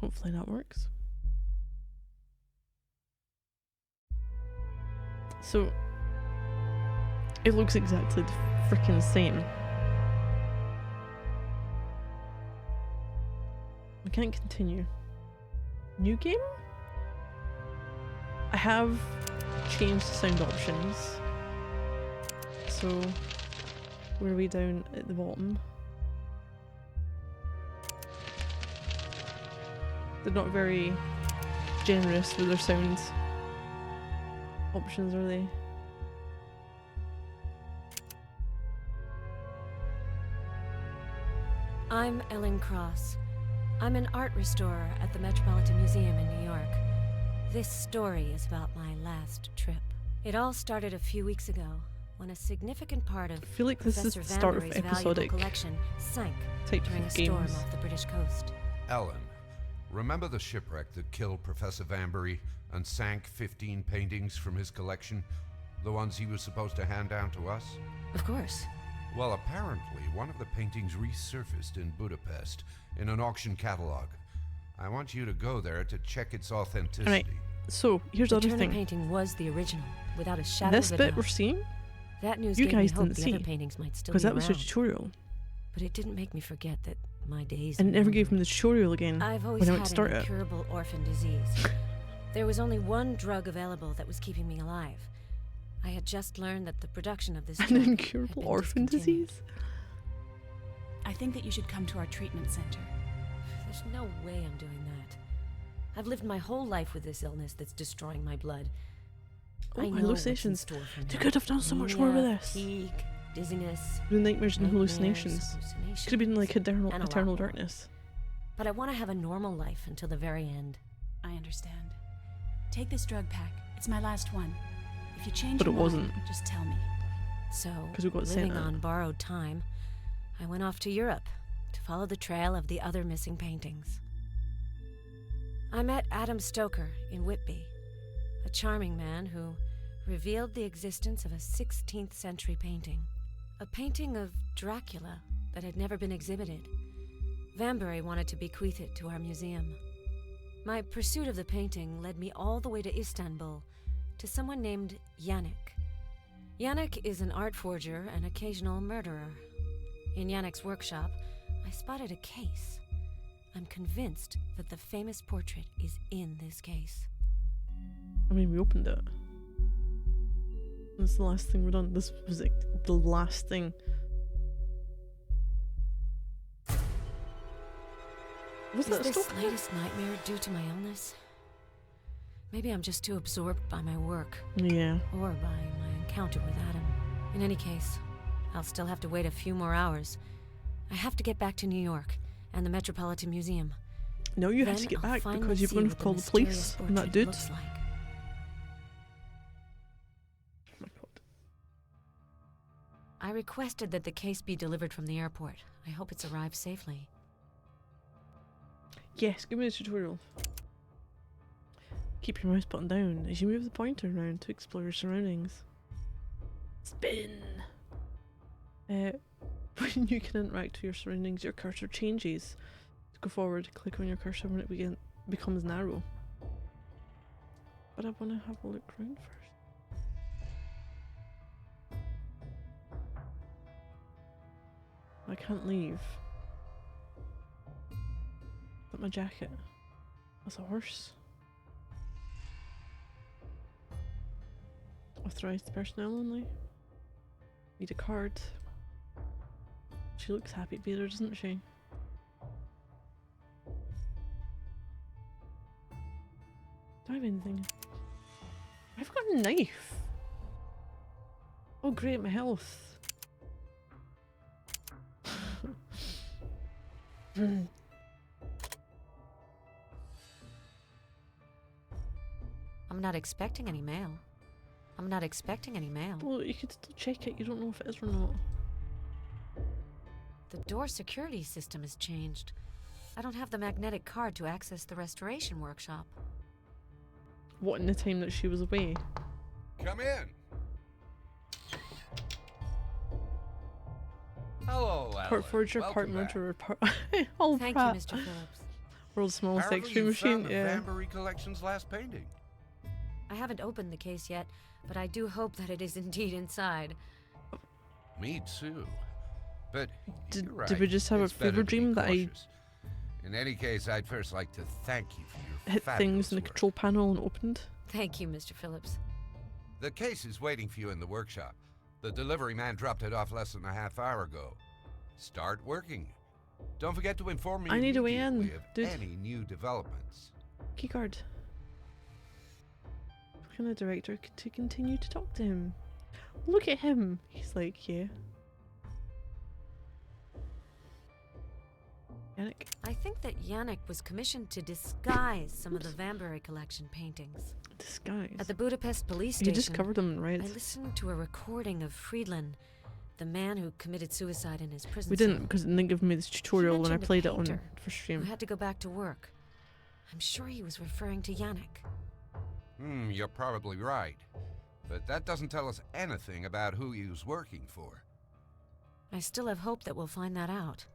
Hopefully that works. So, it looks exactly the freaking same. I can't continue. New game? I have changed sound options. So, where are we down at the bottom? They're not very generous with their sound options, are they? I'm Ellen Cross. I'm an art restorer at the Metropolitan Museum in New York. This story is about my last trip. It all started a few weeks ago when a significant part of I feel like this is Professor the start of Vanbury's valuable episodic collection sank type during a of storm games. off the British coast. Ellen, remember the shipwreck that killed Professor Vanbury and sank 15 paintings from his collection? The ones he was supposed to hand down to us? Of course. Well, apparently one of the paintings resurfaced in Budapest in an auction catalog. I want you to go there to check its authenticity. Alright, so here's the The other Turner thing. painting was the original, without a shadow This of a bit doubt. we're seeing, That news you gave me guys hope didn't the see, other paintings might still because be that was the around. tutorial. But it didn't make me forget that my days. And it are never numbered. gave me the tutorial again I've always when I went had to start an it. incurable orphan disease. There was only one drug available that was keeping me alive. I had just learned that the production of this An drug had incurable been orphan discontinued. disease? I think that you should come to our treatment center. There's no way I'm doing that. I've lived my whole life with this illness that's destroying my blood. Oh, I know hallucinations. what's in store for They me. could have done so much more with Anemia, this. Fatigue, dizziness, The nightmares and nightmares, hallucinations. Could have been like eternal, and a lot eternal more. darkness. But I want to have a normal life until the very end. I understand. Take this drug pack. It's my last one. If you change But your it mind, wasn't. just tell me. So, 'Cause we got sent living it. on borrowed time, I went off to Europe to follow the trail of the other missing paintings. I met Adam Stoker in Whitby, a charming man who revealed the existence of a 16th century painting. A painting of Dracula that had never been exhibited. Vanbury wanted to bequeath it to our museum. My pursuit of the painting led me all the way to Istanbul, to someone named Yannick. Yannick is an art forger and occasional murderer. In Yannick's workshop, I spotted a case. I'm convinced that the famous portrait is in this case. I mean, we opened it. That's the last thing we've done. This was like the last thing. Was Is that this stuff? latest nightmare due to my illness? Maybe I'm just too absorbed by my work, Yeah. or by my encounter with Adam. In any case, I'll still have to wait a few more hours. I have to get back to New York and the Metropolitan Museum. No, you Then have to get I'll back finally because you're see going what to call the mysterious police on that portrait dude. looks like. Oh my god. I requested that the case be delivered from the airport. I hope it's arrived safely. Yes, give me the tutorial. Keep your mouse button down as you move the pointer around to explore your surroundings. Spin! When you can interact with your surroundings, your cursor changes. To go forward, click on your cursor when it becomes narrow. But I want to have a look around first. I can't leave. Is that my jacket? That's a horse. Authorized personnel only. Read a card. She looks happy to be there, doesn't she? Do I have anything? I've got a knife. Oh great, my health. I'm not expecting any mail. I'm not expecting any mail. Well, you could still check it. You don't know if it is or not. The door security system has changed. I don't have the magnetic card to access the restoration workshop. What, in the time that she was away? Come in. Hello, Ellen. Part forger, part Welcome back. murderer, part... all Thank that. you, Mr. Phillips. World's smallest Apparently X-ray you machine. found the Yeah. Vanbury collection's last painting. I haven't opened the case yet, but I do hope that it is indeed inside. Me too. But Did, you're right. did we just have It's a better fever to be dream that I cautious. In any case, I'd first like to thank you for your hit things in the fabulous work. control panel and opened? Thank you, Mr. Phillips. The case is waiting for you in the workshop. The delivery man dropped it off less than a half hour ago. Start working. Don't forget to inform me I need a way in, immediately of dude. any new developments. Keycard. Can the director to continue to talk to him? Look at him. He's like, yeah. Yannick. I think that Yannick was commissioned to disguise some of the Vanbury collection paintings. Disguise. At the Budapest police He station, just covered them in red. I listened to a recording of Friedland, the man who committed suicide in his prison We didn't, cell, because it didn't give me this tutorial when I mentioned a played it on painter for who stream. had to go back to work. I'm sure he was referring to Yannick. You're probably right. But that doesn't tell us anything about who he was working for. I still have hope that we'll find that out.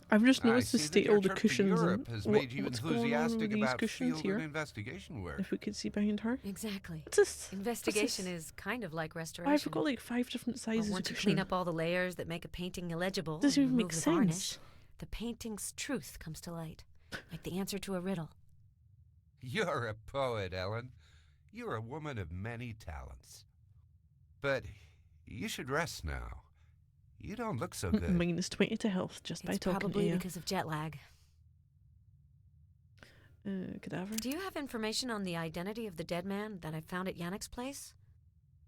I've just I noticed the see that state your all the trip to cushions Europe and has made you what's going on with enthusiastic these about cushions field here. and investigation work. If we could see behind her. Exactly. What's this? Investigation What's this? is kind of like Oh, restoration. I've got like 5 different But sizes of once you cushion. clean up all the layers that make a painting illegible Doesn't and even remove make the varnish, sense. the painting's truth comes to light, like the answer to a riddle. You're a poet, Ellen. You're a woman of many talents. But you should rest now. You don't look so good. Minus 20 to health just by It's talking to probably you. because of jet lag. Cadaver. Do you have information on the identity of the dead man that I found at Yannick's place?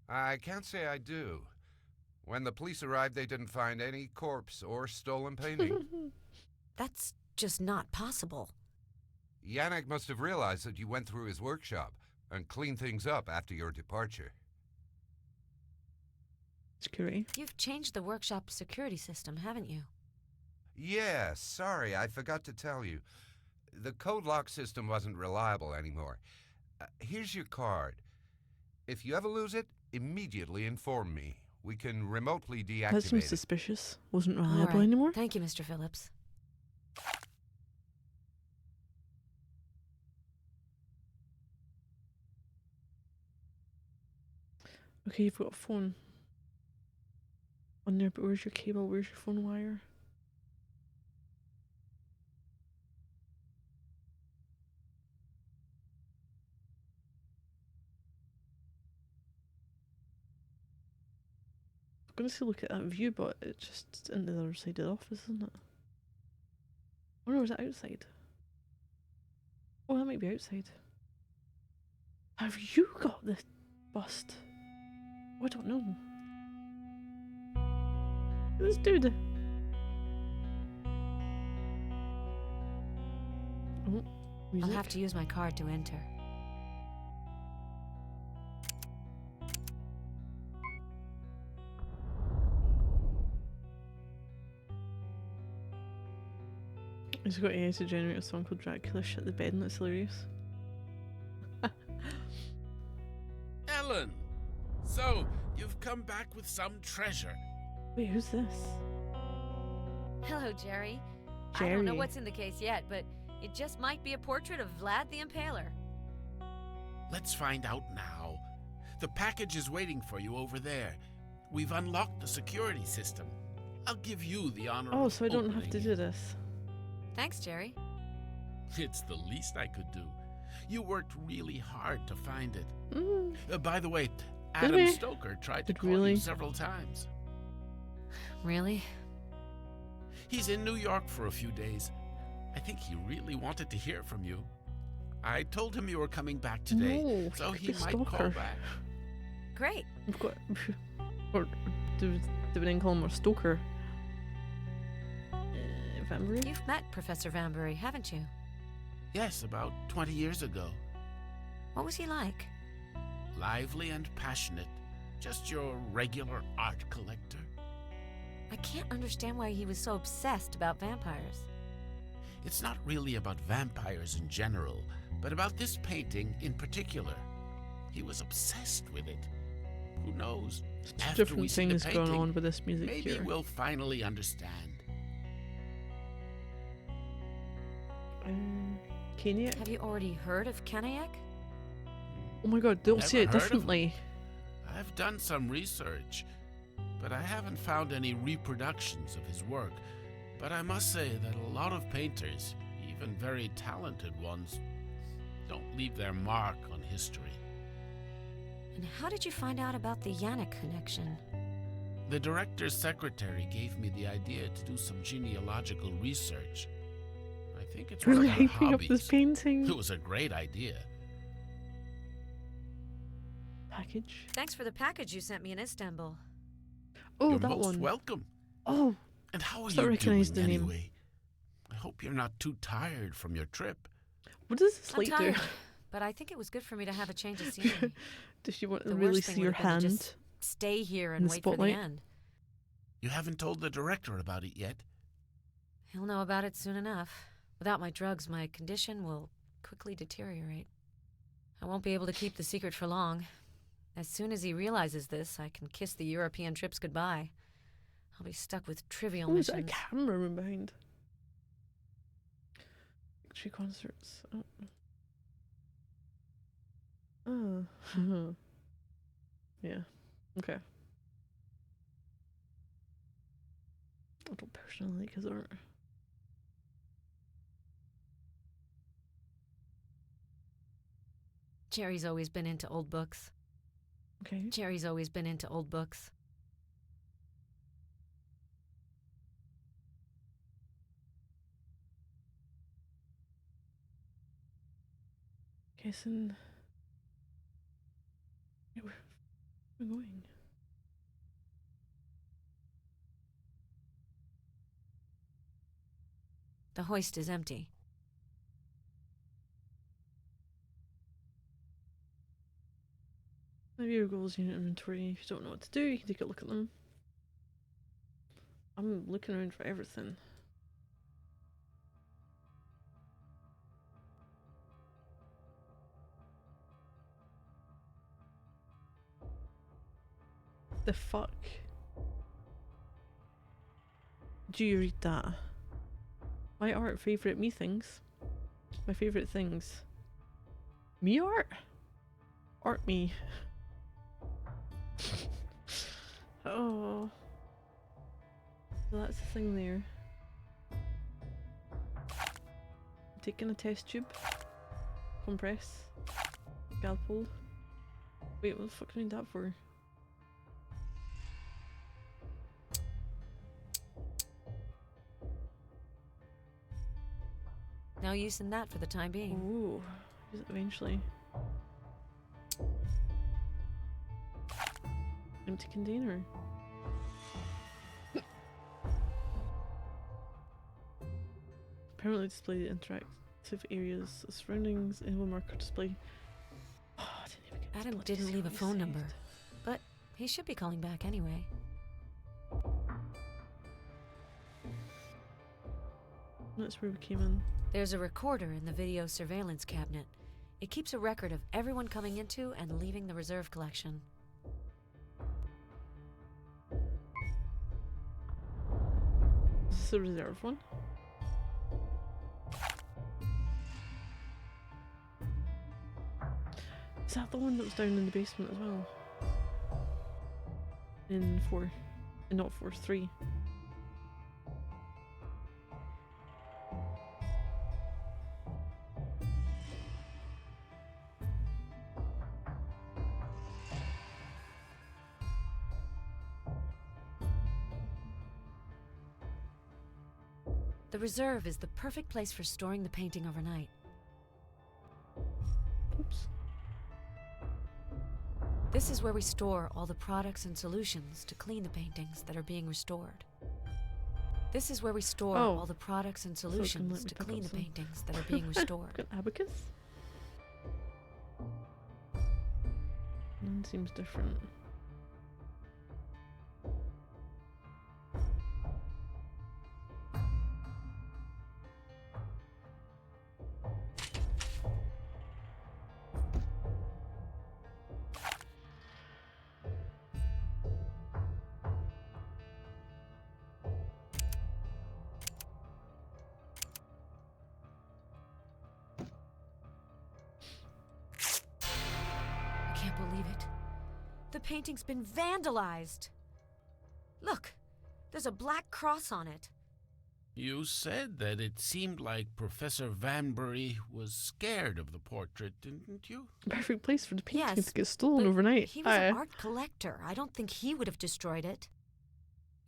I can't say I do. When the police arrived, they didn't find any corpse or stolen painting. That's just not possible. Yannick must have realized that you went through his workshop and cleaned things up after your departure. Security. You've changed the workshop security system, haven't you? Yeah, sorry, I forgot to tell you. The code lock system wasn't reliable anymore. Here's your card. If you ever lose it, immediately inform me. We can remotely deactivate That seems it. suspicious. Wasn't All reliable right. anymore. Thank you, Mr. Phillips. Okay, you've got a phone on there, but where's your cable? Where's your phone wire? I'm gonna say look at that view, but it's just in the other side of the office, isn't it? Oh no, is it outside? Oh, that might be outside. Have you got the bust? Oh, I don't know. This dude. Oh, music. I'll have to use my card to enter. He's got AI to generate a song called Dracula Shit the Bed, and it's hilarious. Ellen! So, you've come back with some treasure. Wait, who's this? Hello, Jerry. I don't know Jerry. what's in the case yet, but it just might be a portrait of Vlad the Impaler. Let's find out now. The package is waiting for you over there. We've unlocked the security system. I'll give you the honor Oh, of so I don't have to opening do it. this. Thanks, Jerry. It's the least I could do. You worked really hard to find it. Mm. By the way, Did Adam we? Stoker tried to Did call really? you several times. Really? He's in New York for a few days. I think he really wanted to hear from you. I told him you were coming back today, No, so he he could be might stalker. call back. Great. We've got. Or do we then call him a stoker? Vanbury? You've met Professor Vanbury, haven't you? Yes, about 20 years ago. What was he like? Lively and passionate. Just your regular art collector. I can't understand why he was so obsessed about vampires. It's not really about vampires in general, but about this painting in particular. He was obsessed with it. Who knows? Two After we different see the things going painting, on with this music maybe here. we'll finally understand. Caniac? Have you already heard of Caniac? Oh my god, they'll Never say it heard of him. differently. I've done some research, but I haven't found any reproductions of his work. But I must say that a lot of painters, even very talented ones, don't leave their mark on history. And how did you find out about the Yannick connection? The director's secretary gave me the idea to do some genealogical research. I think it's one Really of her hyping up this hobbies. painting. It was a great idea. Package. Thanks for the package you sent me in Istanbul. Oh, You're that most one. welcome. Oh, And how are Still you recognize doing the name. anyway? I hope you're not too tired from your trip. what does this I'm light do? tired, but I think it was good for me to have a change of scenery. Does she want to The really worst thing see would your have been to hand? just stay here in and the wait for the spotlight? end. You haven't told the director about it yet? He'll know about it soon enough. Without my drugs, my condition will quickly deteriorate. I won't be able to keep the secret for long. As soon as he realizes this, I can kiss the European trips goodbye. I'll be stuck with trivial Oh, is that a missions. cameraman behind? Victory concerts. Oh. Oh. Yeah. Okay. I don't personally like his art. Jerry's always been into old books. Okay. Jerry's always been into old books. Guessing. Wait, where am I going? The hoist is empty. Maybe your goals unit inventory. If you don't know what to do, you can take a look at them. I'm looking around for everything. The fuck? Do you read that? My art favourite me things. My favourite things. Me art? Art me. Oh. So that's the thing there. I'm taking a test tube. Compress. Scalpel. Wait, what the fuck do I need that for? No use in that for the time being. Ooh. Use it eventually. Empty container. Permanently display the interactive areas, surroundings, and one marker display. Oh, I didn't even get to Adam bloody didn't see leave a what he phone number, said. but he should be calling back anyway. That's where we came in. There's a recorder in the video surveillance cabinet. It keeps a record of everyone coming into and leaving the reserve collection. Is this the reserve one? Is that the one that was down in the basement as well? In 4. Not 4, 3. The reserve is the perfect place for storing the painting overnight. Oops. This is where we store all the products and solutions to clean the paintings that are being restored. This is where we store Oh. all the products and it was gonna let solutions me to pick clean up the some. paintings that are being restored. Got an abacus? None seems different. believe it. The painting's been vandalized. Look, there's a black cross on it. You said that it seemed like Professor Vanbury was scared of the portrait, didn't you? Perfect place for the painting Yes, to get stolen but overnight. he was an art collector. I don't think he would have destroyed it.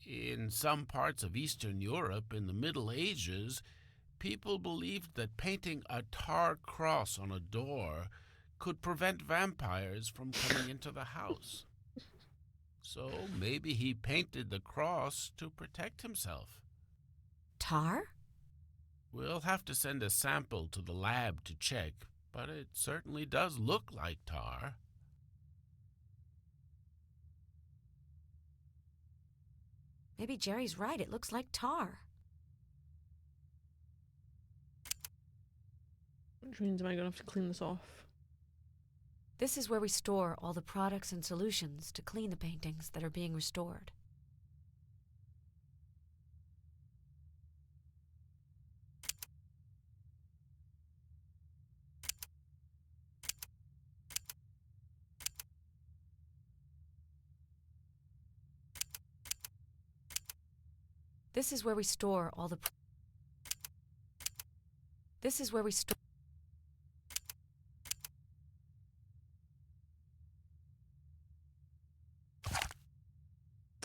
In some parts of Eastern Europe in the Middle Ages, people believed that painting a tar cross on a door could prevent vampires from coming into the house. So maybe he painted the cross to protect himself. Tar? We'll have to send a sample to the lab to check, but it certainly does look like tar. Maybe Jerry's right. It looks like tar. Which means am I going to have to clean this off? This is where we store all the products and solutions to clean the paintings that are being restored. This is where we store all the... This is where we store...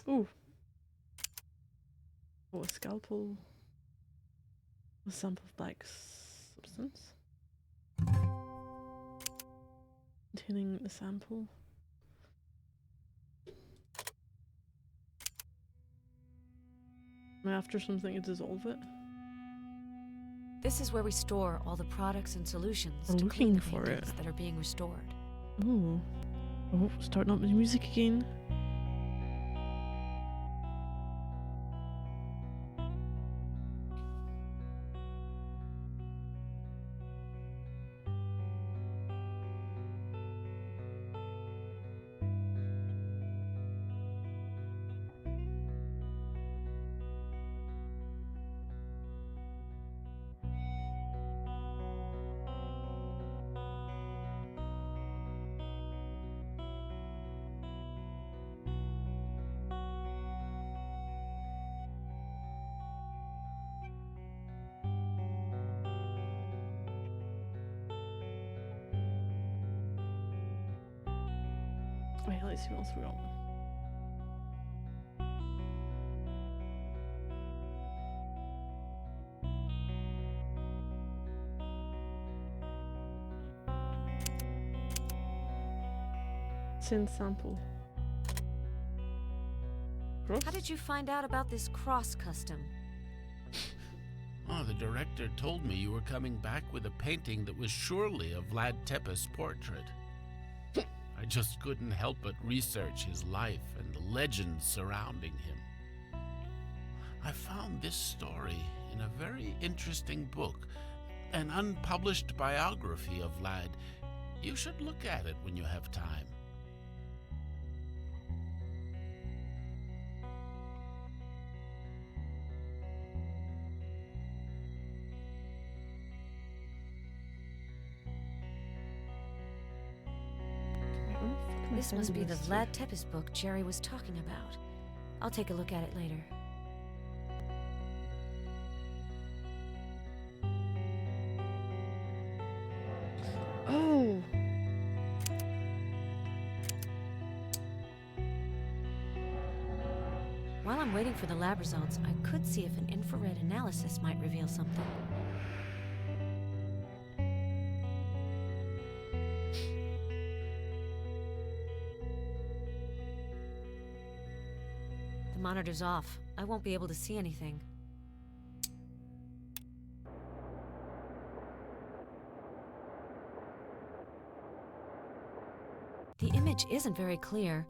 Ooh. Oh, a scalpel. A sample of black substance. Containing the sample. Am I after something to dissolve it? This is where we store all the products and solutions We're to looking clean the for paintings it. that are being restored. Ooh. Oh, starting up the music again. Wait, let's see what else we got. Send sample. Cross? How did you find out about this cross custom? Oh, the director told me you were coming back with a painting that was surely a Vlad Tepes portrait. I just couldn't help but research his life and the legends surrounding him. I found this story in a very interesting book, an unpublished biography of Vlad. You should look at it when you have time. This must be the Vlad Tepes book Jerry was talking about. I'll take a look at it later. Oh! While I'm waiting for the lab results, I could see if an infrared analysis might reveal something. The monitor's off. I won't be able to see anything. The image isn't very clear,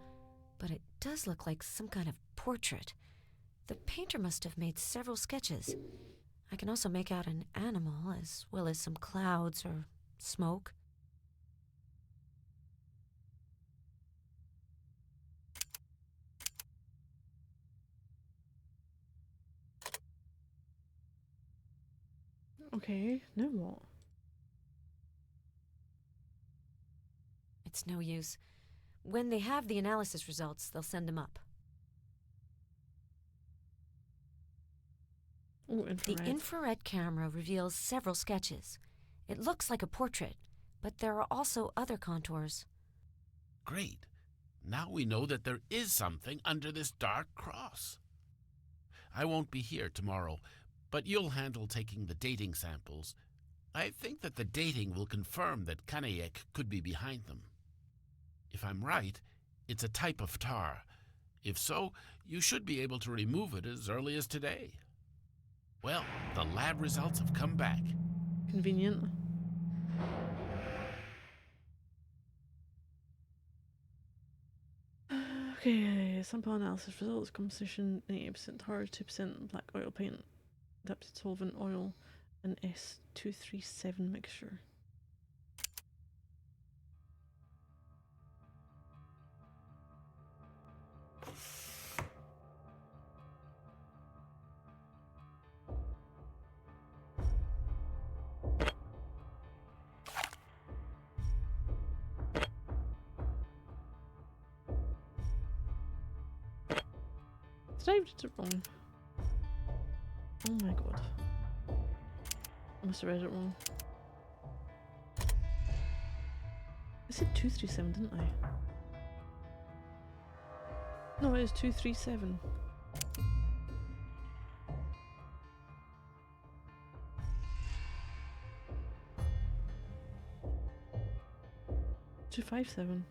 but it does look like some kind of portrait. The painter must have made several sketches. I can also make out an animal as well as some clouds or smoke. Okay, now what? It's no use. When they have the analysis results, they'll send them up. Oh, infrared. The infrared camera reveals several sketches. It looks like a portrait, but there are also other contours. Great. Now we know that there is something under this dark cross. I won't be here tomorrow, but you'll handle taking the dating samples. I think that the dating will confirm that Kanayek could be behind them. If I'm right, it's a type of tar. If so, you should be able to remove it as early as today. Well, the lab results have come back. Convenient. Okay, sample analysis results: composition 98% tar, 2% black oil paint, adapted solvent oil, and S237 mixture. Did I did it wrong? Oh my god. I must have read it wrong. I said 237, didn't I? No, it is 237. $257.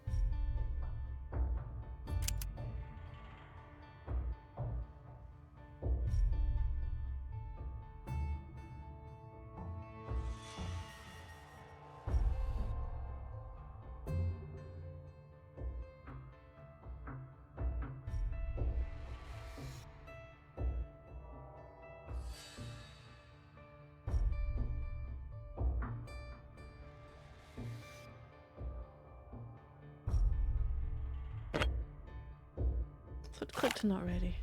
So it clicked to not ready.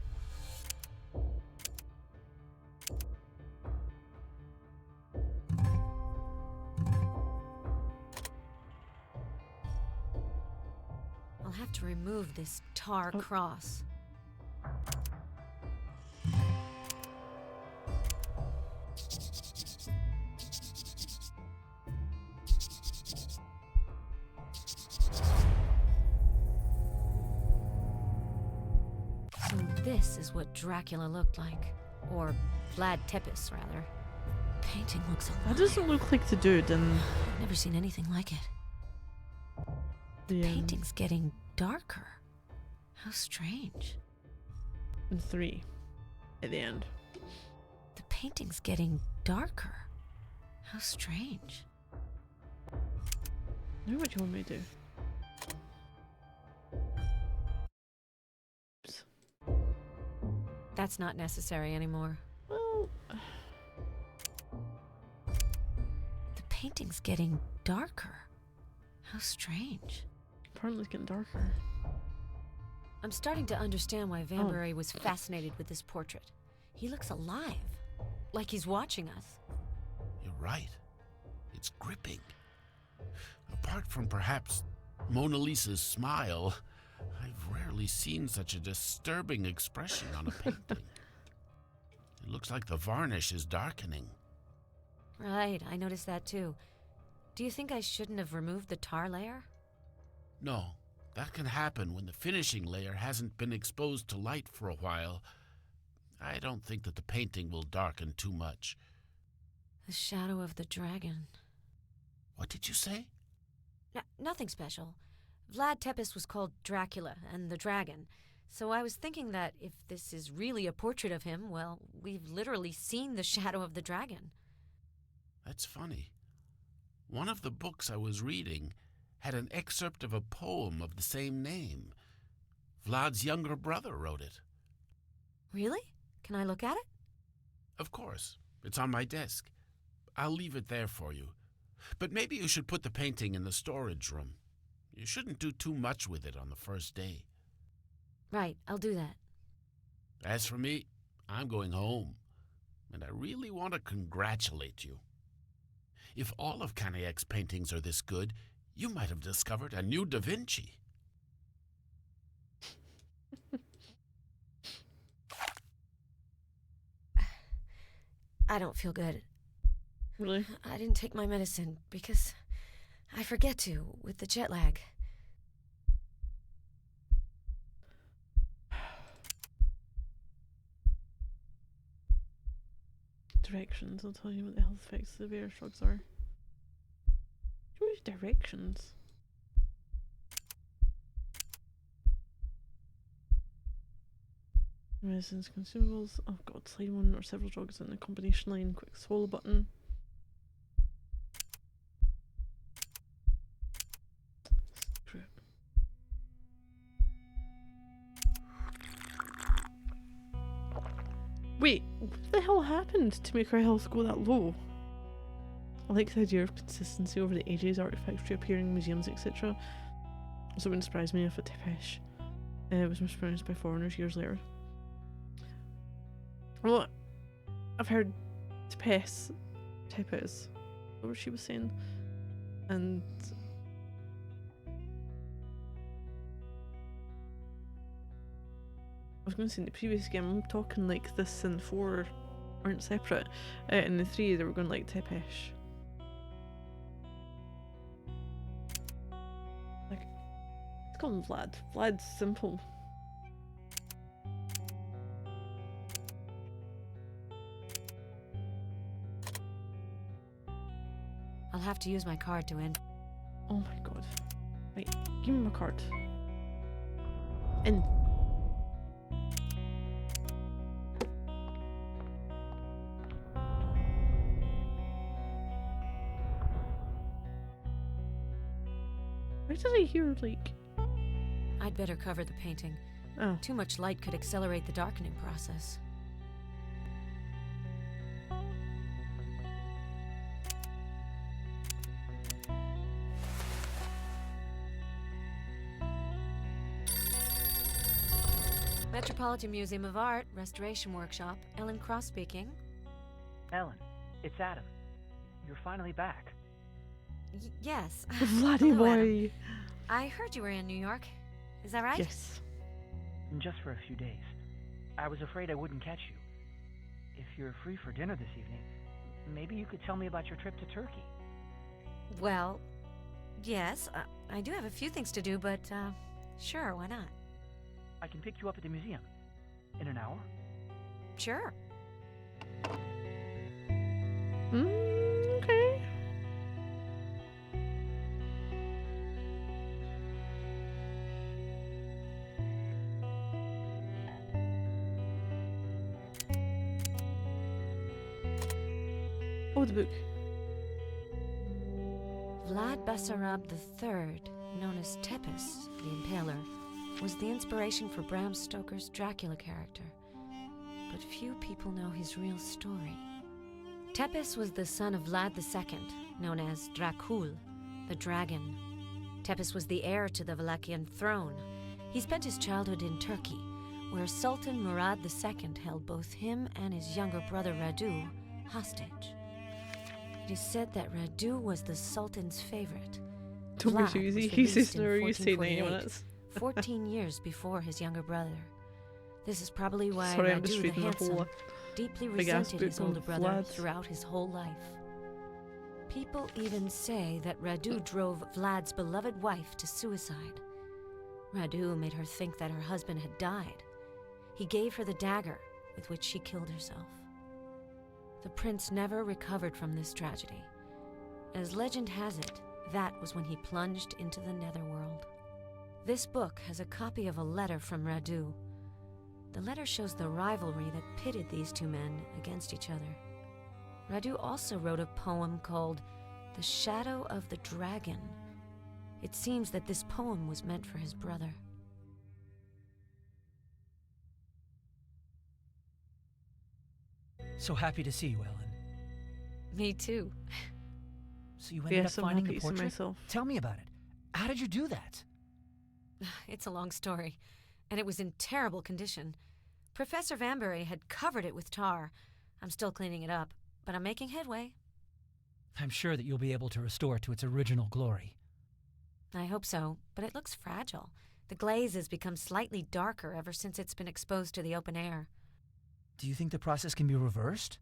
I'll have to remove this tar cross. So this is what Dracula looked like. Or Vlad Tepes, rather. Painting looks alive. That doesn't look like the dude in I've never seen anything like it. the Painting's getting darker. How strange. in 3 at the end. The painting's getting darker. How strange. Now what do you want me to do? Oops. That's not necessary anymore. Well, The painting's getting darker. How strange. apparently it's getting darker. I'm starting to understand why Vanbury was fascinated with this portrait. He looks alive. Like he's watching us. You're right. It's gripping. Apart from perhaps Mona Lisa's smile, I've rarely seen such a disturbing expression on a painting. It looks like the varnish is darkening. Right, I noticed that too. Do you think I shouldn't have removed the tar layer? No, that can happen when the finishing layer hasn't been exposed to light for a while. I don't think that the painting will darken too much. The shadow of the dragon. What did you say? Nothing special. Vlad Tepes was called Dracula and the dragon. So I was thinking that if this is really a portrait of him, well, we've literally seen the shadow of the dragon. That's funny. One of the books I was reading had an excerpt of a poem of the same name. Vlad's younger brother wrote it. Really? Can I look at it? Of course. It's on my desk. I'll leave it there for you. But maybe you should put the painting in the storage room. You shouldn't do too much with it on the first day. Right, I'll do that. As for me, I'm going home. And I really want to congratulate you. If all of Kanayek's paintings are this good, you might have discovered a new Da Vinci. I don't feel good. Really? I didn't take my medicine because I forget to with the jet lag. Directions. I'll tell you what the health effects of the various drugs are. What are directions? Medicines, consumables. Oh god, slide one or several drugs in the combination line. Quick swallow button. Screw it. Wait, what the hell happened to make our health go that low? I like the idea of consistency over the ages, artifacts reappearing in museums, etc. Also, it wouldn't surprise me if a tepesh was mispronounced by foreigners years later. Well, I've heard tepes, what she was saying, and I was going to say in the previous game, I'm talking like this and 4 aren't separate. In the 3, they were going like tepesh. Like, let's call him Vlad. Vlad's simple. I'll have to use my card to end. Oh my god. Right, give me my card. In. Why did I hear, like... I'd better cover the painting. Oh. Too much light could accelerate the darkening process. Metropolitan Museum of Art, Restoration Workshop. Ellen Cross speaking. Ellen, it's Adam. You're finally back. Yes. Vladdy Hello, Adam. boy! I heard you were in New York. Is that right? Yes. Just for a few days. I was afraid I wouldn't catch you. If you're free for dinner this evening, maybe you could tell me about your trip to Turkey. Well, yes. I do have a few things to do, but sure, why not? I can pick you up at the museum. In an hour? Sure. Okay. Oh, the book. Vlad Basarab III, known as Tepes, the Impaler, was the inspiration for Bram Stoker's Dracula character. But few people know his real story. Tepes was the son of Vlad II, known as Dracula, the dragon. Tepes was the heir to the Wallachian throne. He spent his childhood in Turkey, where Sultan Murad II held both him and his younger brother Radu hostage. It is said that Radu was the Sultan's favorite. Don't be Vlad too easy. was He released says in no, you say 90 1428, minutes. 14 years before his younger brother. This is probably why Sorry, I'm just Radu the reading the handsome whole deeply big ass resented book his older of brother Vlad. throughout his whole life. People even say that Radu drove Vlad's beloved wife to suicide. Radu made her think that her husband had died. He gave her the dagger with which she killed herself. The prince never recovered from this tragedy. As legend has it, that was when he plunged into the netherworld. This book has a copy of a letter from Radu. The letter shows the rivalry that pitted these two men against each other. Radu also wrote a poem called The Shadow of the Dragon. It seems that this poem was meant for his brother. So happy to see you, Ellen. Me too. So you ended up Yes, I'm finding happy the to see portrait? myself. Tell me about it. How did you do that? It's a long story, and it was in terrible condition. Professor Vanbury had covered it with tar. I'm still cleaning it up, but I'm making headway. I'm sure that you'll be able to restore it to its original glory. I hope so, but it looks fragile. The glaze has become slightly darker ever since it's been exposed to the open air. Do you think the process can be reversed?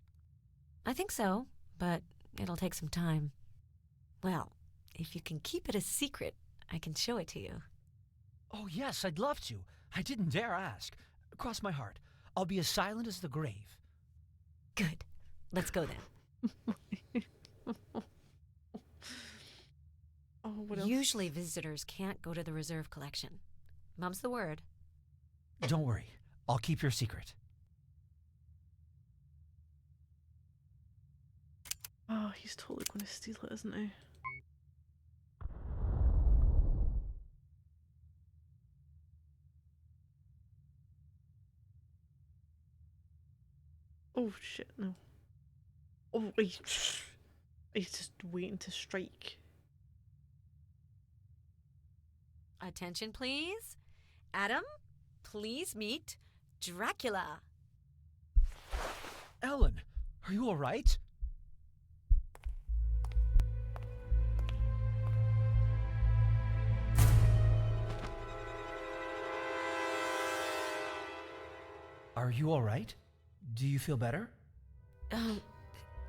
I think so, but it'll take some time. Well, if you can keep it a secret, I can show it to you. Oh, yes, I'd love to. I didn't dare ask. Cross my heart. I'll be as silent as the grave. Good. Let's go then. Oh, what else? Usually visitors can't go to the reserve collection. Mum's the word. Don't worry. I'll keep your secret. Oh, he's totally going to steal it, isn't he? Oh shit, no. Oh, he's just waiting to strike. Attention, please. Adam, please meet Dracula. Ellen, are you all right? Are you all right? Do you feel better?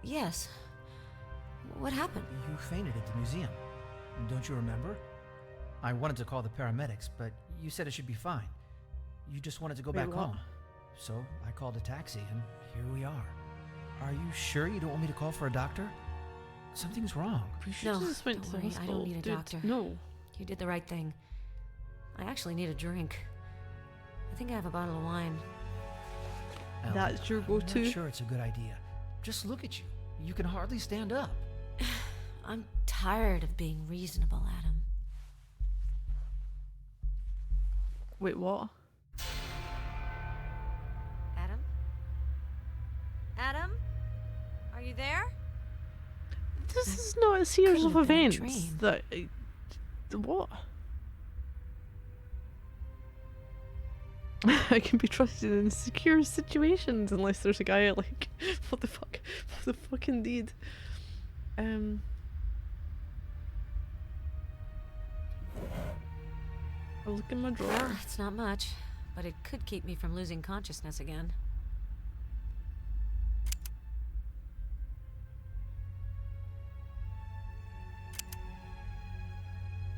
Yes. What happened? You fainted at the museum. Don't you remember? I wanted to call the paramedics, but you said it should be fine. You just wanted to go Wait, back what? home. So I called a taxi, and here we are. Are you sure you don't want me to call for a doctor? Something's wrong. We should No, just went don't to the worry, I hospital. don't need a Dude, doctor. No. You did the right thing. I actually need a drink. I think I have a bottle of wine. Ellen, That's your I'm go-to? not sure it's a good idea. Just look at you. You can hardly stand up. I'm tired of being reasonable, Adam. Wait, what? Adam? Adam? Are you there? This is not a series couldn't of have been a events dream. that. What? I can be trusted in secure situations unless there's a guy like, what the fuck? What the fuck indeed? I'll look in my drawer. It's not much, but it could keep me from losing consciousness again.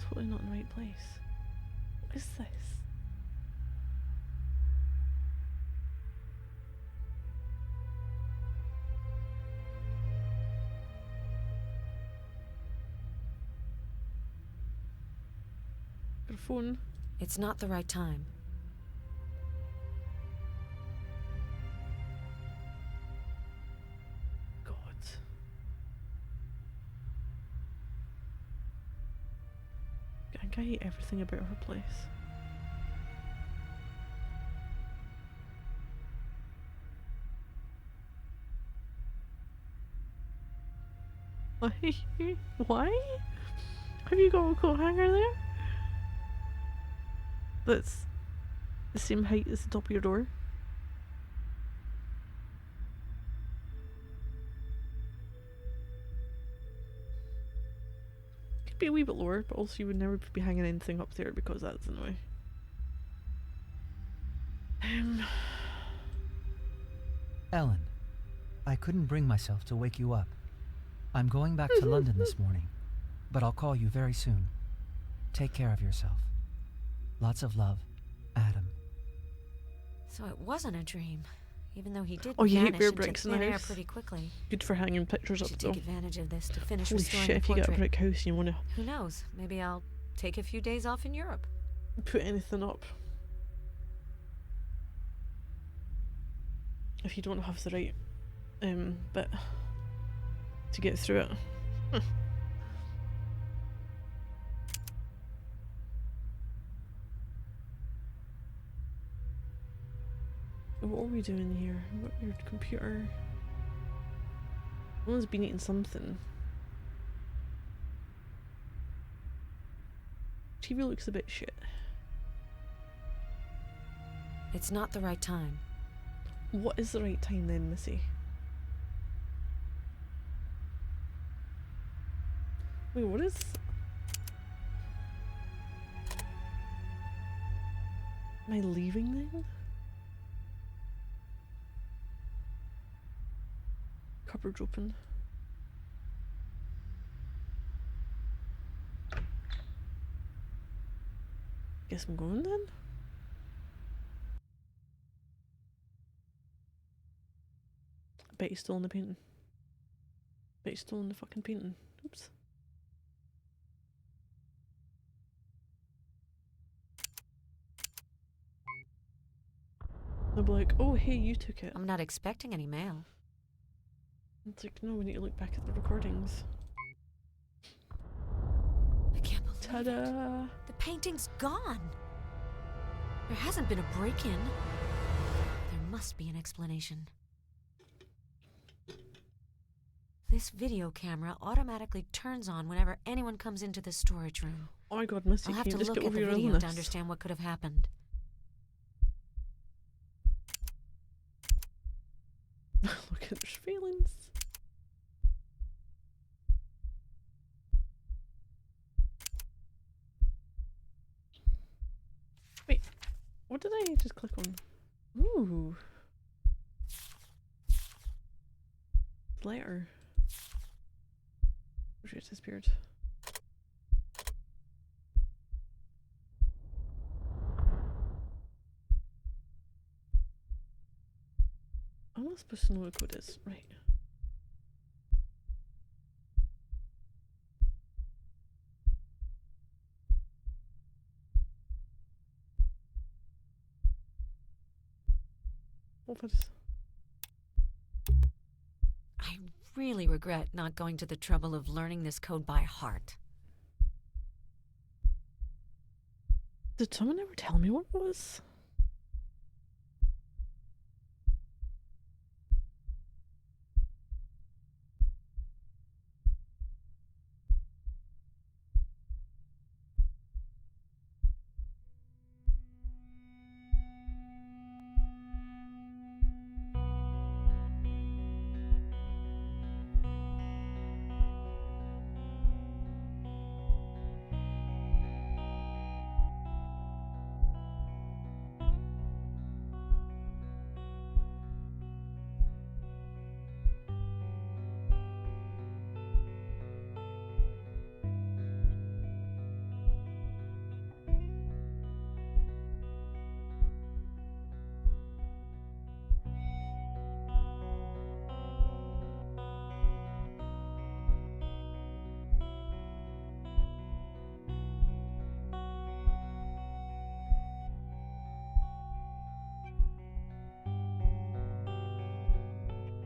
Totally not in the right place. What is this? Got a phone. It's not the right time. God. I hate everything about her place. Why? Why? Have you got a coat hanger there? That's the same height as the top of your door. Could be a wee bit lower, but also you would never be hanging anything up there because that's in the way. Ellen, I couldn't bring myself to wake you up. I'm going back to London this morning, but I'll call you very soon. Take care of yourself. Lots of love, Adam. So it wasn't a dream, even though he did Oh, you hate vanish beer into bricks in the thin air house? pretty quickly. Good for hanging pictures I up should though. take advantage of this to finish Holy restoring shit, the if you get a portrait. brick house and you want to Who knows? Maybe I'll take a few days off in Europe. put anything up. If you don't have the right bit to get through it. What are we doing here? What your computer? Someone's been eating something. TV looks a bit shit. It's not the right time. What is the right time then, Missy? Wait, what is... Am I leaving then? cupboard open. Guess I'm going then. I bet he's still in the painting. Bet he's still in the fucking painting. Oops. They'll be like, oh hey, you took it. I'm not expecting any mail. It's like, no, we need to look back at the recordings. I can't believe Ta-da! it. The painting's gone. There hasn't been a break-in. There must be an explanation. This video camera automatically turns on whenever anyone comes into the storage room. Oh my god, Missy, I'll have can to you just look get at over the your video illness? to understand what could have happened. Look at their feelings. Wait, what did I just click on? Ooh. Letter. Oh, it disappeared. I'm not supposed to know what code is. Right. What if I just... I really regret not going to the trouble of learning this code by heart. Did someone ever tell me what it was?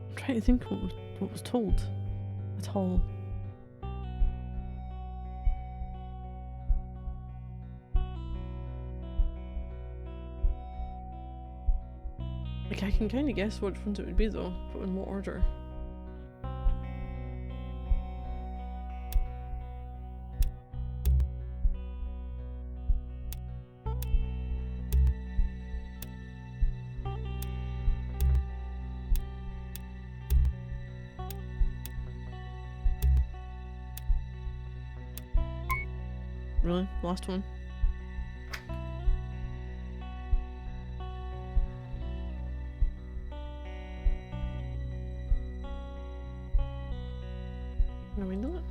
I'm trying to think what was told at all. Like, I can kind of guess which ones it would be though, but in what order. Really? Last one? Can I window it?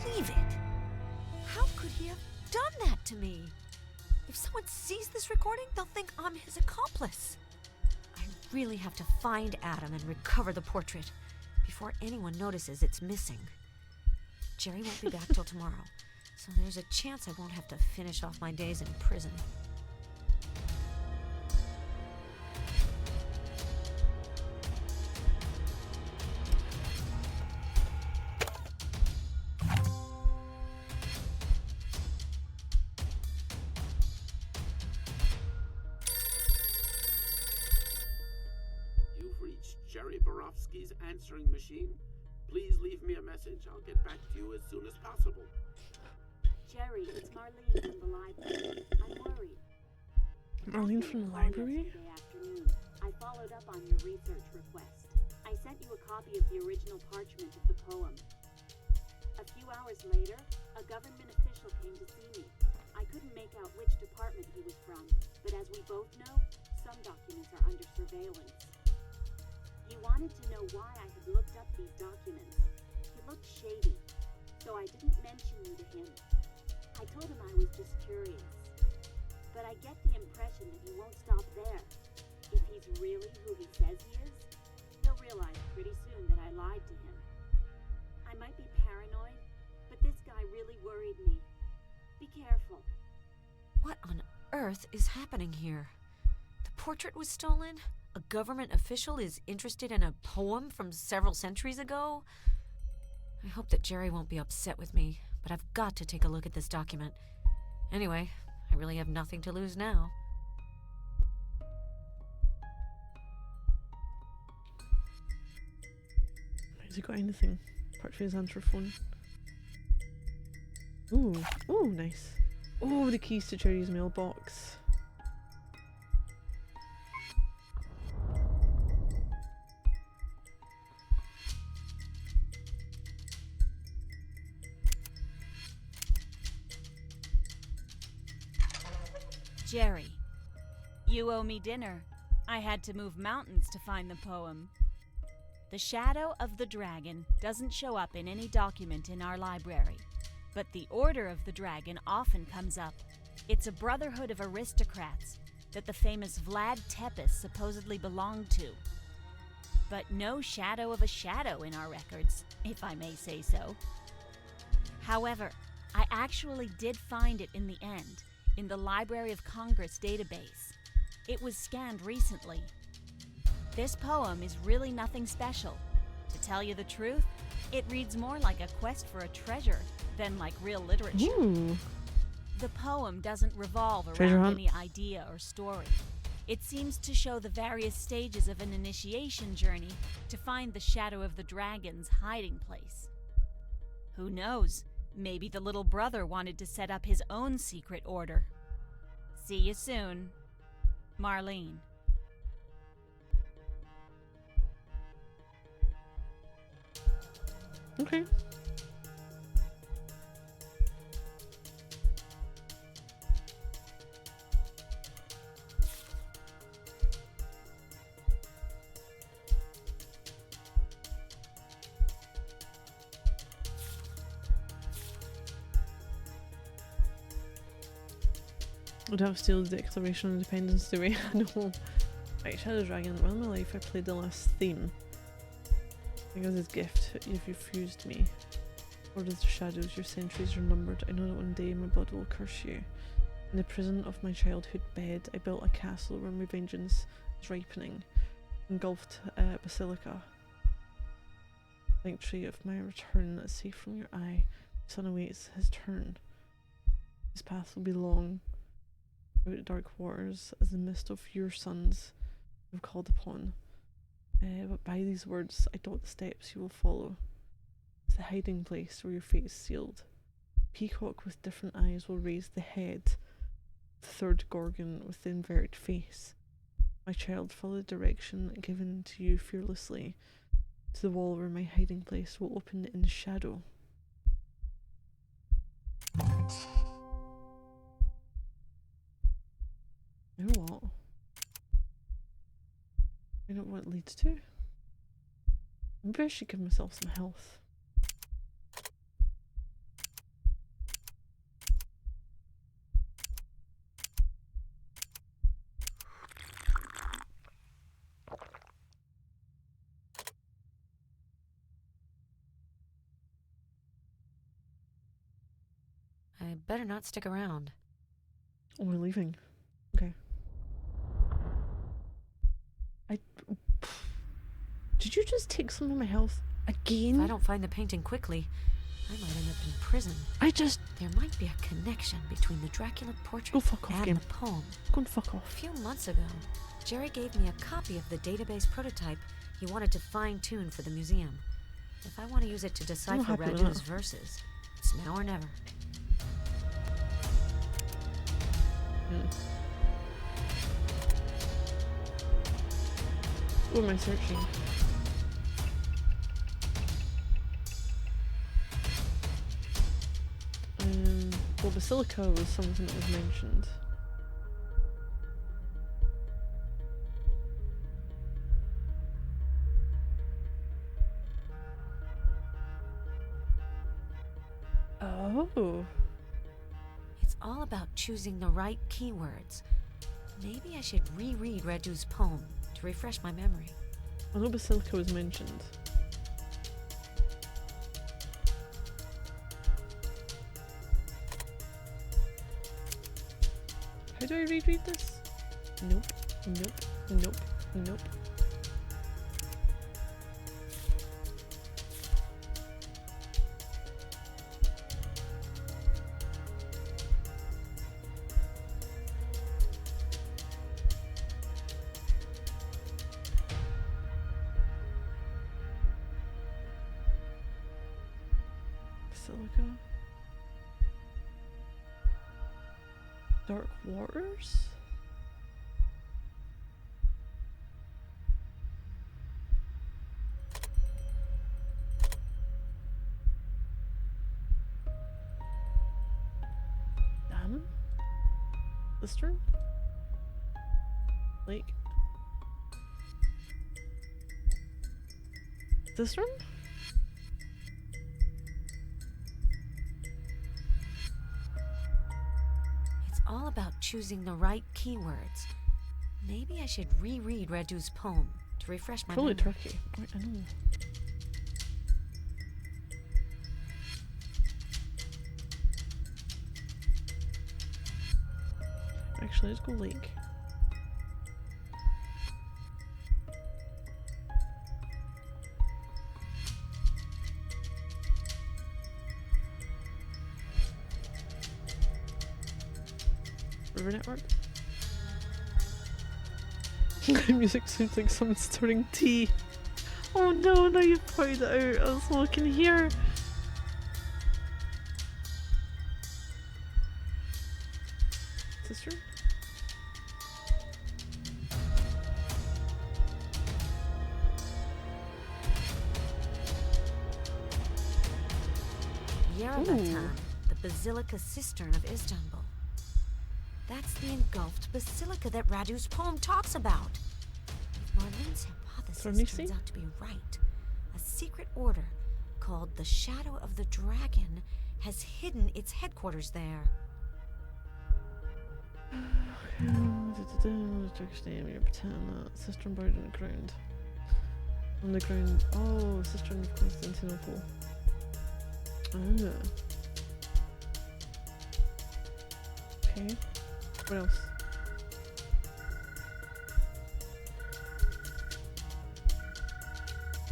Believe it. How could he have done that to me? If someone sees this recording, they'll think I'm his accomplice. I really have to find Adam and recover the portrait before anyone notices it's missing. Jerry won't be back till tomorrow, so there's a chance I won't have to finish off my days in prison. You've reached Jerry Borofsky's answering machine. Please leave me a message. I'll get back to you as soon as possible. Jerry, it's Marlene from the library. I'm worried. Marlene from the library? Yesterday afternoon, I followed up on your research request. I sent you a copy of the original parchment of the poem. A few hours later, a government official came to see me. I couldn't make out which department he was from, but as we both know, some documents are under surveillance. He wanted to know why I had looked up these documents. He looked shady, so I didn't mention you to him. I told him I was just curious. But I get the impression that he won't stop there. If he's really who he says he is, he'll realize pretty soon that I lied to him. I might be paranoid, but this guy really worried me. Be careful. What on earth is happening here? The portrait was stolen? A government official is interested in a poem from several centuries ago? I hope that Jerry won't be upset with me, but I've got to take a look at this document. Anyway, I really have nothing to lose now. Has he got anything? Apart from his answer phone. Ooh, ooh, nice. Oh, the keys to Jerry's mailbox. Jerry, you owe me dinner. I had to move mountains to find the poem. The shadow of the dragon doesn't show up in any document in our library, but the Order of the Dragon often comes up. It's a brotherhood of aristocrats that the famous Vlad Tepes supposedly belonged to. But no shadow of a shadow in our records, if I may say so. However, I actually did find it in the end, in the Library of Congress database. It was scanned recently. This poem is really nothing special. To tell you the truth, it reads more like a quest for a treasure than like real literature. Ooh. The poem doesn't revolve Treasure around hunt. any idea or story. It seems to show the various stages of an initiation journey to find the shadow of the dragon's hiding place. Who knows? Maybe the little brother wanted to set up his own secret order. See you soon, Marlene. Okay. Would have steal the Declaration of Independence the way I know. Right, Shadow Dragon, well in my life I played the last theme. Because his gift, you've refused me. Lord of the Shadows, your centuries are numbered. I know that one day my blood will curse you. In the prison of my childhood bed, I built a castle where my vengeance is ripening. Engulfed basilica. Sanctuary of my return, safe from your eye. The sun awaits his turn. His path will be long. Out dark waters, as the mist of your sons have called upon. But by these words, I doubt the steps you will follow. It's the hiding place where your fate is sealed. Peacock with different eyes will raise the head. The third Gorgon with the inverted face. My child, follow the direction given to you fearlessly, to the wall where my hiding place will open in the shadow. You know what? I know what it leads to. Maybe I should give myself some health. I better not stick around. Oh, we're leaving. Okay. Did you just take some of my health again? If I don't find the painting quickly, I might end up in prison. There might be a connection between the Dracula portrait Go fuck off, and game. the poem. Go and fuck A off. few months ago, Jerry gave me a copy of the database prototype he wanted to fine-tune for the museum. If I want to use it to decipher happy with Radu's that. verses, it's now or never. What am I searching? Well, Basilica was something that was mentioned. Oh. It's all about choosing the right keywords. Maybe I should reread Radu's poem to refresh my memory. I know Basilica was mentioned. How do I reread this? Nope, nope, nope, nope. Basilica. Dark Waters? Damn. Cistern? Lake? Cistern? It's all about choosing the right keywords. Maybe I should reread Radu's poem to refresh my Probably memory. Turkey. Right, I know. Actually, let's go lake. River Network. Music sounds like someone's stirring tea. Oh no, now you've pointed it out. That's all I can hear. Sister? Yerevan, the Basilica Cistern of Istanbul. That's the engulfed basilica that Radu's poem talks about. If Marlene's hypothesis turns out to be right, a secret order called the Shadow of the Dragon has hidden its headquarters there. Cistern buried in the ground. On the ground. Oh, Cistern of Constantinople. Ah. Okay. What else?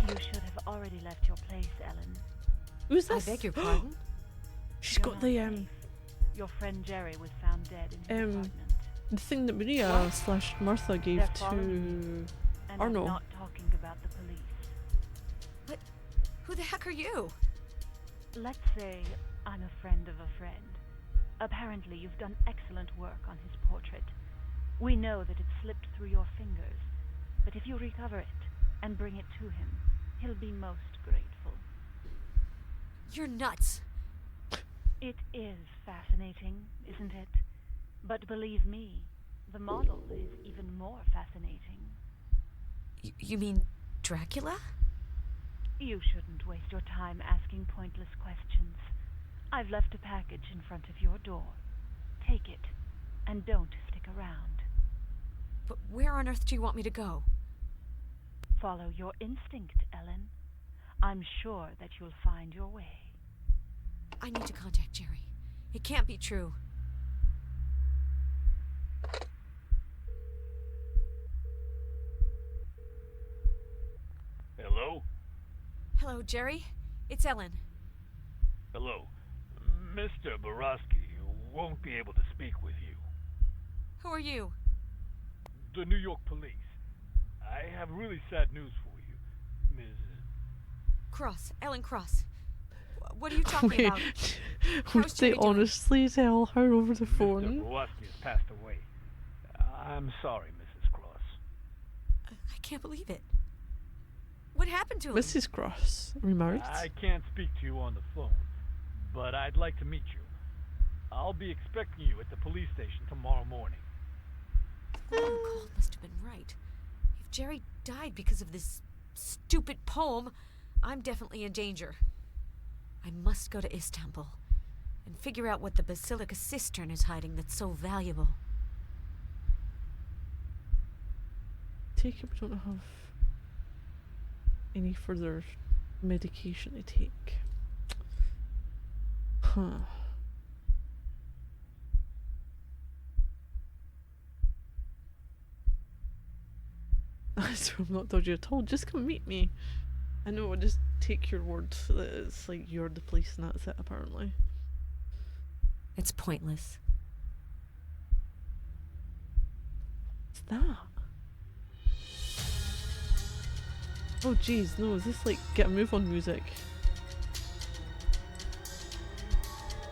You should have already left your place, Ellen. Who's this? I beg your pardon? She's You're got not the safe. Your friend Jerry was found dead in his apartment. the thing that Maria slash Martha gave They're to following And Arno. I'm not talking about the police. But who the heck are you? Let's say I'm a friend of a friend. Apparently you've done excellent work on his portrait. We know that it slipped through your fingers, but if you recover it and bring it to him, he'll be most grateful. You're nuts. It is fascinating, isn't it? But believe me, the model is even more fascinating. You mean Dracula? You shouldn't waste your time asking pointless questions. I've left a package in front of your door. Take it, and don't stick around. But where on earth do you want me to go? Follow your instinct, Ellen. I'm sure that you'll find your way. I need to contact Jerry. It can't be true. Hello? Hello, Jerry. It's Ellen. Hello. Mr. Borowski won't be able to speak with you. Who are you? The New York police. I have really sad news for you, Ms. Cross. Ellen Cross. What are you talking Okay. about? Would How's they Jerry doing? honestly tell her over the Mr. phone? Borowski has passed away. I'm sorry, Mrs. Cross. I can't believe it. What happened to him? Mrs. Cross, remarked. I can't speak to you on the phone, but I'd like to meet you. I'll be expecting you at the police station tomorrow morning. The woman who called must have been right. If Jerry died because of this stupid poem, I'm definitely in danger. I must go to Istanbul and figure out what the Basilica cistern is hiding that's so valuable. Take it we don't have any further medication to take. Huh. I'm not dodgy at all. Just come meet me. I know, I'll just take your word that it's like you're the police and that's it, apparently. It's pointless. What's that? Oh jeez, no, is this like get a move on music?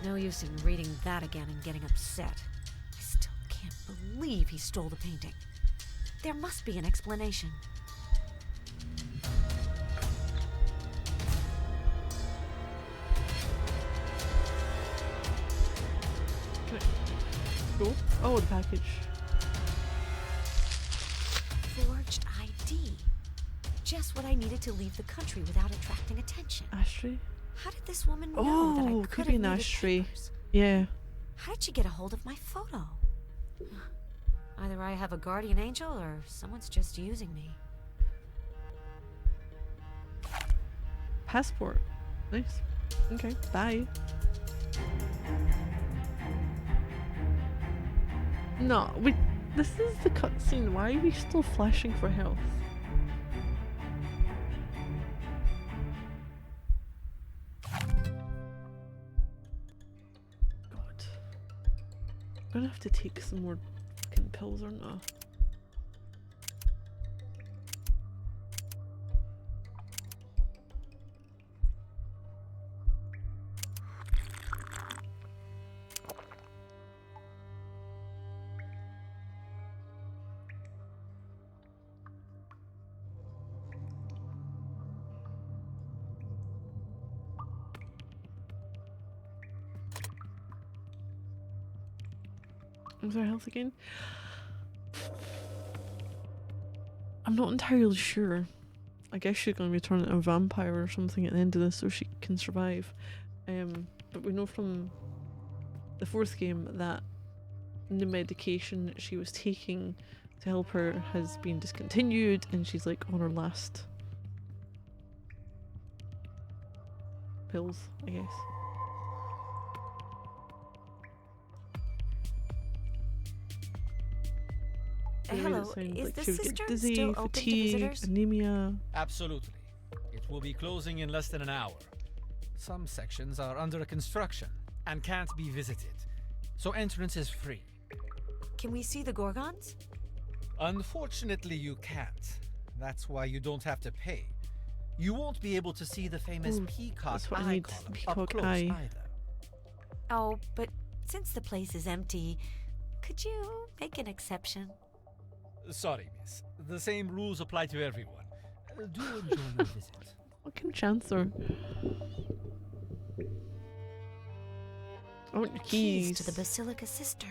No use in reading that again and getting upset. I still can't believe he stole the painting. There must be an explanation. Can I go? Oh, the package. Forged ID. Just what I needed to leave the country without attracting attention. Ashtray? How did this woman know that Oh, I could could be have an needed ashtray. papers? Yeah. How did she get a hold of my photo? Either I have a guardian angel or someone's just using me. Passport. Nice. Okay, bye. No, this is the cutscene. Why are we still flashing for health? God. I'm gonna have to take some more fucking pills, aren't I? Was our health again? I'm not entirely sure. I guess she's going to be turning into a vampire or something at the end of this so she can survive. But we know from the fourth game that the medication she was taking to help her has been discontinued and she's like on her last pills, I guess. The way that Hello, sounds is like the she would get cistern dizzy, still open to fatigue, visitors? anemia. Absolutely. It will be closing in less than an hour. Some sections are under construction and can't be visited, so entrance is free. Can we see the Gorgons? Unfortunately, you can't. That's why you don't have to pay. You won't be able to see the famous Ooh, peacock that's what I eye need, column peacock up close eye. either. Oh, but since the place is empty, could you make an exception? Sorry, miss. The same rules apply to everyone. Do enjoy your visit. Fucking Chancellor. I want your keys. To the Basilica cistern.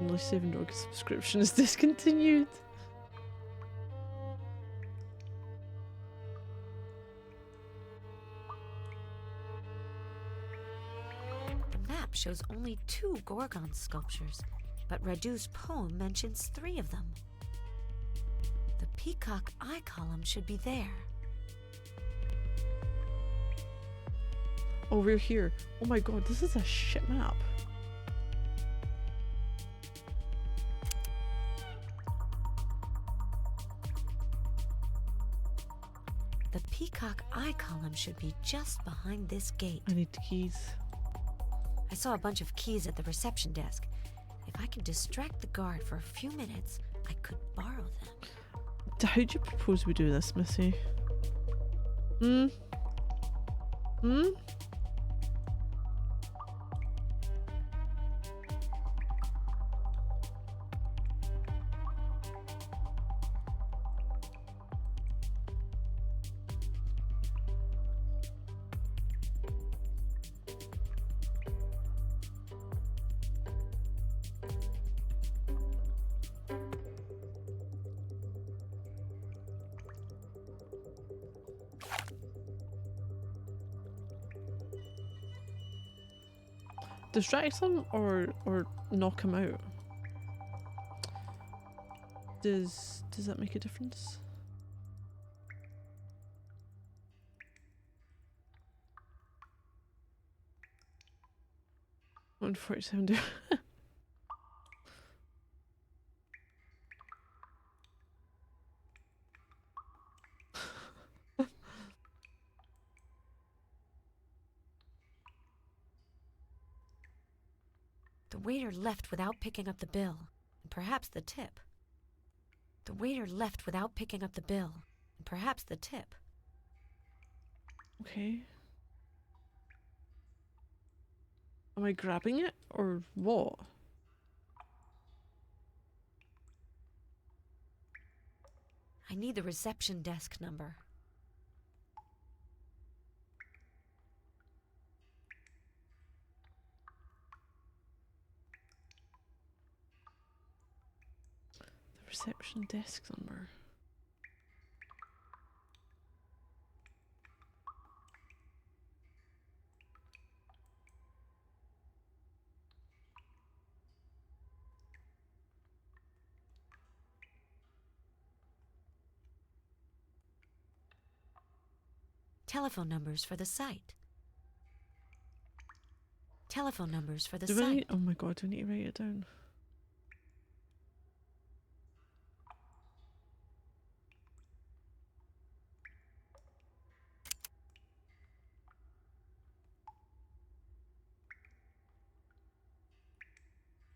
Only $7 subscription is discontinued. The map shows only 2 Gorgon sculptures, but Radu's poem mentions 3 of them. The peacock eye column should be there. Oh, we're here. Oh my god, this is a shit map. The peacock eye column should be just behind this gate. I need the keys. I saw a bunch of keys at the reception desk. If I can distract the guard for a few minutes, I could borrow them. How do you propose we do this, Missy? Hmm? Hmm? Distract him or knock him out? Does that make a difference? What did 47 do? The waiter left without picking up the bill, and perhaps the tip. The waiter left without picking up the bill, and perhaps the tip. Okay. Am I grabbing it or what? I need the reception desk number. The reception desk number. Telephone numbers for the site. Telephone numbers for the Do I site. need, oh my god, do I need to write it down?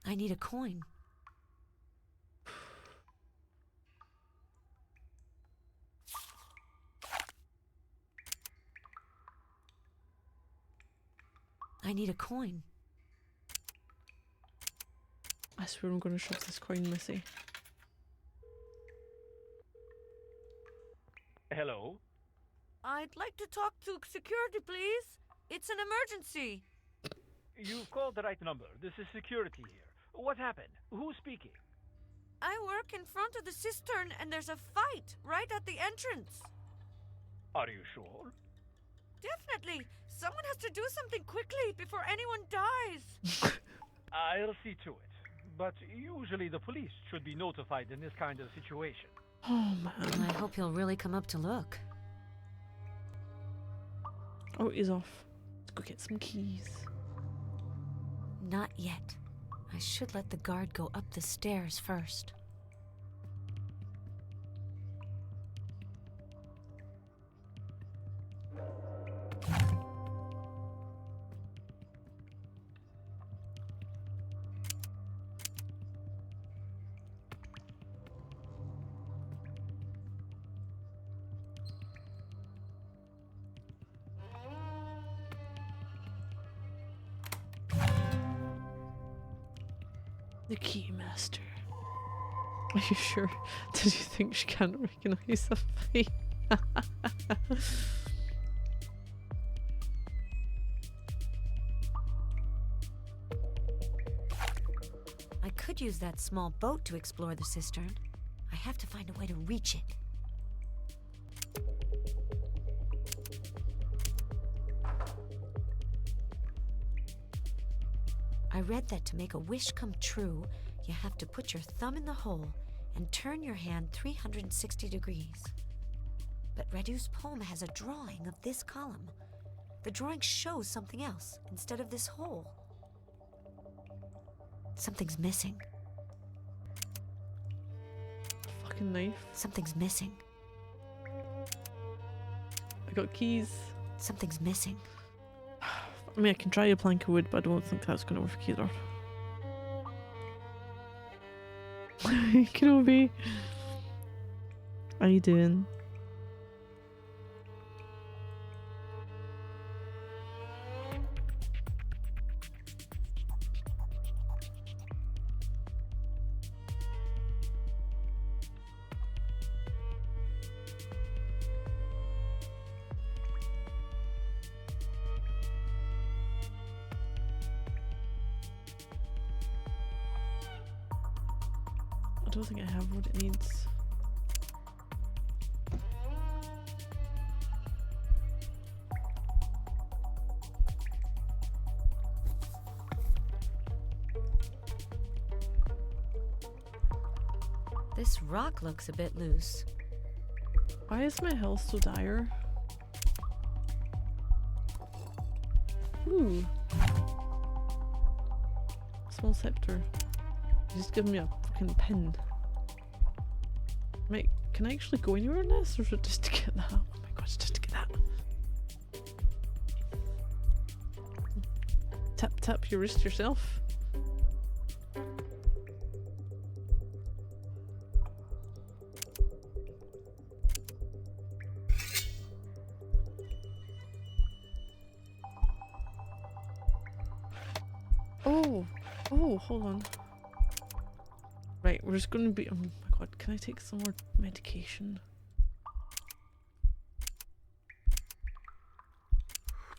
I need a coin. I need a coin. I swear I'm gonna shove this coin, Missy. Hello? I'd like to talk to security, please. It's an emergency. You've called the right number. This is security here. What happened? Who's speaking? I work in front of the cistern and there's a fight right at the entrance. Are you sure? Definitely. Someone has to do something quickly before anyone dies. I'll see to it. But usually the police should be notified in this kind of situation. Oh man. I hope he'll really come up to look. Oh, he's off. Let's go get some keys. Not yet. I should let the guard go up the stairs first. The key master. Are you sure? Did you think she can't recognize a fight? I could use that small boat to explore the cistern. I have to find a way to reach it. I read that to make a wish come true, you have to put your thumb in the hole and turn your hand 360 degrees. But Radu's poem has a drawing of this column. The drawing shows something else instead of this hole. Something's missing. Fucking knife. Something's missing. I got keys. Something's missing. I mean, I can try a plank of wood, but I don't think that's going to work either. Kenobi. How you doing? I don't think I have what it needs. This rock looks a bit loose. Why is my health so dire? Ooh. Small scepter. Just give me a fucking pin. Mate, can I actually go anywhere in this, or is it just to get that? Oh my god, it's just to get that. Tap tap your wrist yourself. Oh, hold on. Right, we're just gonna be. Oh my god, can I take some more medication?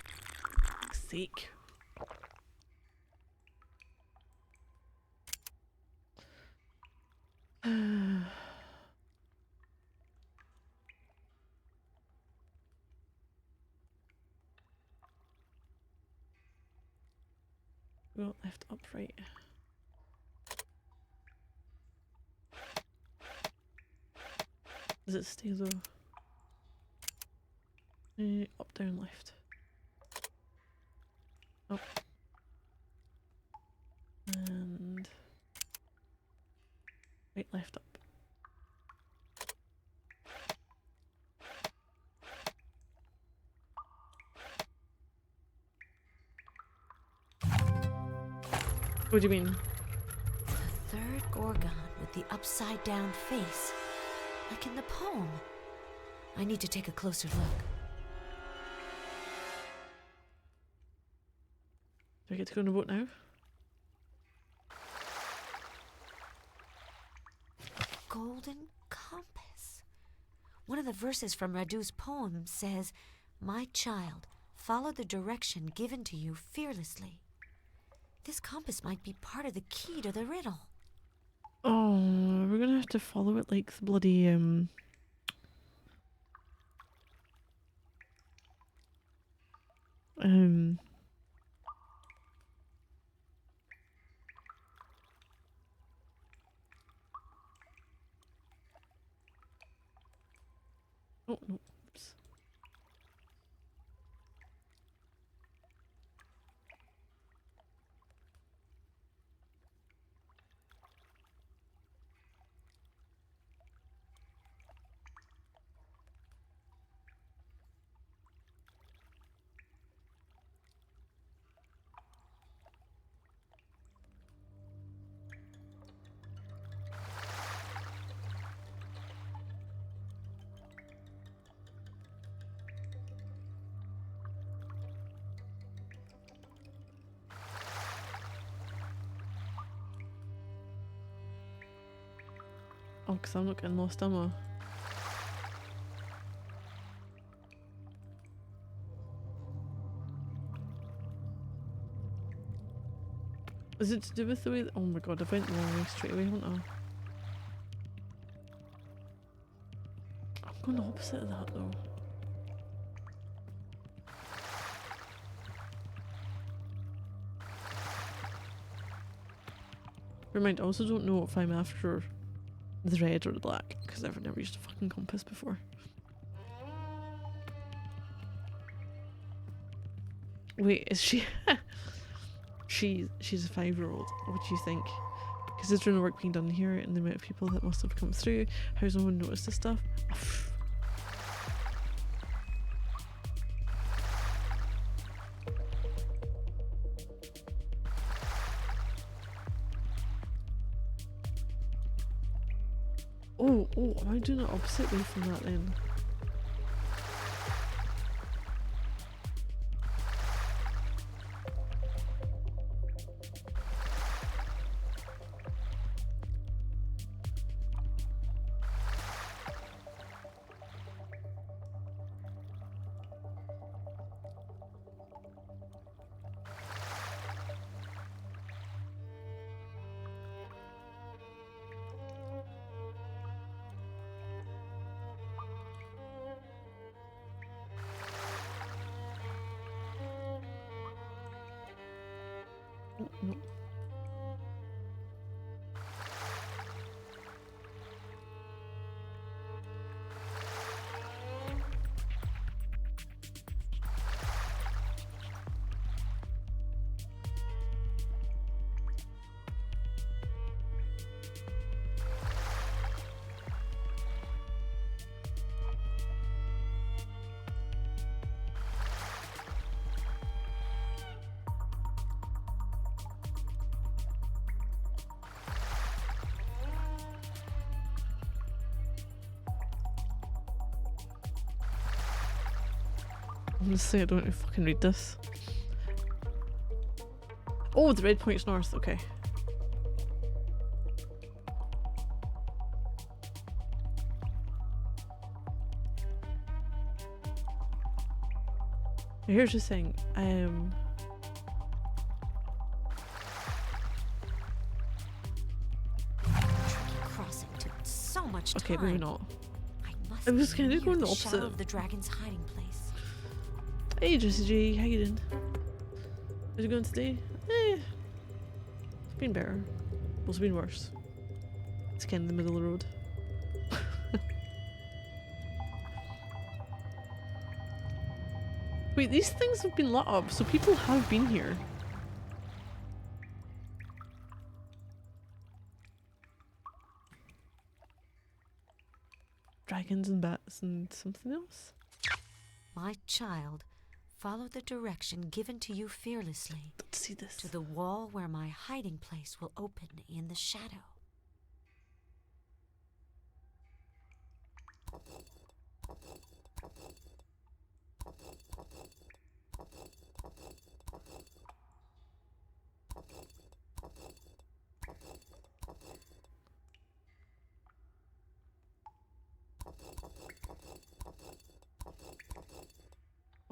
For fuck's sake. Go left, up, right. Does it stay though? Up, down, left. Up. And right, left, up. What do you mean? The third Gorgon with the upside down face, like in the poem. I need to take a closer look. Do I get to go on the boat now? A golden compass. One of the verses from Radu's poem says, "My child, follow the direction given to you fearlessly." This compass might be part of the key to the riddle. Oh, we're gonna have to follow it like the bloody oh no, oops. Oh, because I'm not getting lost, am I? Is it to do with the way that, oh my god, I went the wrong way straight away, haven't I? I'm going the opposite of that though. Remind, I also don't know if I'm after the red or the black, because I've never used a fucking compass before. Wait, is she? She's a 5-year-old. What do you think? Considering the work being done here and the amount of people that must have come through, how's no one noticed this stuff? Oh, am I doing it opposite way from that then? No. Honestly, I don't know if I can read this. Oh, the red point's north, okay. Here's the thing, Crossing took so much okay, time. maybe not. I was kinda near going the shadow opposite. of the dragon's hiding place. Hey Jessie J, how you doing? How's it going today? It's been better. Well, it's been worse. It's kind of the middle of the road. Wait, these things have been lit up, so people have been here. Dragons and bats and something else? My child, follow the direction given to you fearlessly. Let's see this. To the wall where my hiding place will open in the shadow.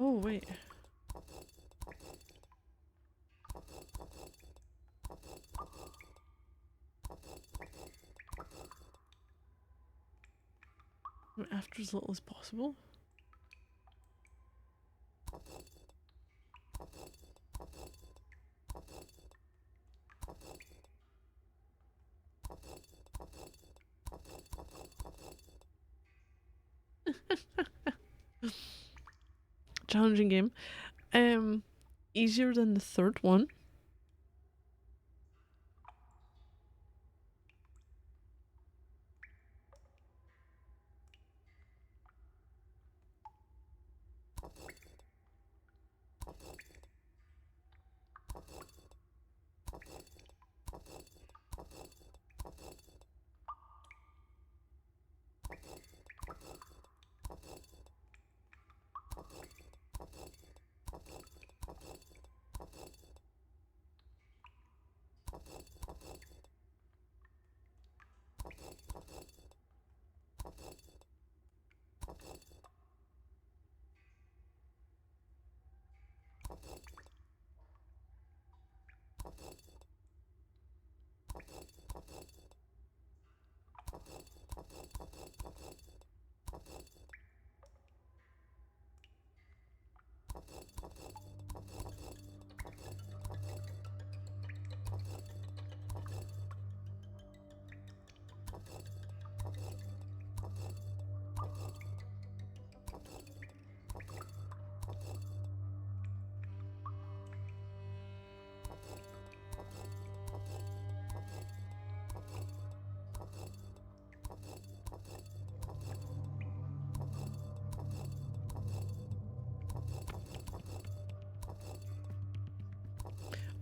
Oh, wait. After as little as possible. Challenging game. Easier than the third one.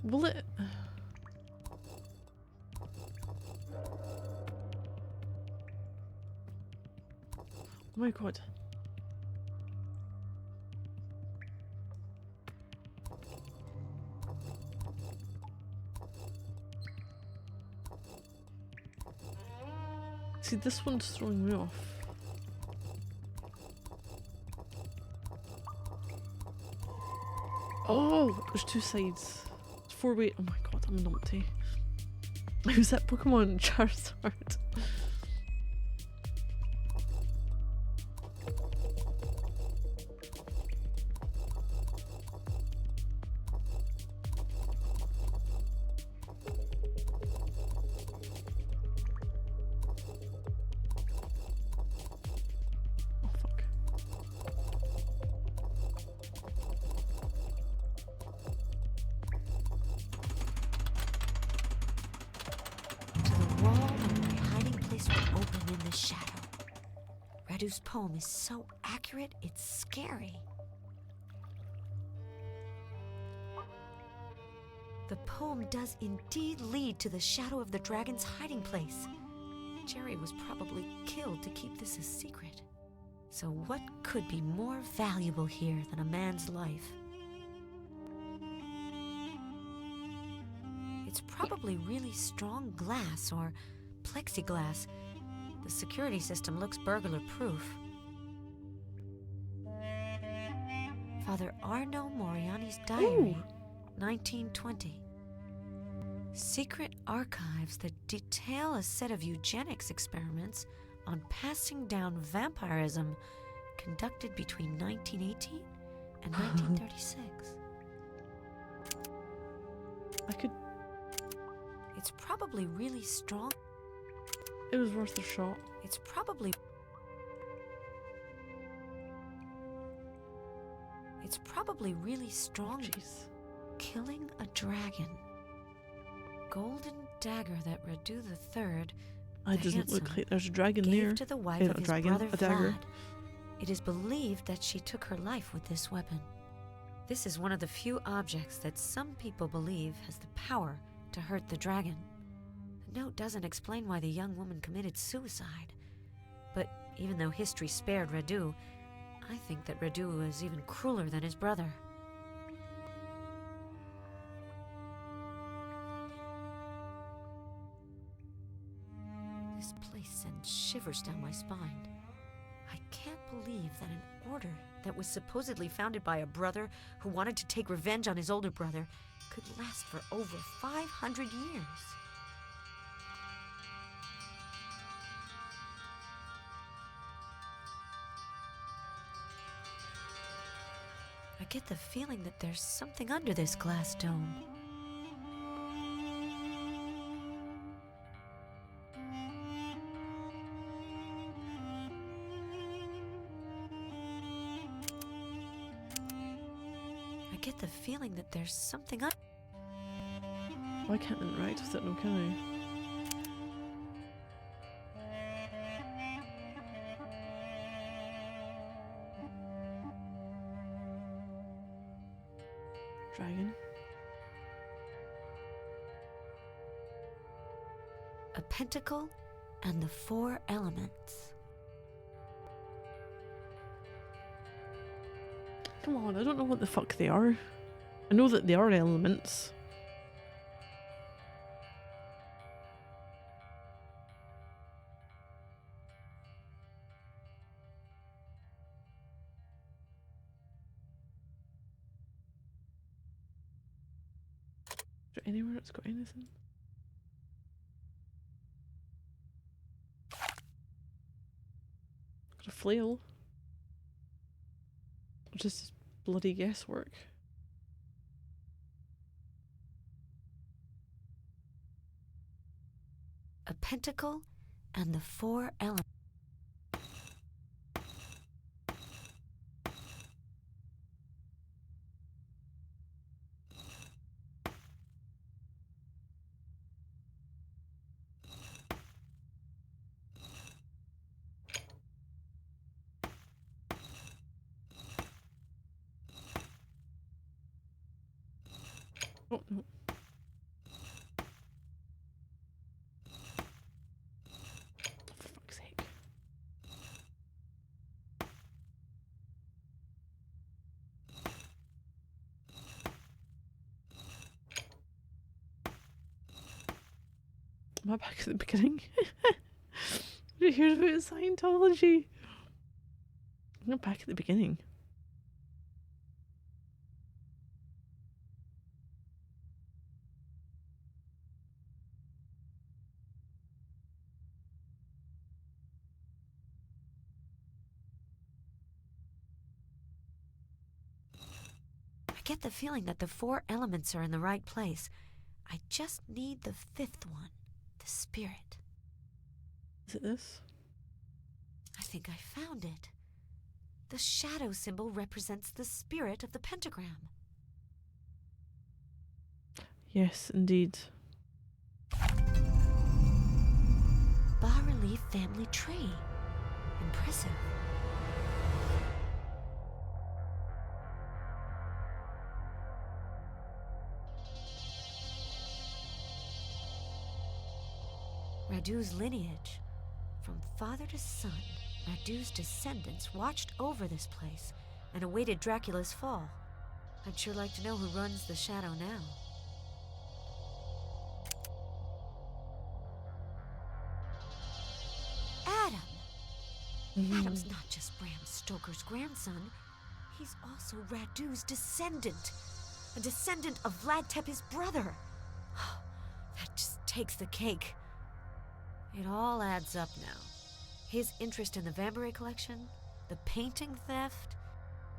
Will it? Oh my god. See, this one's throwing me off. Oh, there's two sides. It's four-way. Oh my god, I'm a numpty. Who's that Pokemon? Charizard. Oh fuck. To the wall where my hiding place will open in the shadow. Radu's poem is so accurate, it's scary. The poem does indeed lead to the shadow of the dragon's hiding place. Jerry was probably killed to keep this a secret. So what could be more valuable here than a man's life? It's probably really strong glass or plexiglass. The security system looks burglar-proof. Father Arno Moriani's diary, 1920. Secret archives that detail a set of eugenics experiments on passing down vampirism conducted between 1918 and 1936. I could. It's probably really strong. It was worth a shot. It's probably really strong. Jeez. Killing a dragon. Golden dagger that Radu III, It doesn't look like there's a dragon gave there. to the wife Not of a his dragon, brother a dagger. Vlad. It is believed that she took her life with this weapon. This is one of the few objects that some people believe has the power to hurt the dragon. The note doesn't explain why the young woman committed suicide. But even though history spared Radu, I think that Radu is even crueler than his brother. This place sends shivers down my spine. I can't believe that an order that was supposedly founded by a brother who wanted to take revenge on his older brother could last for over 500 years. I get the feeling that there's something under this glass dome. I get the feeling that there's something under. Why can't I interact with it now, can I? Dragon. A pentacle and the 4 elements. Come on, I don't know what the fuck they are. I know that they are elements. Is there anywhere that's got anything? Got a flail. Just bloody guesswork. A pentacle and the 4 elements. Oh no. For fuck's sake. Am I back at the beginning? Did you hear about Scientology? I'm not back at the beginning. I get the feeling that the 4 elements are in the right place. I just need the 5th one, the spirit. Is it this? I think I found it. The shadow symbol represents the spirit of the pentagram. Yes, indeed. Bas-relief family tree. Impressive. Radu's lineage. From father to son, Radu's descendants watched over this place and awaited Dracula's fall. I'd sure like to know who runs the shadow now. Adam! Adam's not just Bram Stoker's grandson. He's also Radu's descendant. A descendant of Vlad Tepes' brother. That just takes the cake. It all adds up now. His interest in the Vambery collection, the painting theft.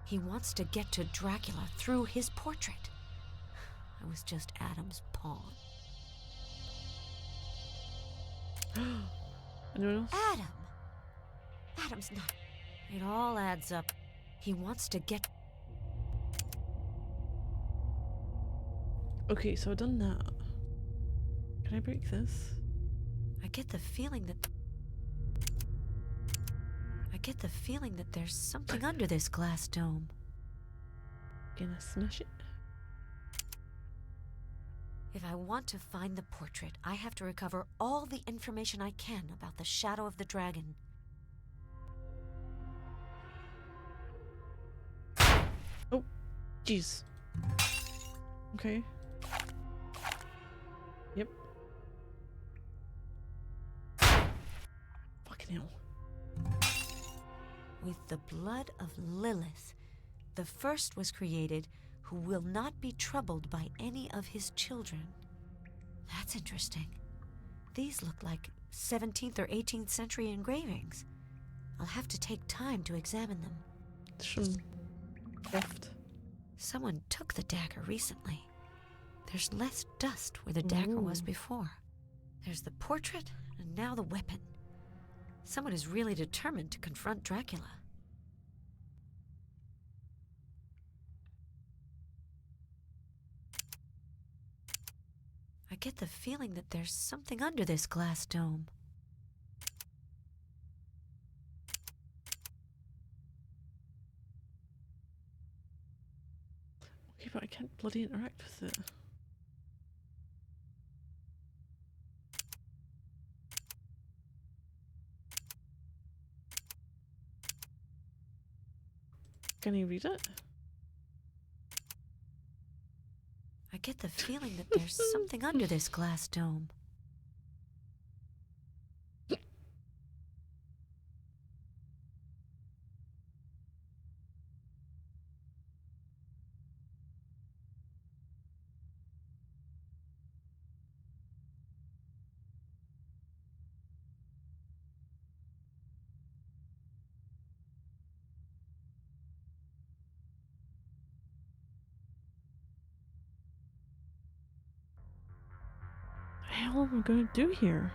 He wants to get to Dracula through his portrait. I was just Adam's pawn. Anyone else? Adam! Adam's not. It all adds up. He wants to get... Okay, so I've done that. Can I break this? I get the feeling that there's something under this glass dome. Gonna smash it. If I want to find the portrait, I have to recover all the information I can about the shadow of the dragon. Oh, jeez. Okay. Yep. Fucking hell. With the blood of Lilith, the first was created who will not be troubled by any of his children. That's interesting. These look like 17th or 18th century engravings. I'll have to take time to examine them. Some theft. Someone took the dagger recently. There's less dust where the dagger was before. There's the portrait, and now the weapon. Someone is really determined to confront Dracula. I get the feeling that there's something under this glass dome. Okay, but I can't bloody interact with it. Can you read it? I get the feeling that there's something under this glass dome. What the hell am I gonna do here?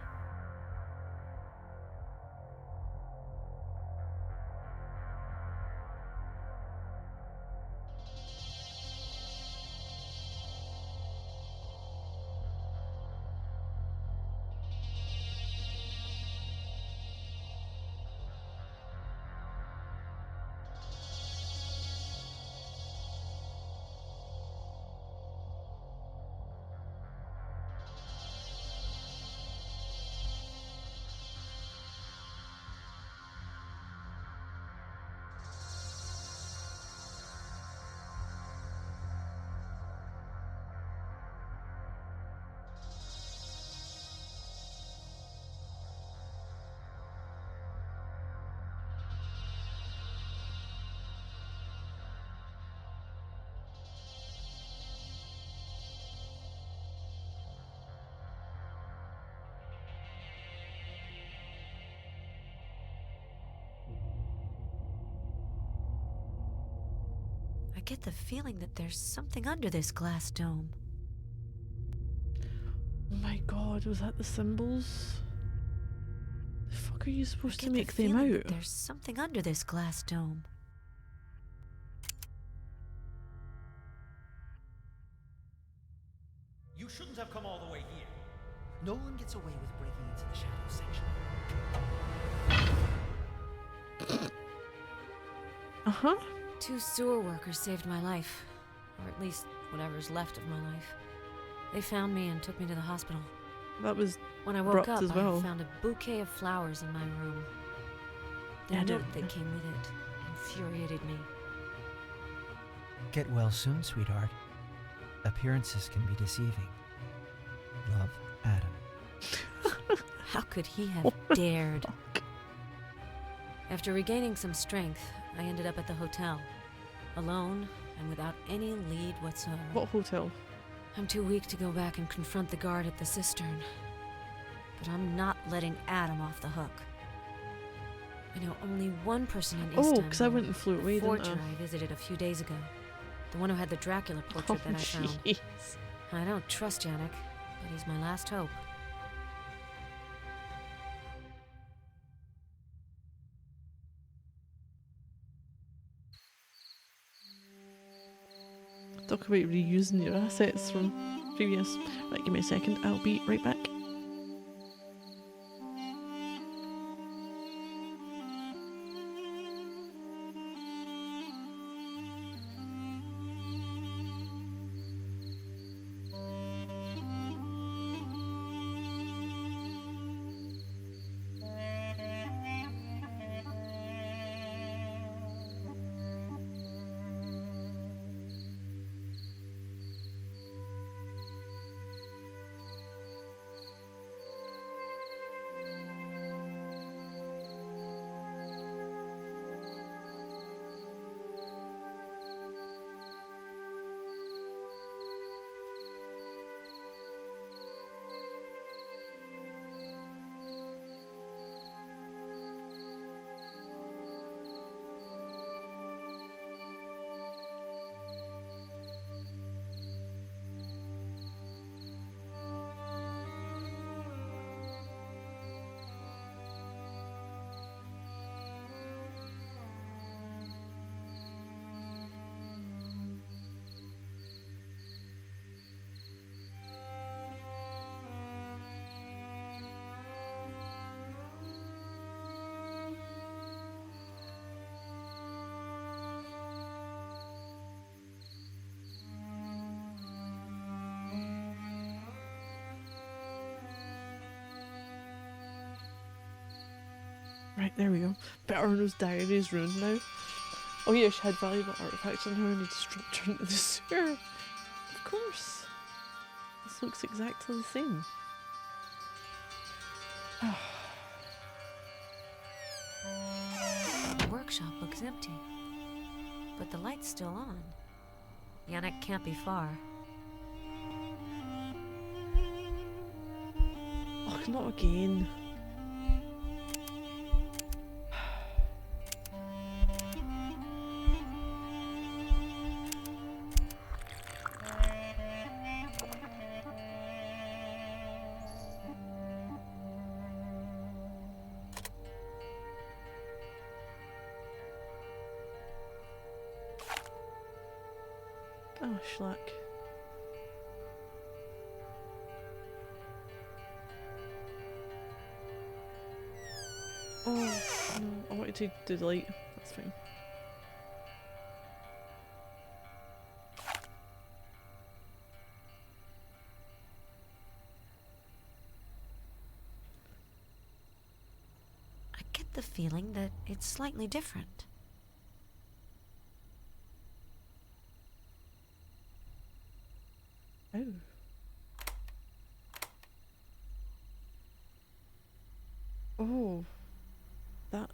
get the feeling that there's something under this glass dome. Oh my god, was that the symbols? The fuck are you I supposed get to the make them feeling out? that there's something under this glass dome. You shouldn't have come all the way here. No one gets away with breaking into the shadow section. Uh-huh. 2 sewer workers saved my life. Or at least whatever's left of my life. They found me and took me to the hospital. That was When I woke abrupt up, as well. I found a bouquet of flowers in my room. The Adam. note that came with it infuriated me. Get well soon, sweetheart. Appearances can be deceiving. Love, Adam. How could he have dared? After regaining some strength, I ended up at the hotel. Alone and without any lead whatsoever. What hotel? I'm too weak to go back and confront the guard at the cistern. But I'm not letting Adam off the hook. I know only one person in East Oh, End. because I went and flew away, didn't Forger I visited a few days ago. The one who had the Dracula portrait that I found. Jeez. I don't trust Yannick, but he's my last hope. Talk about reusing your assets from previous. Right, give me a second. I'll be right back. Right, there we go. But Arnold's diary is ruined now. Oh yeah, she had valuable artifacts on her and he dropped her into the sewer. Of course. This looks exactly the same. The workshop looks empty. But the light's still on. Yannick can't be far. Oh, not again. Oh, schlack. Oh, no. I wanted to do the light. That's fine. I get the feeling that it's slightly different. Oh. Oh. That.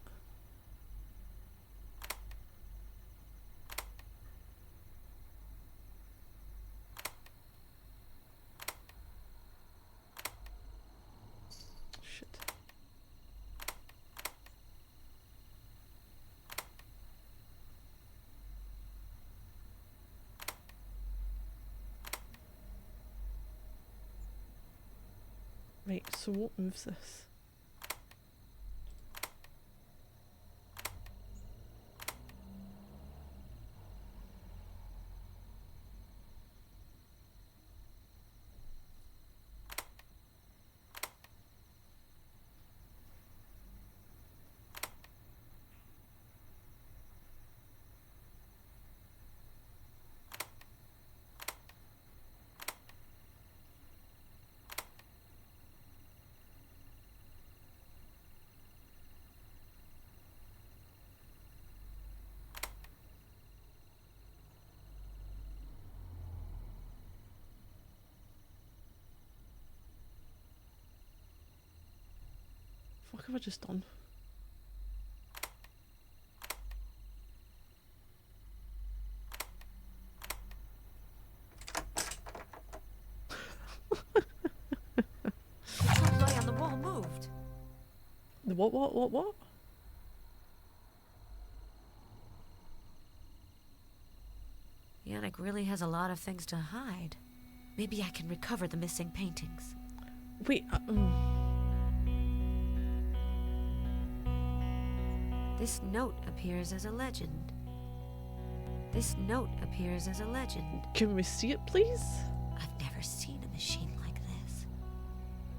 Shit. Right, so what moves this? What have I just done? The light on the wall moved. The what? Yannick really has a lot of things to hide. Maybe I can recover the missing paintings. Wait, This note appears as a legend. This note appears as a legend. Can we see it, please? I've never seen a machine like this.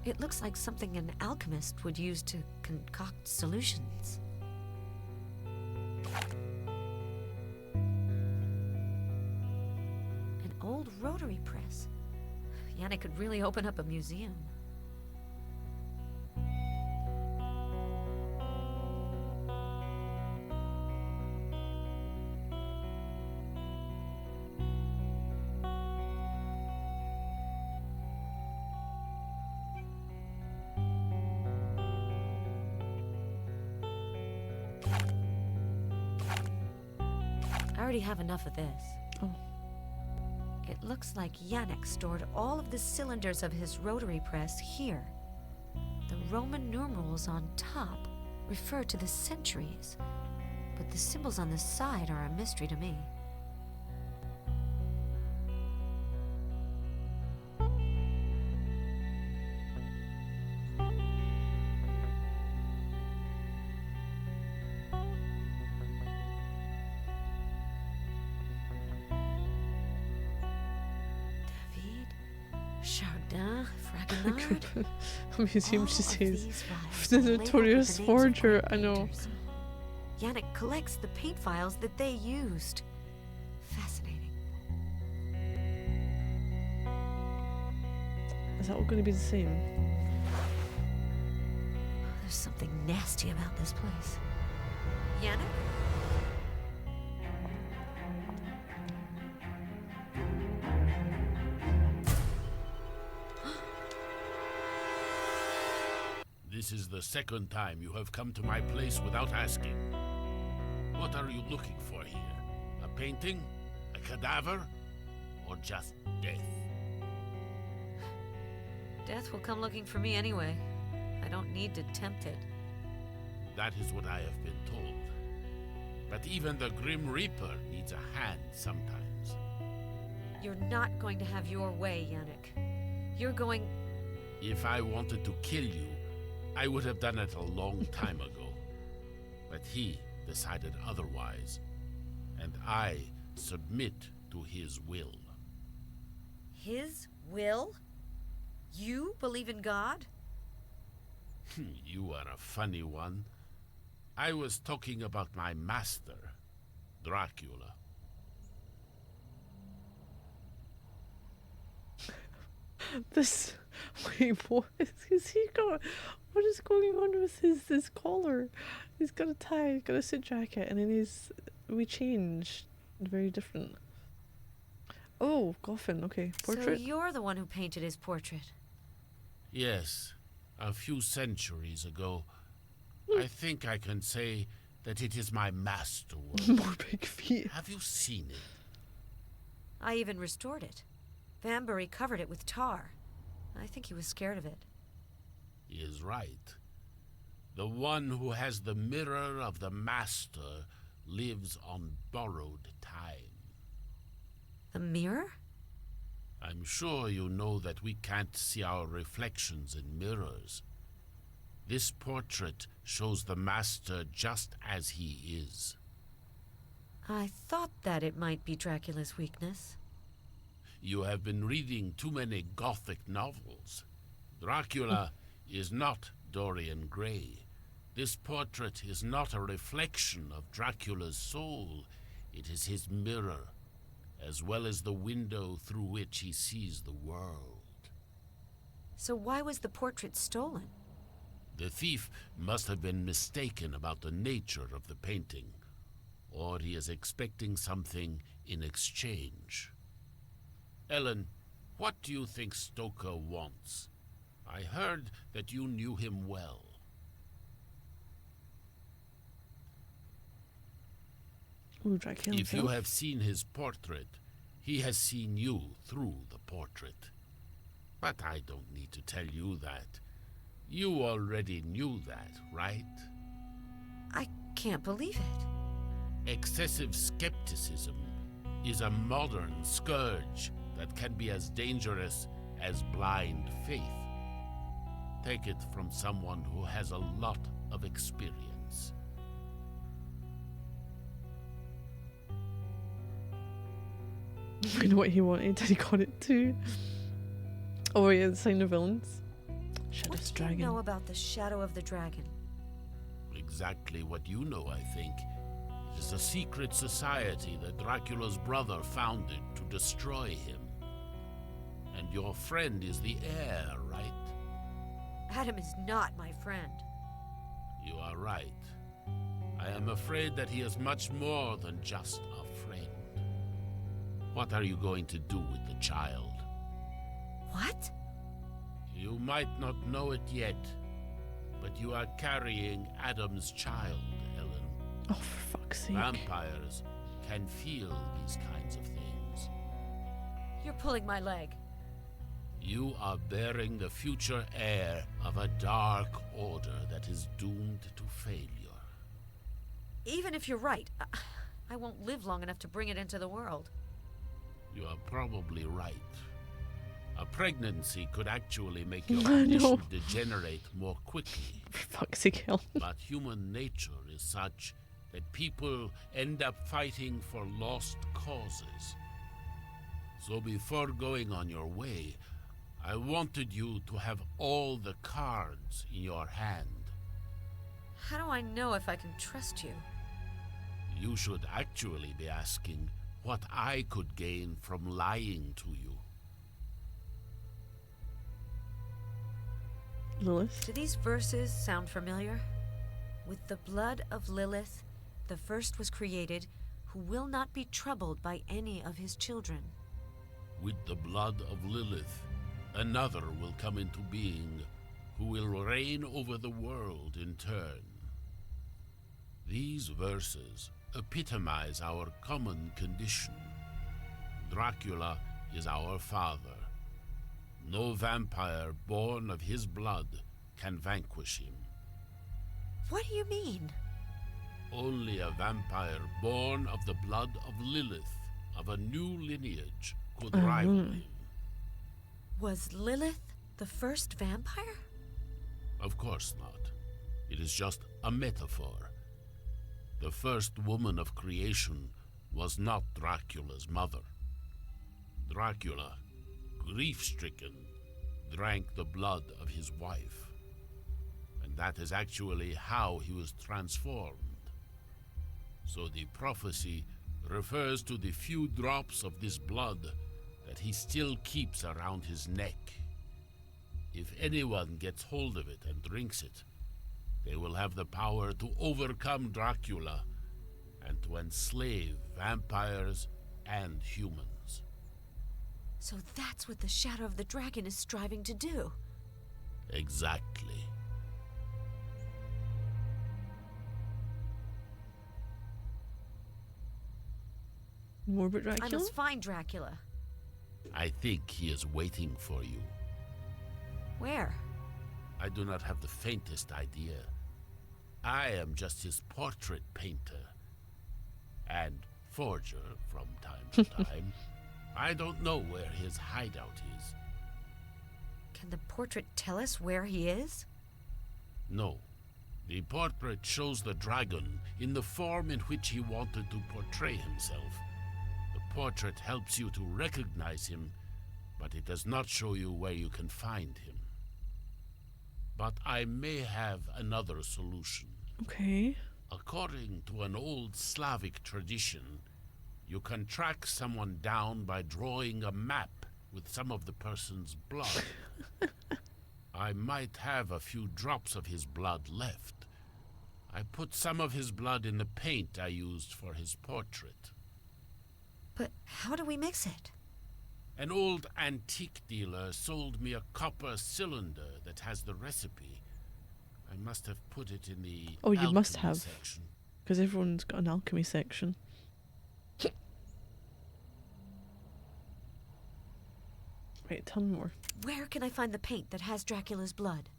It looks like something an alchemist would use to concoct solutions. An old rotary press. Yannick could really open up a museum. I already have enough of this. Oh. It looks like Yannick stored all of the cylinders of his rotary press here. The Roman numerals on top refer to the centuries, but the symbols on the side are a mystery to me. Chardin, Fragonard. A museum, she All of says. these files The are labeled with notorious the names of forger, great I know. painters. Yannick collects the paint files that they used. Fascinating. Is that all going to be the same? There's something nasty about this place. Yannick? This is the second time you have come to my place without asking. What are you looking for here? A painting? A cadaver? Or just death? Death will come looking for me anyway. I don't need to tempt it. That is what I have been told. But even the Grim Reaper needs a hand sometimes. You're not going to have your way, Yannick. You're going... If I wanted to kill you, I would have done it a long time ago. But he decided otherwise, and I submit to his will. His will? You believe in God? You are a funny one. I was talking about my master, Dracula. This... Wait, what is he got? What is going on with his collar? He's got a tie, he's got a suit jacket, and then we changed. Very different. Oh, coffin, okay. Portrait? So you're the one who painted his portrait. Yes, a few centuries ago. I think I can say that it is my masterwork. More big feet. Have you seen it? I even restored it. Vanbury covered it with tar. I think he was scared of it. He is right. The one who has the mirror of the master lives on borrowed time. The mirror? I'm sure you know that we can't see our reflections in mirrors. This portrait shows the master just as he is. I thought that it might be Dracula's weakness. You have been reading too many Gothic novels. Dracula is not Dorian Gray. This portrait is not a reflection of Dracula's soul. It is his mirror, as well as the window through which he sees the world. So why was the portrait stolen? The thief must have been mistaken about the nature of the painting, or he is expecting something in exchange. Ellen, what do you think Stoker wants? I heard that you knew him well. Ooh, Dracula If you himself. have seen his portrait, he has seen you through the portrait. But I don't need to tell you that. You already knew that, right? I can't believe it. Excessive skepticism is a modern scourge that can be as dangerous as blind faith. Take it from someone who has a lot of experience. I know what he wanted and he got it too. Oh yeah, the sign of villains. Shadow's What do you dragon. know about the Shadow of the Dragon? Exactly what you know, I think. It is a secret society that Dracula's brother founded to destroy him. And your friend is the heir, right? Adam is not my friend. You are right. I am afraid that he is much more than just a friend. What are you going to do with the child? What? You might not know it yet, but you are carrying Adam's child, Ellen. Oh, for fuck's sake. Vampires can feel these kinds of things. You're pulling my leg. You are bearing the future heir of a dark order that is doomed to failure. Even if you're right, I won't live long enough to bring it into the world. You are probably right. A pregnancy could actually make your I know. condition degenerate more quickly. For fuck's sake, Helen. But human nature is such that people end up fighting for lost causes. So before going on your way, I wanted you to have all the cards in your hand. How do I know if I can trust you? You should actually be asking what I could gain from lying to you. Lilith. Do these verses sound familiar? With the blood of Lilith, the first was created, who will not be troubled by any of his children. With the blood of Lilith, another will come into being, who will reign over the world in turn. These verses epitomize our common condition. Dracula is our father. No vampire born of his blood can vanquish him. What do you mean? Only a vampire born of the blood of Lilith, of a new lineage, could rival him. Was Lilith the first vampire? Of course not. It is just a metaphor. The first woman of creation was not Dracula's mother. Dracula, grief-stricken, drank the blood of his wife. And that is actually how he was transformed. So the prophecy refers to the few drops of this blood that he still keeps around his neck. If anyone gets hold of it and drinks it, they will have the power to overcome Dracula and to enslave vampires and humans. So that's what the Shadow of the Dragon is striving to do. Exactly. More about I Dracula? must find Dracula. I think he is waiting for you. Where? I do not have the faintest idea. I am just his portrait painter and forger from time to time. I don't know where his hideout is. Can the portrait tell us where he is? No. The portrait shows the dragon in the form in which he wanted to portray himself. The portrait helps you to recognize him, but it does not show you where you can find him. But I may have another solution. Okay. According to an old Slavic tradition, you can track someone down by drawing a map with some of the person's blood. I might have a few drops of his blood left. I put some of his blood in the paint I used for his portrait. But how do we mix it? An old antique dealer sold me a copper cylinder that has the recipe. I must have put it in the Oh, you must alchemy have. section. Because everyone's got an alchemy section. Right, tell me more. Where can I find the paint that has Dracula's blood?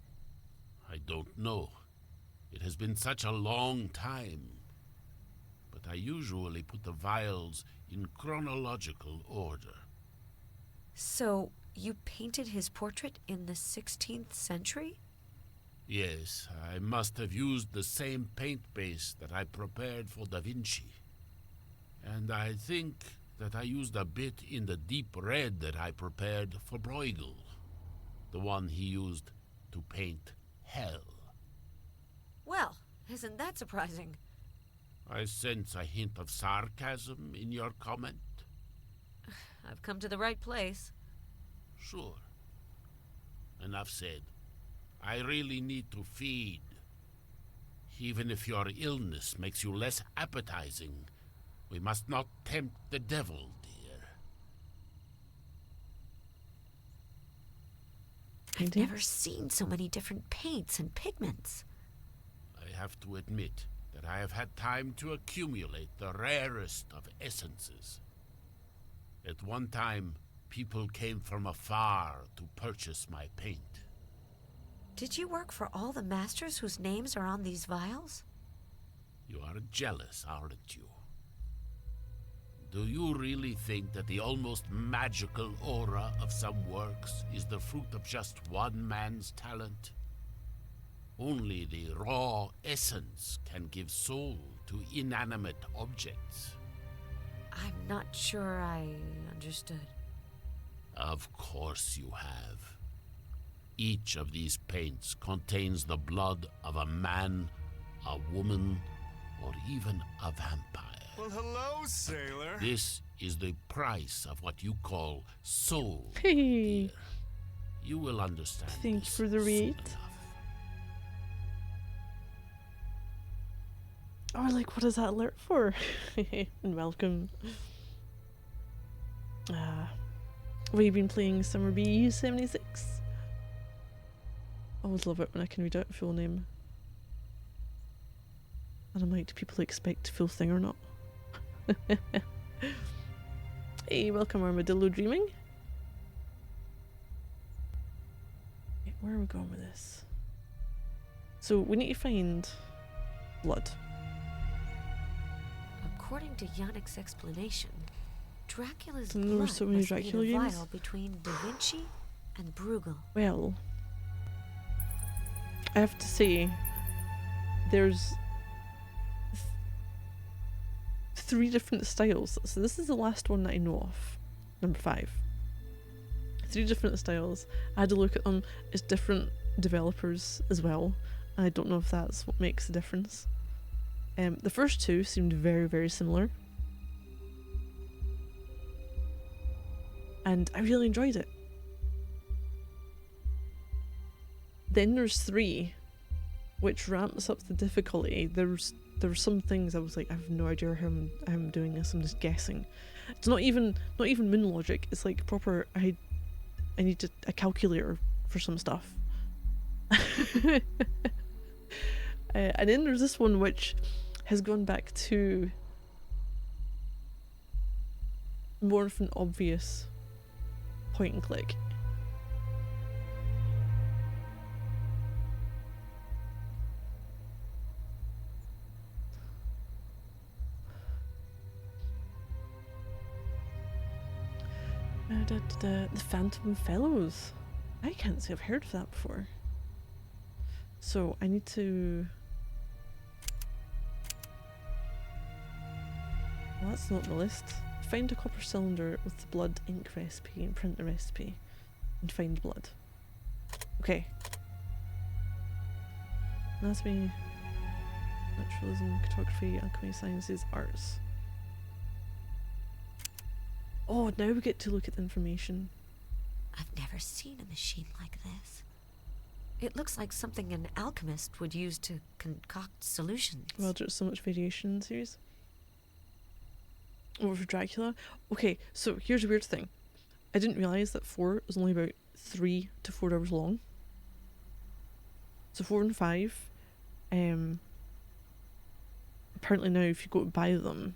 I don't know. It has been such a long time. But I usually put the vials in chronological order. So, you painted his portrait in the 16th century? Yes, I must have used the same paint base that I prepared for Da Vinci. And I think that I used a bit in the deep red that I prepared for Bruegel, the one he used to paint hell. Well, isn't that surprising? I sense a hint of sarcasm in your comment. I've come to the right place. Sure. Enough said. I really need to feed. Even if your illness makes you less appetizing, we must not tempt the devil, dear. I've never seen so many different paints and pigments. I have to admit that I have had time to accumulate the rarest of essences. At one time, people came from afar to purchase my paint. Did you work for all the masters whose names are on these vials? You are jealous, aren't you? Do you really think that the almost magical aura of some works is the fruit of just one man's talent? Only the raw essence can give soul to inanimate objects. I'm not sure I understood. Of course you have. Each of these paints contains the blood of a man, a woman, or even a vampire. Well, hello, sailor. This is the price of what you call soul, Hey. dear. You will understand. Thank you this for the soon read. enough. Oh, like, what is that alert for? And welcome. We've been playing Summer Bee 76. I always love it when I can read out a full name. And I'm like, do people expect full thing or not? Hey, welcome Armadillo Dreaming. Wait, where are we going with this? So we need to find blood. According to Yannick's explanation, Dracula's There were blood so many was in Dracula a games. vial between Da Vinci and Bruegel. Well, I have to say, there's three different styles. So this is the last one that I know of. Number 5. 3 different styles. I had to look at them. It's different developers as well. I don't know if that's what makes the difference. The first 2 seemed very, very similar. And I really enjoyed it. Then there's 3, which ramps up the difficulty. There were some things I was like, I have no idea how I'm doing this. I'm just guessing. It's not even moon logic. It's like proper. I need a calculator for some stuff. And then there's this one which has gone back to more of an obvious point and click. The Phantom Fellows. I can't say I've heard of that before. So I need to... Well, that's not the list. Find a copper cylinder with the blood ink recipe and print the recipe. And find blood. Okay. Anatomy, naturalism, cartography, alchemy, sciences, arts. Oh, now we get to look at the information. I've never seen a machine like this. It looks like something an alchemist would use to concoct solutions. Well, there's so much variation in the series. Over for Dracula. Okay, so here's a weird thing. I didn't realise that 4 was only about 3 to 4 hours long. So 4 and 5, apparently now if you go to buy them,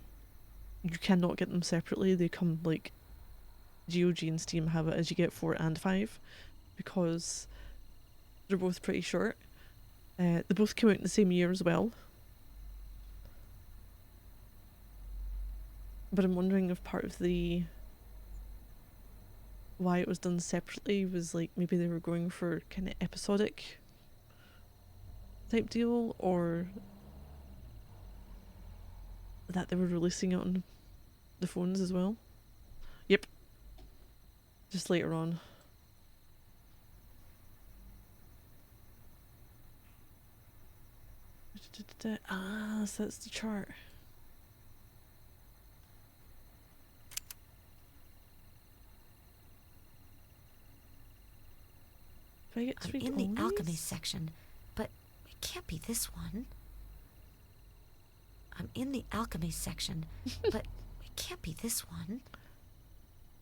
you cannot get them separately. They come like GOG and Steam have it as you get 4 and 5 because they're both pretty short. They both came out in the same year as well. But I'm wondering if part of the why it was done separately was like maybe they were going for kind of episodic type deal, or that they were releasing it on the phones as well. Yep. Just later on. Ah, so that's the chart. Do I get I'm 3 in the colonies? alchemy section, but it can't be this one. I'm in the alchemy section, but it can't be this one.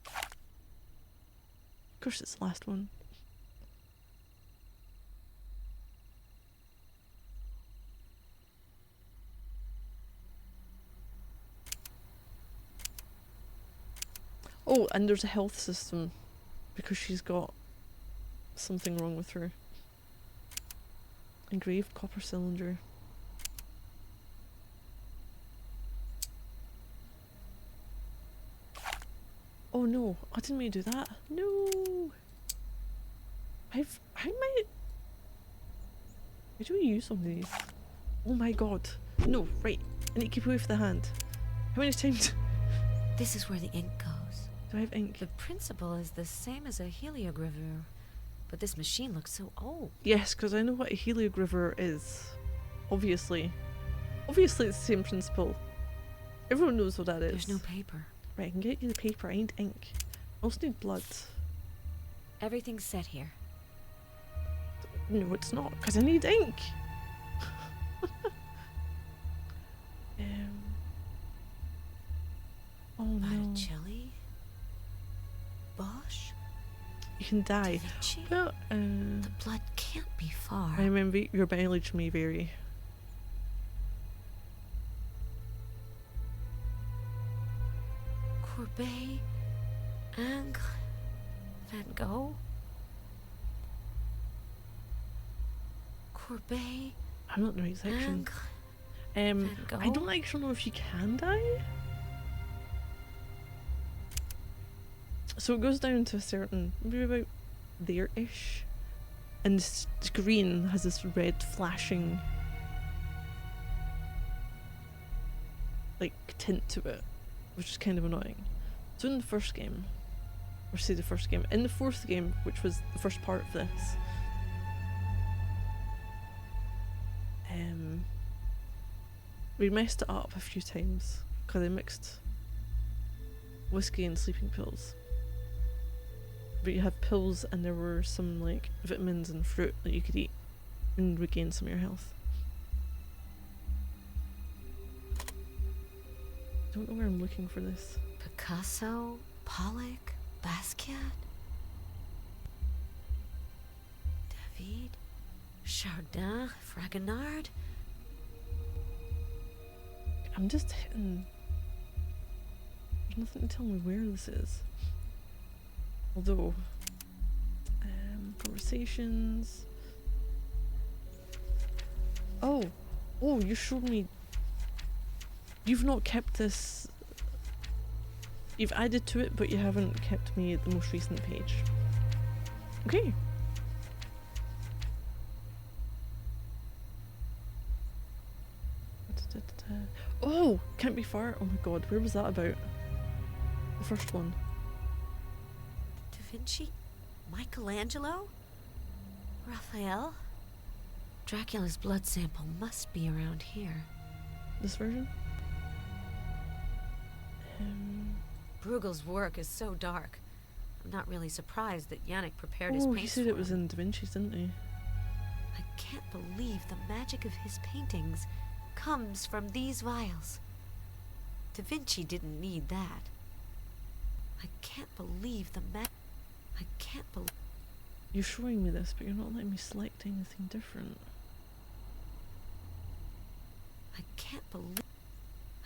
Of course it's the last one. Oh, and there's a health system because she's got something wrong with her. Engraved copper cylinder. Oh no, I didn't mean to do that. No! How do we use some of these? Oh my god. No, right. I need to keep away from the hand. How many times? This is where the ink goes. Do I have ink? The principle is the same as a heliogravure, but this machine looks so old. Yes, because I know what a heliogravure is. Obviously. Obviously it's the same principle. Everyone knows what that is. There's no paper. Right, I can get you the paper. I need ink. I also need blood. Everything's set here. No, it's not, because I need ink. Oh no. Botticelli? Bosch? You can die. Da Vinci? Well, The blood can't be far. I remember your mileage may vary. Courbet? Ingres? Van Gogh? Courbet? I'm not in the right section. Ingres? I don't actually know if you can die. So it goes down to a certain, maybe about there-ish, and the screen has this red flashing like tint to it, which is kind of annoying. So in the first game, or say the first game, in the fourth game, which was the first part of this, we messed it up a few times because I mixed whiskey and sleeping pills. But you had pills and there were some like vitamins and fruit that you could eat and regain some of your health. Don't know where I'm looking for this. Picasso? Pollock? Basquiat? David? Chardin? Fragonard? I'm just hitting. There's nothing to tell me where this is. Although, conversations. Oh, you showed me. You've not kept this You've added to it, but you haven't kept me at the most recent page. Okay. Oh, can't be far. Oh my god, where was that about? The first one. Da Vinci? Michelangelo? Raphael? Dracula's blood sample must be around here. This version? Bruegel's work is so dark. I'm not really surprised that Yannick prepared his Oh, paints he said for it was him. in Da Vinci's, didn't he? I can't believe the magic of his paintings comes from these vials. Da Vinci didn't need that. I can't believe I can't believe... You're showing me this, but you're not letting me select anything different. I can't believe...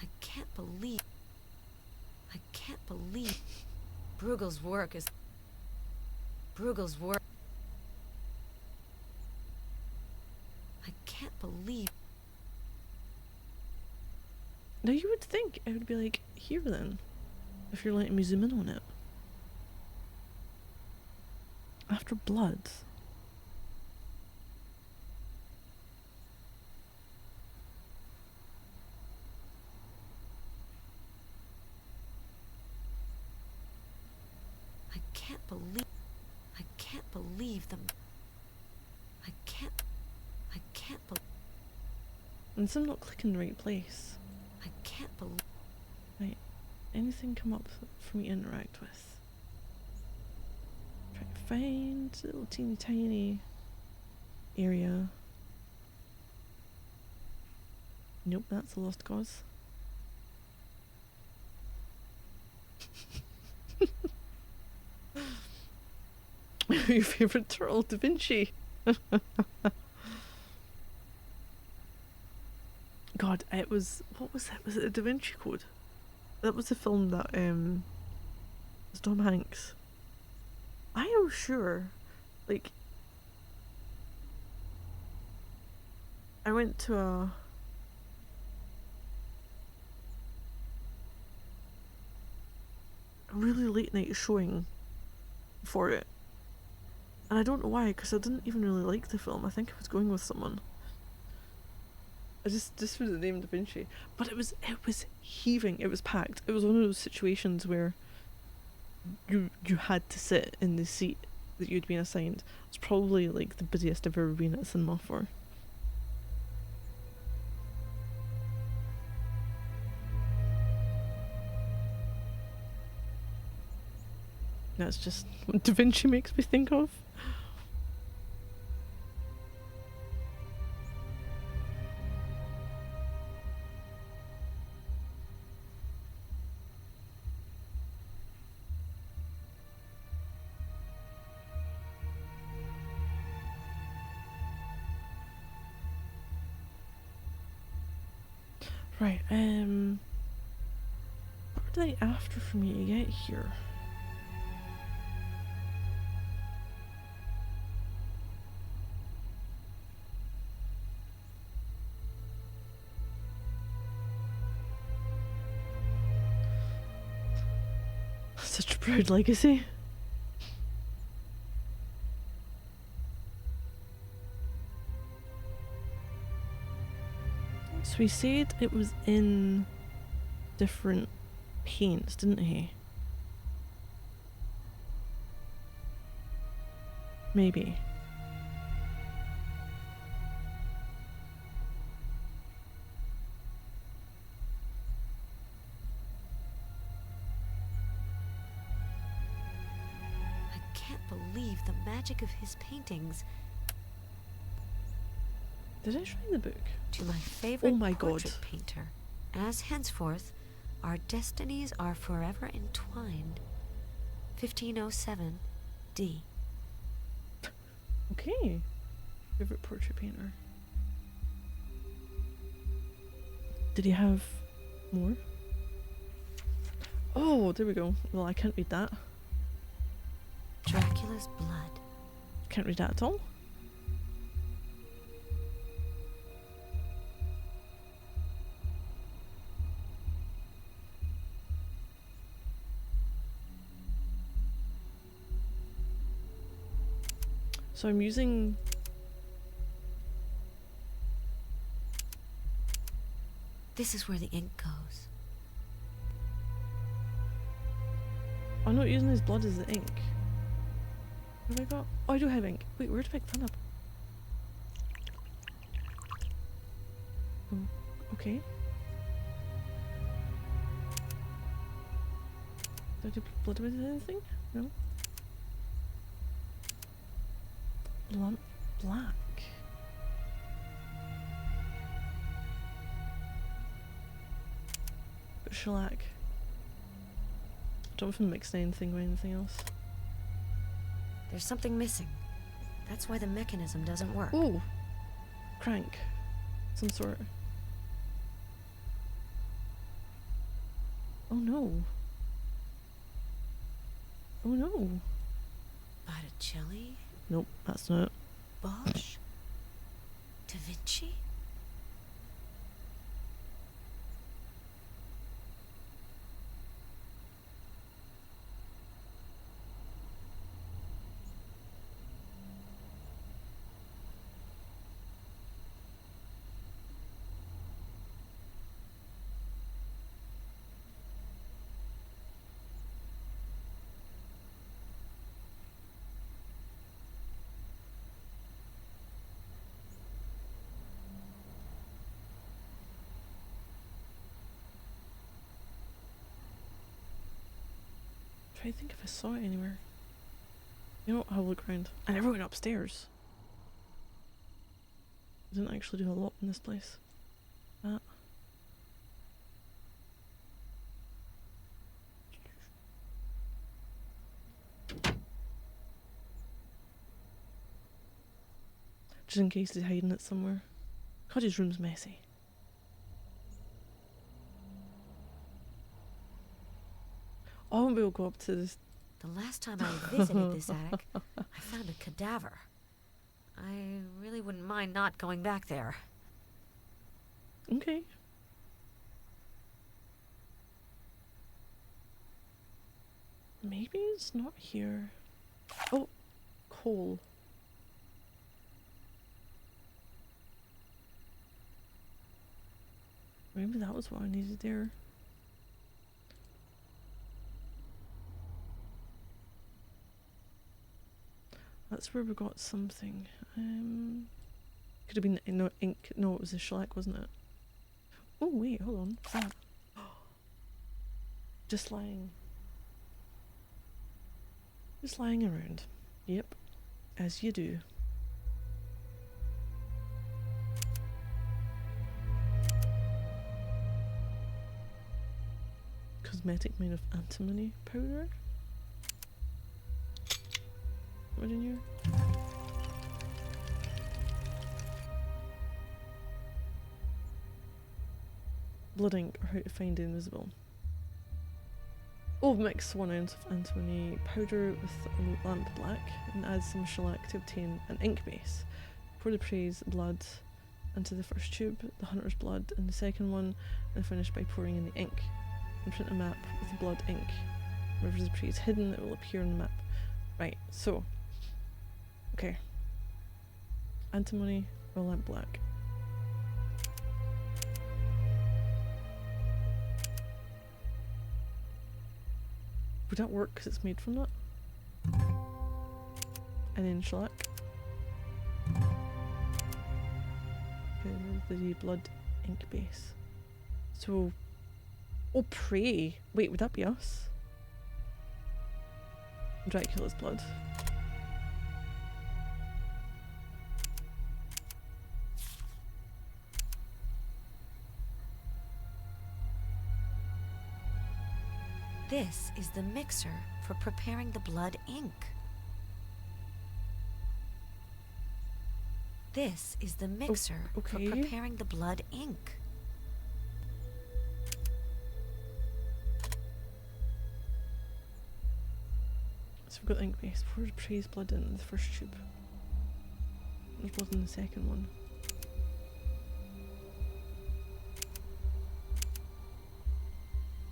I can't believe... I can't believe... Bruegel's work is... Bruegel's work... I can't believe... Now you would think it would be like, here then, if you're letting me zoom in on it. After blood. I can't believe... I can't believe them. I can't believe... And so I'm not clicking the right place. I can't believe... Right. Anything come up for me to interact with? Try to find a little teeny tiny area. Nope, that's a lost cause. Your favourite turtle, Da Vinci. God, it was... What was it? Was it a Da Vinci Code? That was the film that, was Tom Hanks. I am sure, like... I went to a... really late night showing for it. And I don't know why, because I didn't even really like the film. I think I was going with someone. I just for the name Da Vinci. But it was heaving, it was packed. It was one of those situations where you had to sit in the seat that you'd been assigned. It's probably like the busiest I've ever been at a cinema for. That's just what Da Vinci makes me think of. Right, what are they after for me to get here? Such a proud legacy. So he said it was in different paints, didn't he? Maybe. I can't believe the magic of his paintings. Did I try the book? To my favorite Oh my portrait God. painter. As henceforth, our destinies are forever entwined. 1507 D. Okay. Favorite portrait painter. Did he have more? Oh, there we go. Well, I can't read that. Dracula's blood. Can't read that at all. So I'm using... This is where the ink goes. I'm not using his blood as the ink. What have I got? Oh, I do have ink. Wait, where did I pick that up? Oh, okay. Do I do blood with anything? No. Lamp black. Shellac. Don't know if I'm mixing anything with anything else. There's something missing. That's why the mechanism doesn't work. Ooh! Crank. Some sort. Oh no. Oh no. Botticelli? Nope, that's not it. Bosch? Da Vinci? Try to think if I saw it anywhere. You know what? I'll look around. I never went upstairs. I didn't actually do a lot in this place. That. Just in case he's hiding it somewhere. God, his room's messy. I won't be able to go up to this. The last time I visited this attic, I found a cadaver. I really wouldn't mind not going back there. Okay. Maybe it's not here. Oh, coal. Maybe that was what I needed there. That's where we got something. Could have been no ink. No, it was a shellac, wasn't it? Oh wait, hold on. What's that? Just lying. Just lying around. Yep, as you do. Cosmetic made of antimony powder. What in here? Blood ink, or how to find the invisible. Oh, mix 1 ounce of antimony powder with lamp black and add some shellac to obtain an ink base. Pour the prey's blood into the first tube, the hunter's blood in the second one, and finish by pouring in the ink. And print a map with the blood ink. Wherever the prey is hidden, it will appear on the map. Right, so. Okay. Antimony or lamp black. Would that work because it's made from that? And then shellac. The blood ink base. So, oh, prey. Wait, would that be us? Dracula's blood. This is the mixer for preparing the blood ink. This is the mixer for preparing the blood ink. So we've got the ink base. Pour the prey's blood in the first tube. There's blood in the second one.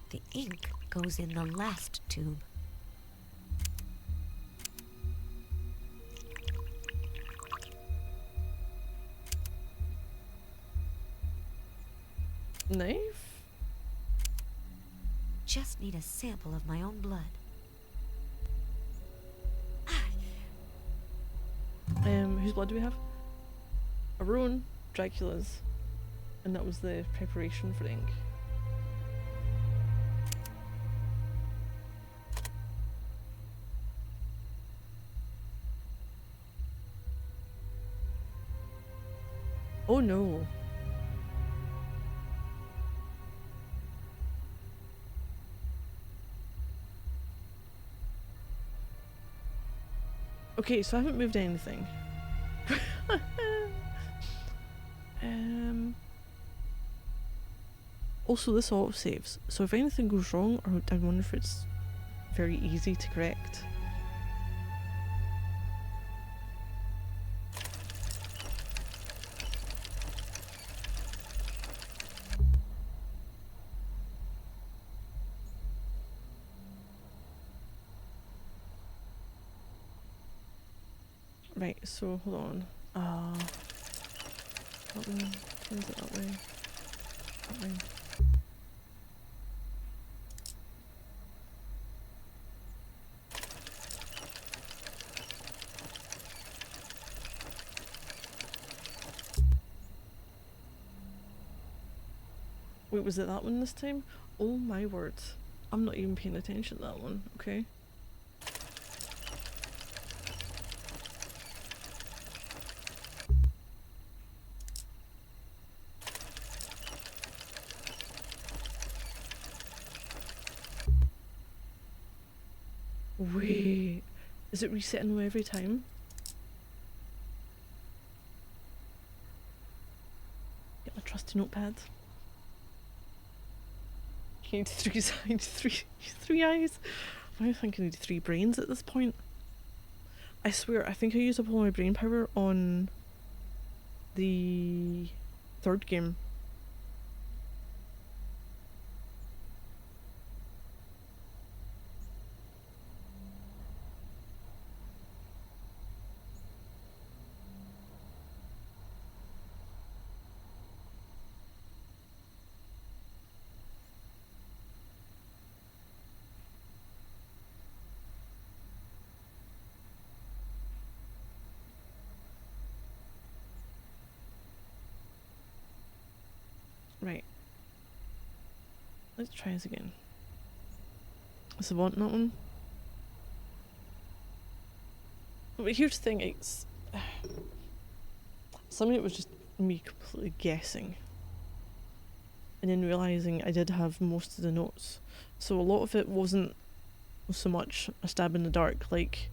The ink goes in the last tube. Knife? Just need a sample of my own blood. Whose blood do we have? Our own, Dracula's. And that was the preparation for ink. Oh no. Okay, so I haven't moved anything. Also, this auto saves, so if anything goes wrong, or I wonder if it's very easy to correct. Right, so hold on. That one turns it that way. That way. Wait, was it that one this time? Oh my word. I'm not even paying attention to that one, okay? Wait, is it resetting every time? Get my trusty notepad. You need 3 sides, three eyes. I think I need 3 brains at this point. I swear, I think I used up all my brain power on the 3rd game. Right. Let's try this again. Is it wanting that one? But here's the thing, it's... some of it was just me completely guessing. And then realising I did have most of the notes. So a lot of it wasn't so much a stab in the dark, like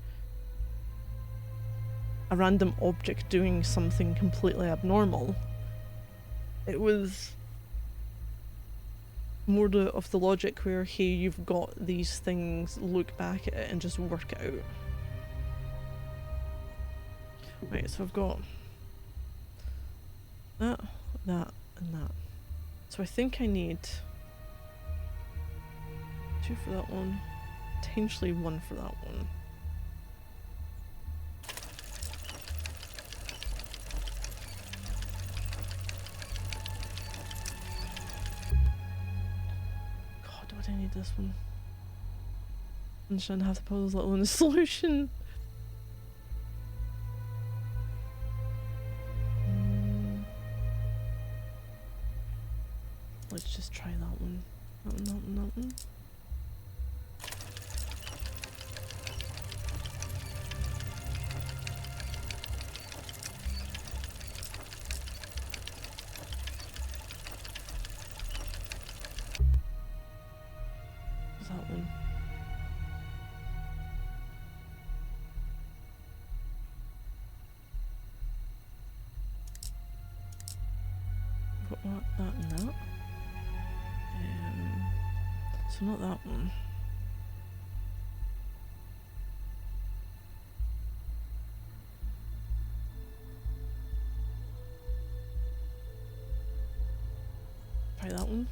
a random object doing something completely abnormal. It was more of the logic where, hey, you've got these things, look back at it and just work it out. Right, so I've got that, that, and that. So I think I need 2 for that one, potentially 1 for that one. I need this one. I'm just trying to have the puzzles let alone a solution. Let's just try that one. That one, that one, that one. That one. Got that and that. So not that one. Try that one.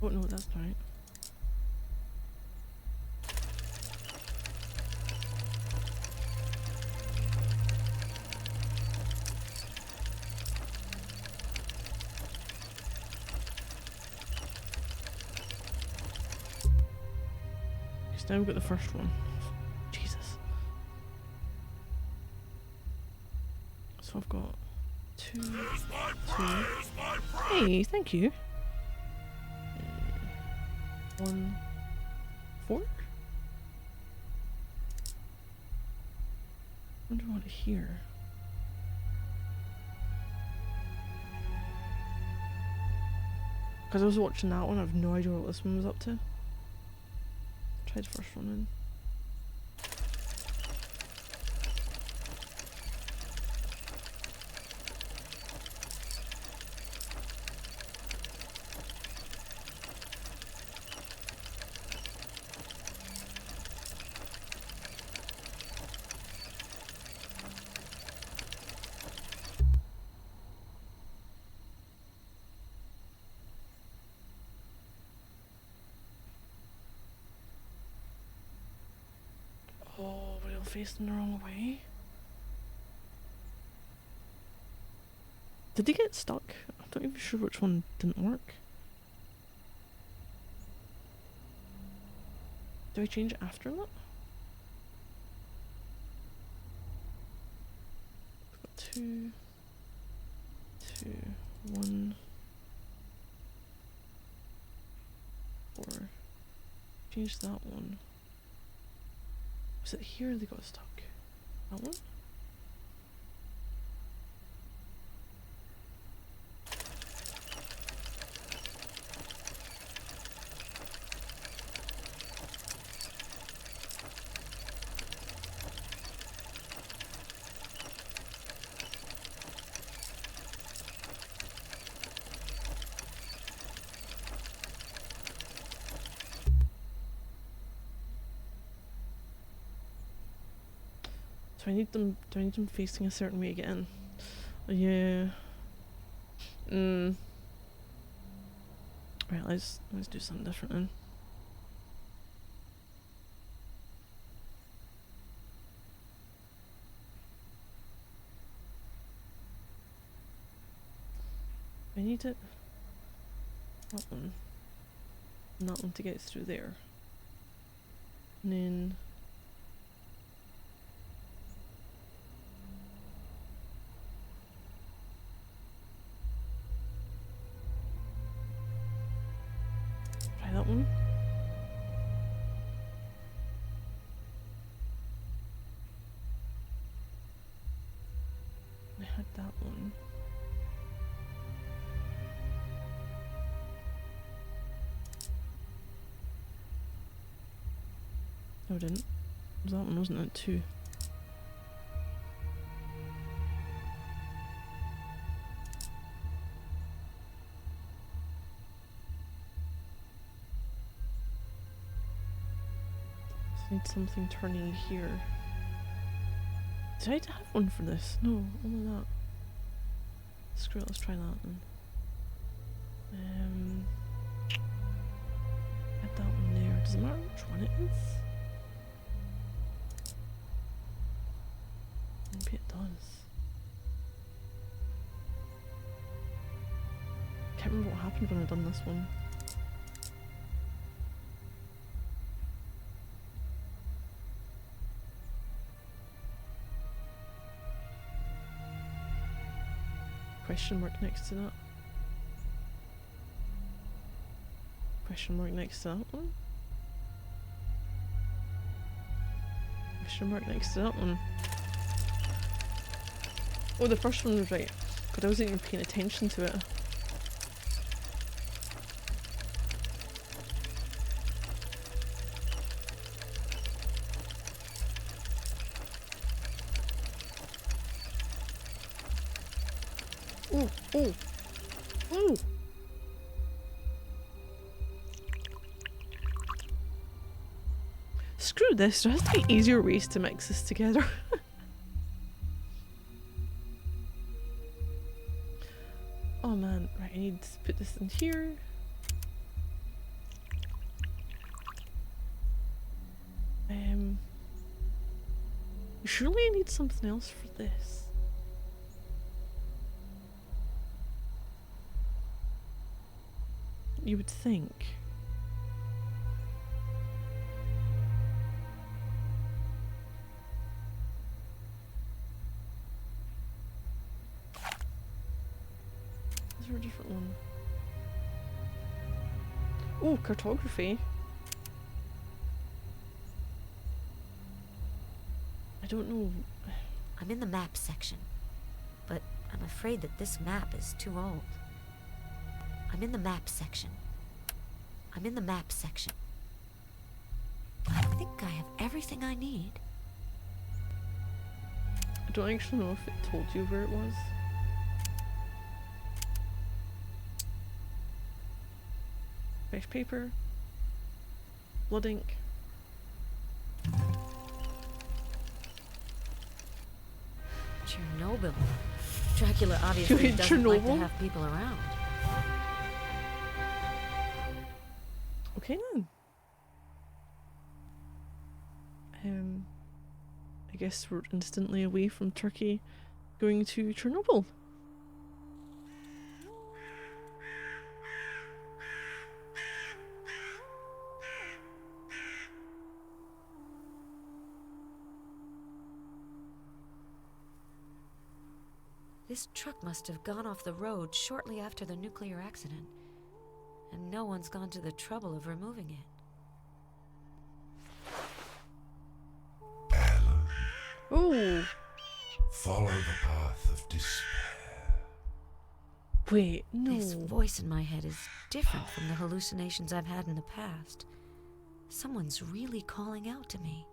Oh no, that's right. Because now we've got the first one. Jesus. So I've got two. Hey, thank you. 1, 4? Wonder what here. Because I was watching that one, I have no idea what this one was up to. Tried the first one in. Oh, we're all facing the wrong way. Did he get stuck? I'm not even sure which one didn't work. Do I change it after that? I've got 2, 2, 1, 4. Change that one. Was it here they got stuck? That one? Do I need them facing a certain way again? Yeah. Right, let's do something different then. I need it. That one. And that one to get through there. And then try that one. I had that one. No, I didn't. It was that one, wasn't it? 2. I need something turning here. Did I have one for this? No, only that. Screw it, let's try that then. Add that one there. Does it matter which one it is? Maybe it does. Can't remember what happened when I done this one. Question mark next to that. Question mark next to that one. Question mark next to that one. Oh, the first one was right. God, I wasn't even paying attention to it. Oh, oh, oh! Screw this, there has to be easier ways to mix this together. Oh man, right, I need to put this in here. Surely I need something else for this. You would think. Is there a different one? Oh, cartography. I don't know. I'm in the map section, but I'm afraid that this map is too old. I'm in the map section. I'm in the map section. I think I have everything I need. I don't actually know if it told you where it was. Fresh paper. Blood ink. Chernobyl. Dracula obviously doesn't like to have people around. Okay then. I guess we're instantly away from Turkey, going to Chernobyl. This truck must have gone off the road shortly after the nuclear accident, and no one's gone to the trouble of removing it. Oh! Follow the path of despair. Wait, no. This voice in my head is different from the hallucinations I've had in the past. Someone's really calling out to me.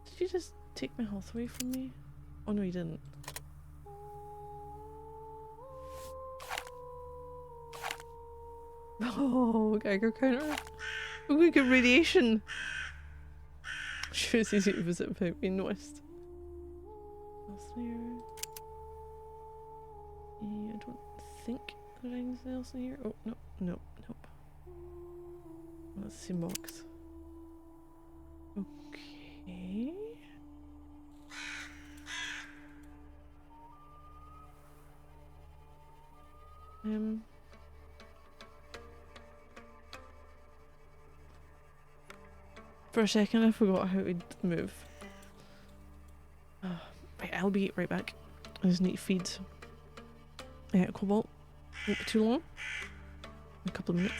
Did you just take my health away from me? Oh no, you didn't. Oh, Geiger counter. Oh, we get radiation. Sure, it's easy to visit without being noticed. Else there? Yeah, I don't think there's anything else in here. Oh, no, no, nope. Let's see box. Okay. For a second I forgot how to move. Right, I'll be right back. I just need to feed Cobalt. Won't be too long. A couple of minutes.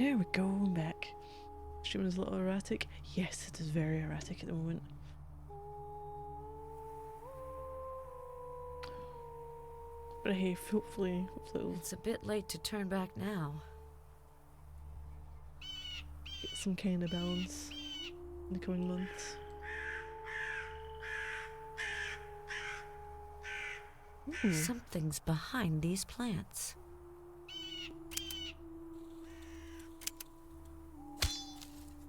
There we go, I'm back. Stream is a little erratic. Yes, it is very erratic at the moment. But hey, hopefully it'll It's a bit late to turn back now. get some kind of balance in the coming months. Ooh. Something's behind these plants.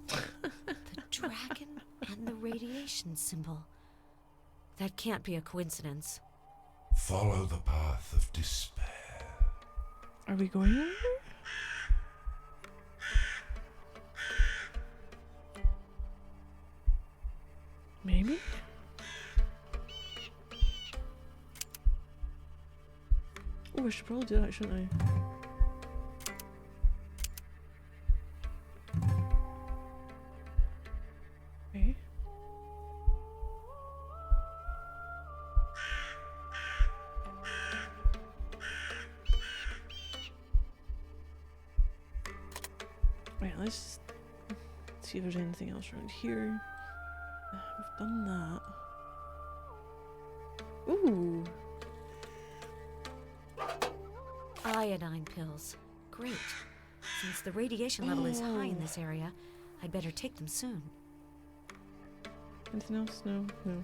The dragon and the radiation symbol. That can't be a coincidence. Follow the path of despair. Are we going anywhere? Maybe? Oh, I should probably do that, shouldn't I? Okay. Right, let's see if there's anything else around here. We've done that. Ooh! Iodine pills. Great. Since the radiation level is high in this area, I'd better take them soon. Anything else? No, no.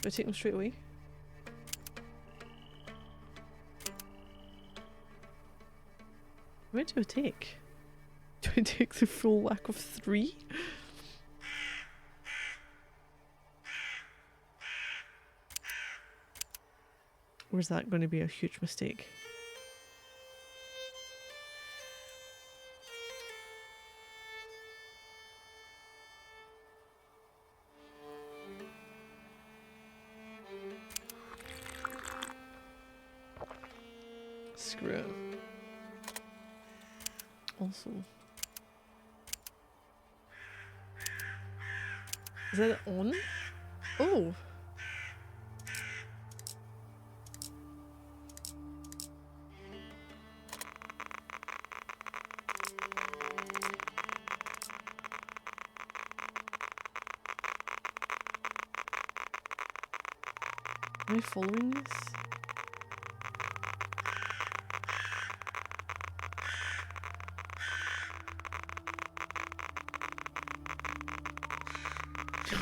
Do I take them straight away? What do I take? Do I take the full whack of 3? Or is that going to be a huge mistake? Screw it. Also, is that on? Oh. Am I following this?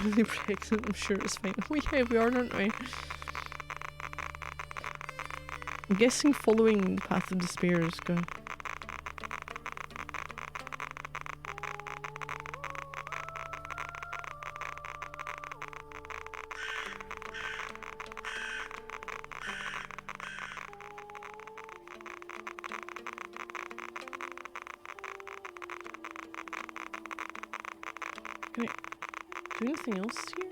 Only pregnant, I'm sure it's fine. Oh yeah, we are, aren't we? I'm guessing following the path of despair is good. Can I do anything else here?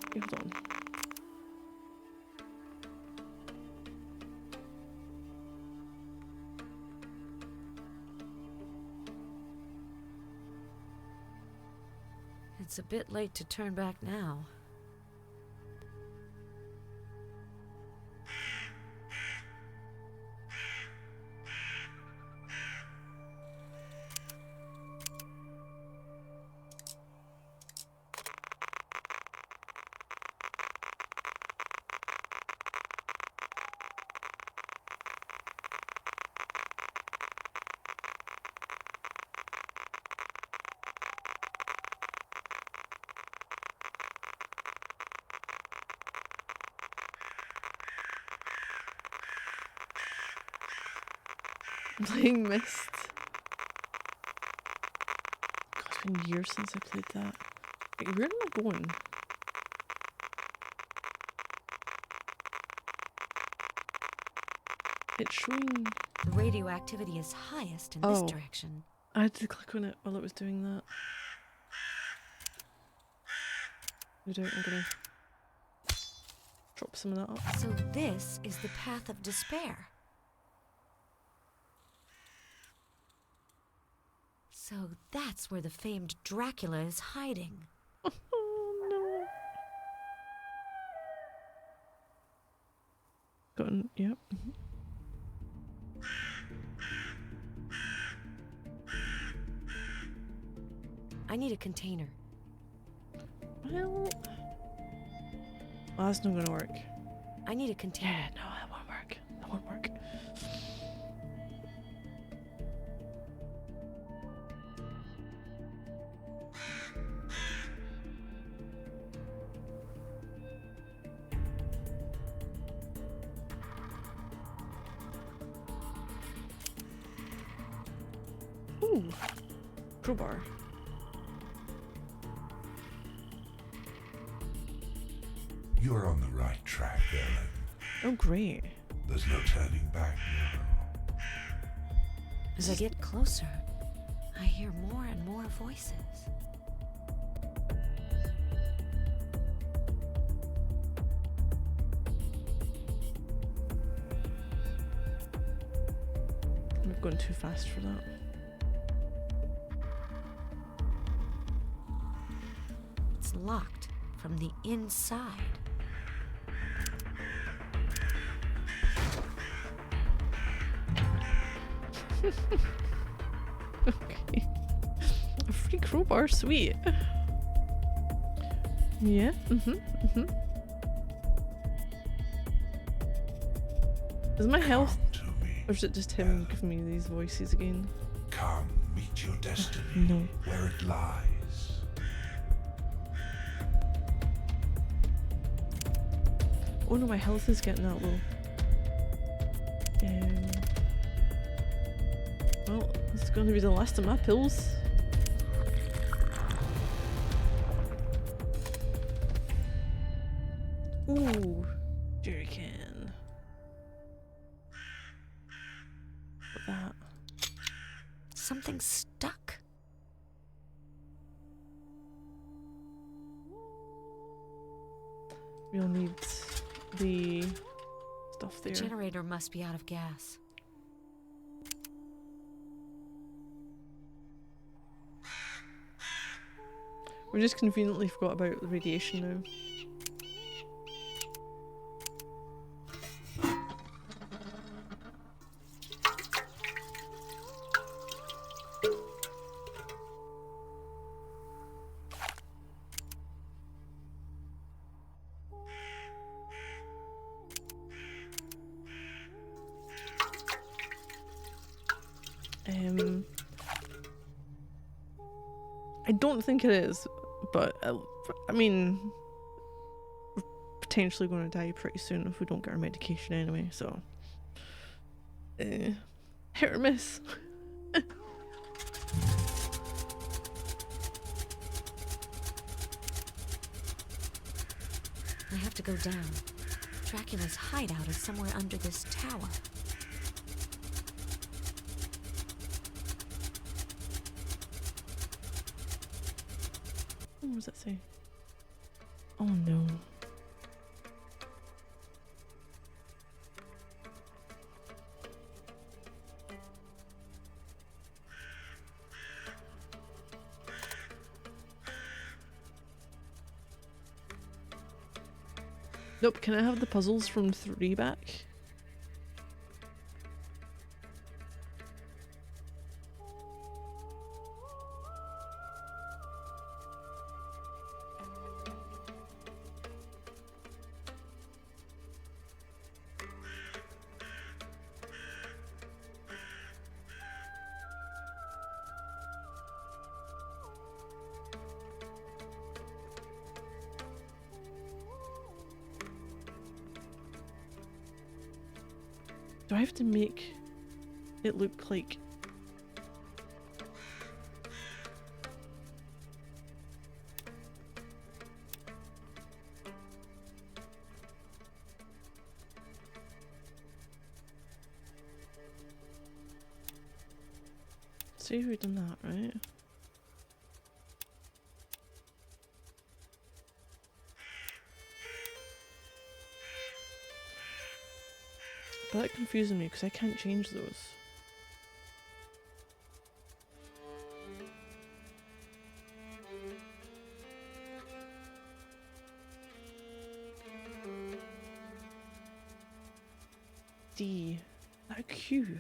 Okay, hold on. It's a bit late to turn back now. I'm playing Mist. God, it's been years since I played that. Like, where am I going? It's showing... The radioactivity is highest in this direction. I had to click on it while it was doing that. No doubt I'm gonna drop some of that up. So this is the path of despair. So that's where the famed Dracula is hiding. Oh no. Gotten, yep. I need a container. Well, that's not gonna work. I need a container. Yeah, no, that won't work. That won't work. Ooh, crowbar. You're on the right track, Ellen. Oh, great. There's no turning back now. As I get closer, I hear more and more voices. We've gone too fast for that. It's locked from the inside. Okay. A free crowbar, sweet. Yeah, Is my health, or is it just him giving me these voices again? Come, meet your destiny, No. where it lies. Oh no, my health is getting that low. Well, it's going to be the last of my pills. Ooh, jerry can. Put that. Something's stuck. We'll need the stuff The there. generator must be out of gas. We just conveniently forgot about the radiation now. I don't think it is, but I mean, we're potentially going to die pretty soon if we don't get our medication anyway, so hit or miss. I have to go down. Dracula's hideout is somewhere under this tower. What does that say? Oh no. Nope, can I have the puzzles from 3 back? Do I have to make it look like... See if we've done that, right? But that confuses me because I can't change those. D. Is that a Q?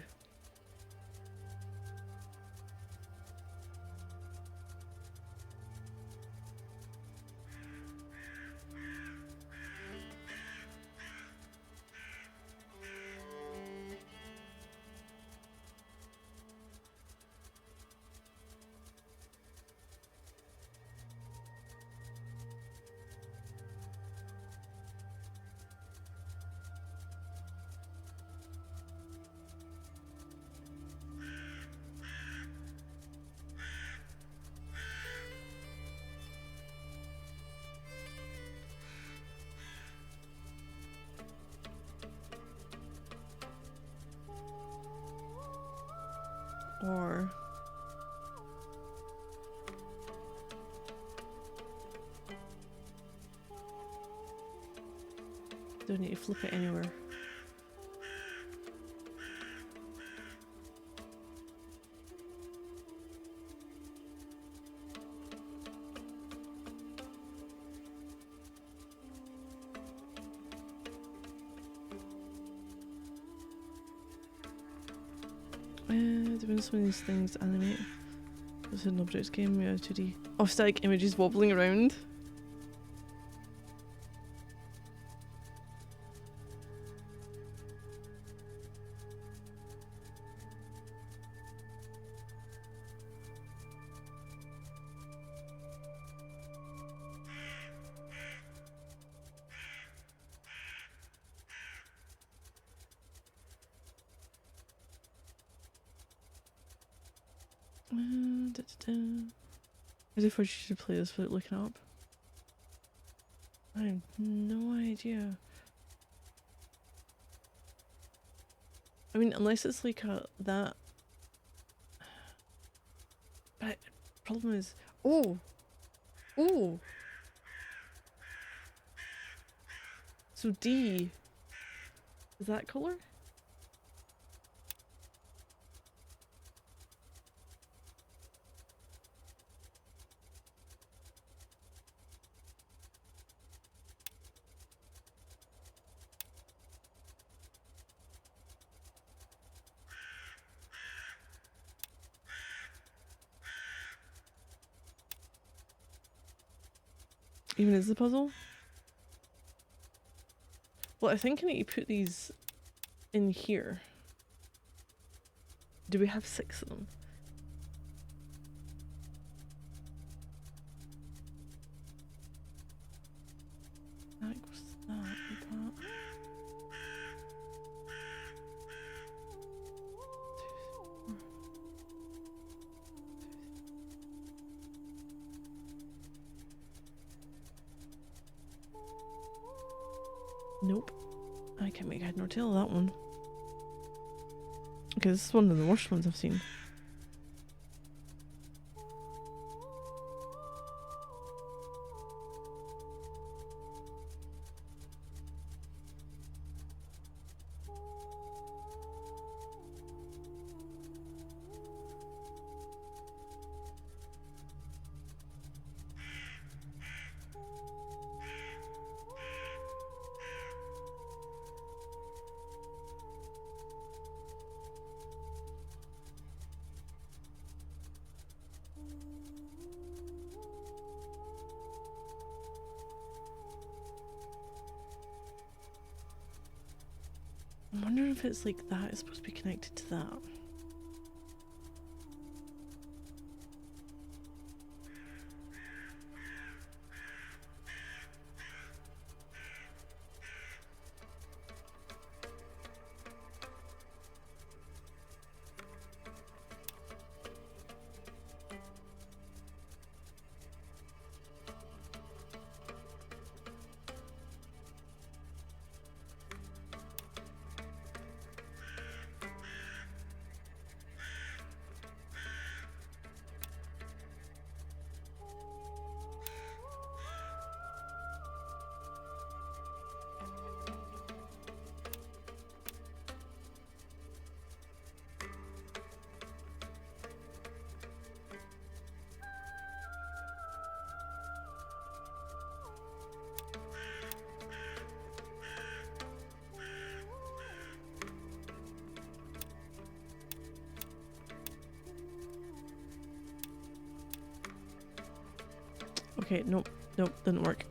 Or don't need to flip it anywhere. Doing some of these things animate. It's an objects game, we have 2D. Oh, static images wobbling around. As if I should play this without looking up. I have no idea. I mean, unless it's like that. But problem is, oh, so D is that color? Even is the puzzle? Well, I think I need to put these in here. Do we have 6 of them? That goes that and that. Nope. I can't make head nor tail of that one. Okay, this is one of the worst ones I've seen. I'm wondering if it's like that is supposed to be connected to that. Okay, nope, didn't work.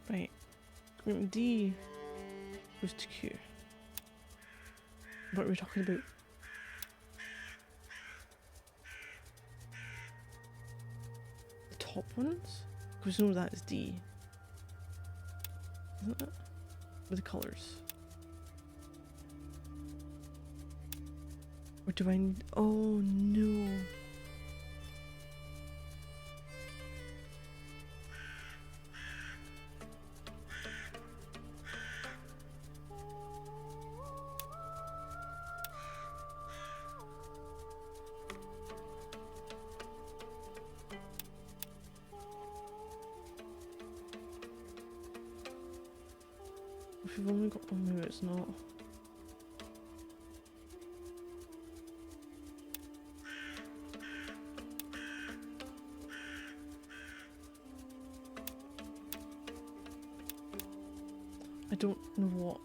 Right. D goes to Q. What are we talking about? The top ones? Because we know that is D. Isn't it? With the colours. Or do I need... Oh no. If we've only got one, maybe it's not. I don't know what.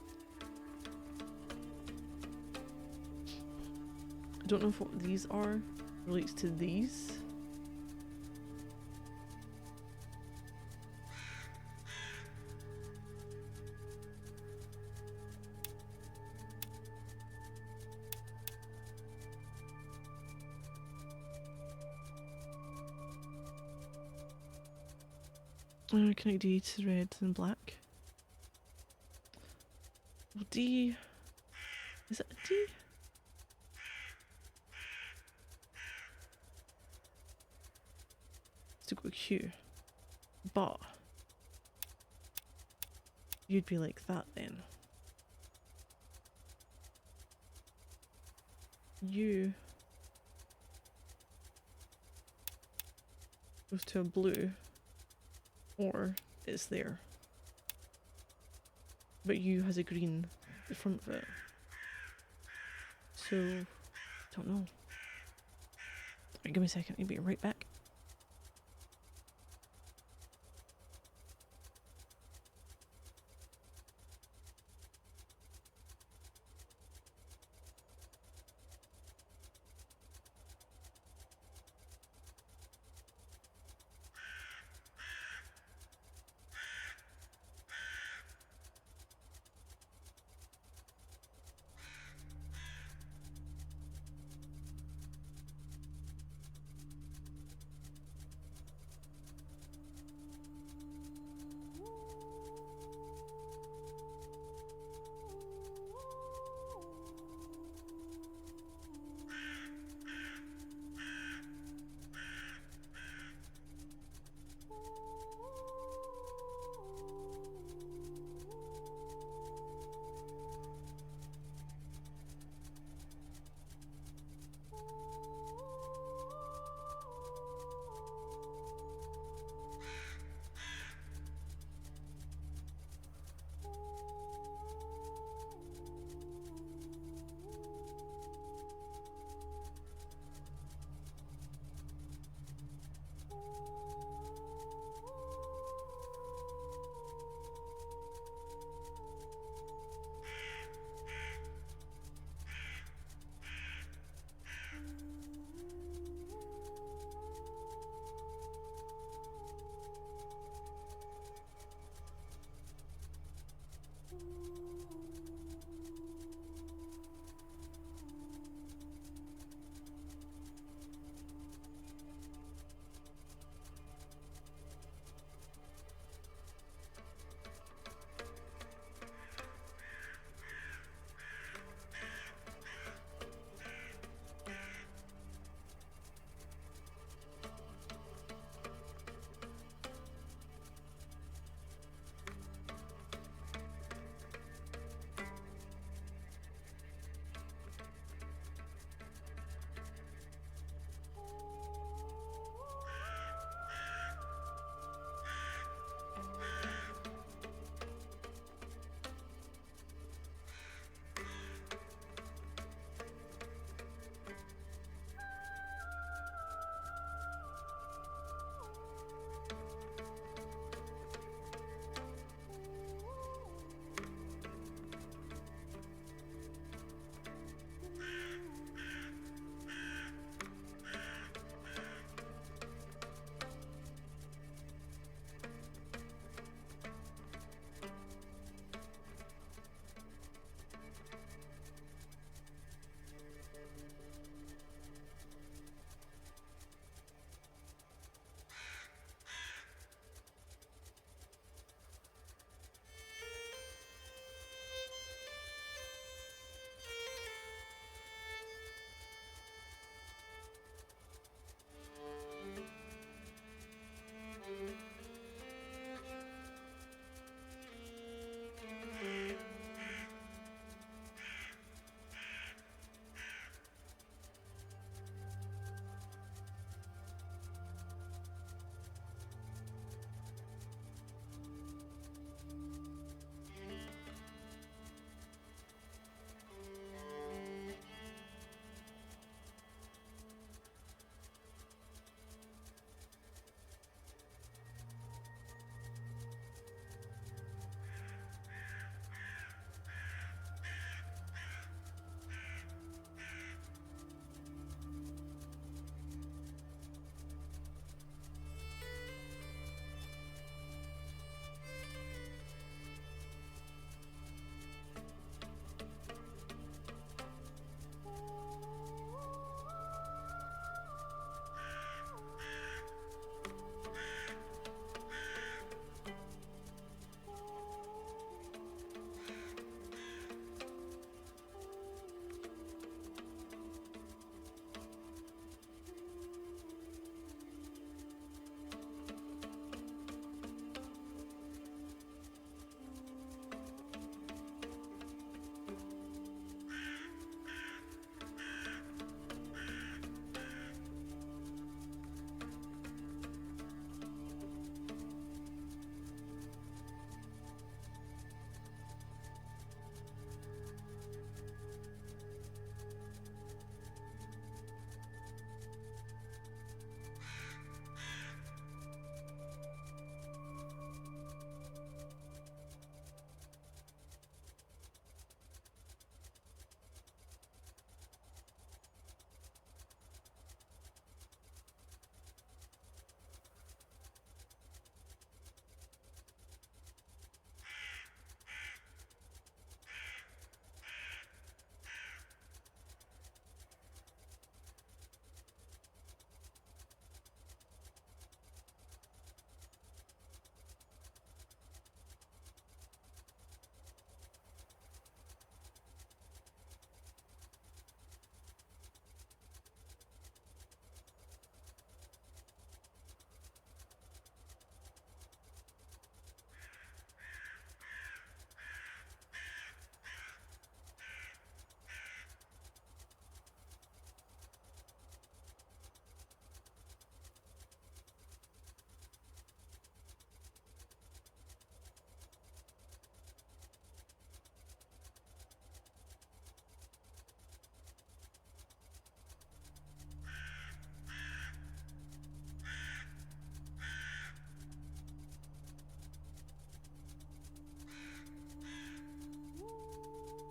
I don't know if what these are relates to these. I'm gonna connect D to red and black. Well, D... Is it a D? It's to go Q. But... You'd be like that then. U... goes to a blue. Or it's there. But U has a green at the front of it. So, don't know. Right, give me a second, I'll be right back.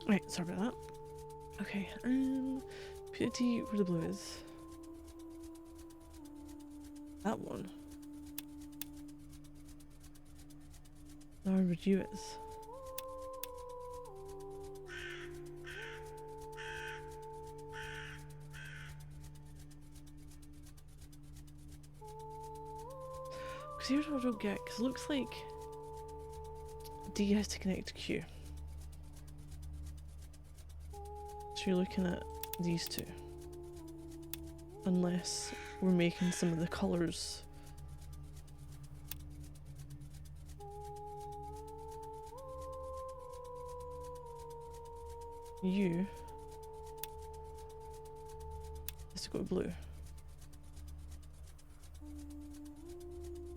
Right, sorry about that. Okay, put a T where the blue is. That one. Now where you is. Because here's what I don't get, because it looks like D has to connect to Q. So you're looking at these two. Unless we're making some of the colours U has to go to blue.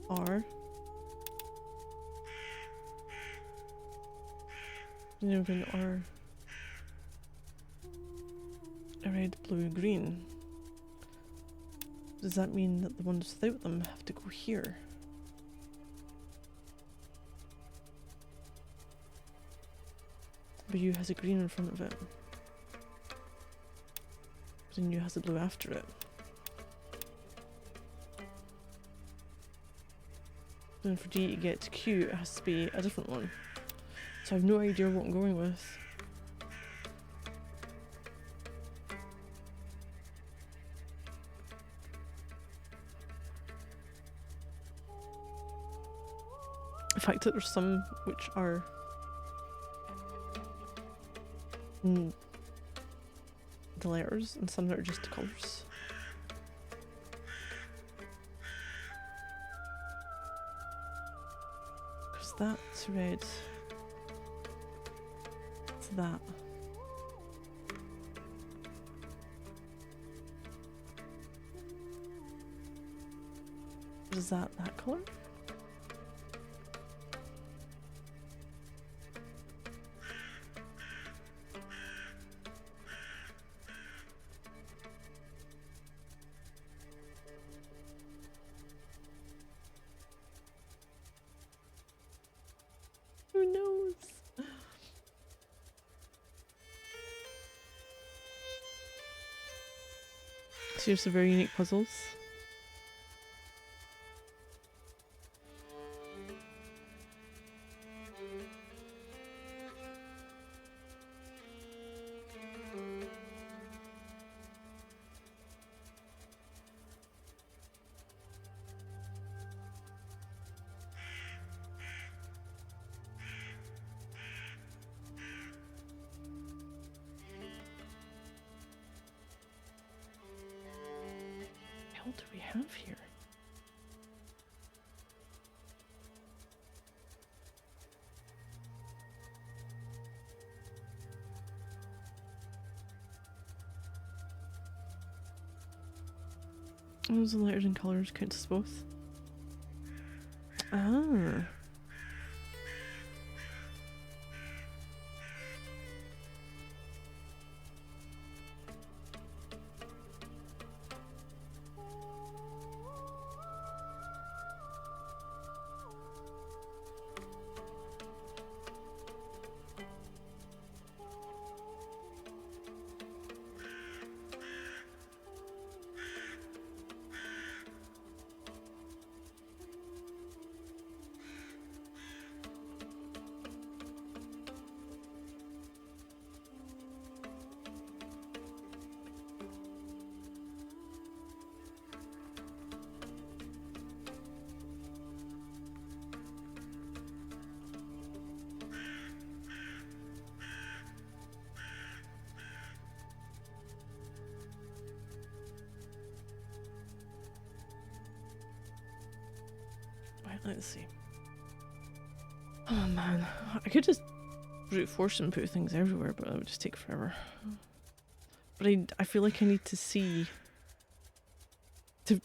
R. And then we're going to R. Red, blue, green. Does that mean that the ones without them have to go here? But U has a green in front of it. But then U has a blue after it. Then for D to get to Q, it has to be a different one. So I have no idea what I'm going with. The fact that there's some which are the letters and some that are just the colours. Because that's red. It's that. Is that colour? Who knows? So here's some very unique puzzles. What do we have here? Those the letters and colours count as both. Ah. Right, let's see. Oh man, I could just brute force and put things everywhere, but that would just take forever. But I feel like I need to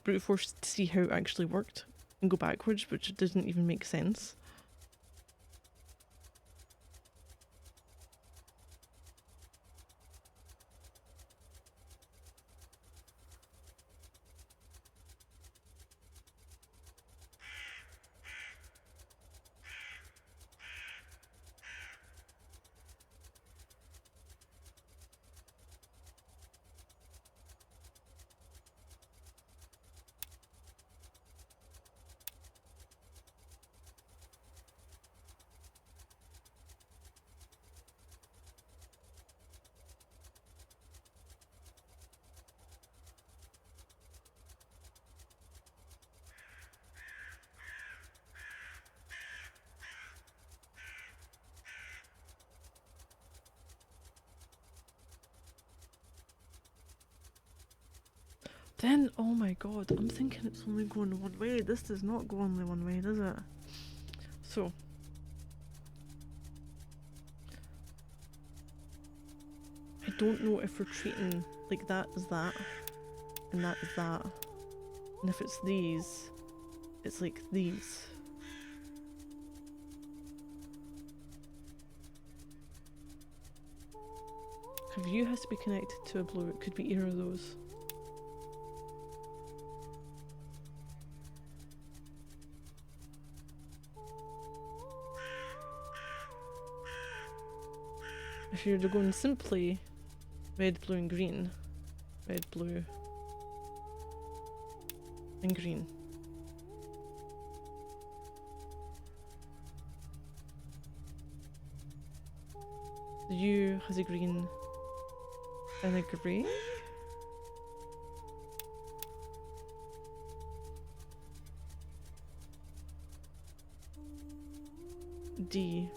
brute force to see how it actually worked and go backwards, which doesn't even make sense. Then, oh my god, I'm thinking it's only going one way. This does not go only one way, does it? So. I don't know if we're treating like that as that, and that is that. And if it's these, it's like these. A view has to be connected to a blue. It could be either of those. If you're going simply red, blue and green, red, blue and green. The U has a green and a grey. D.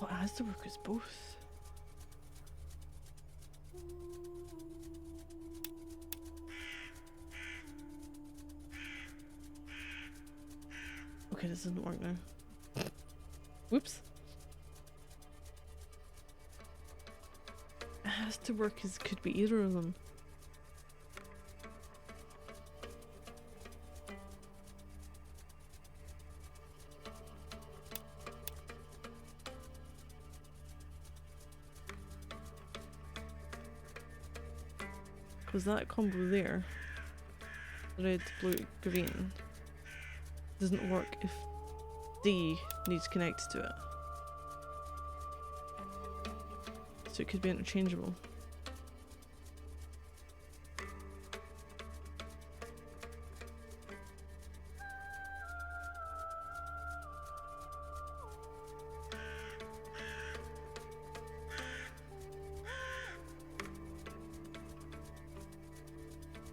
Oh, it has to work as both. Okay, this doesn't work now. Whoops. It has to work as could be either of them. Because that combo there, red, blue, green, doesn't work if D needs connected to it. So it could be interchangeable.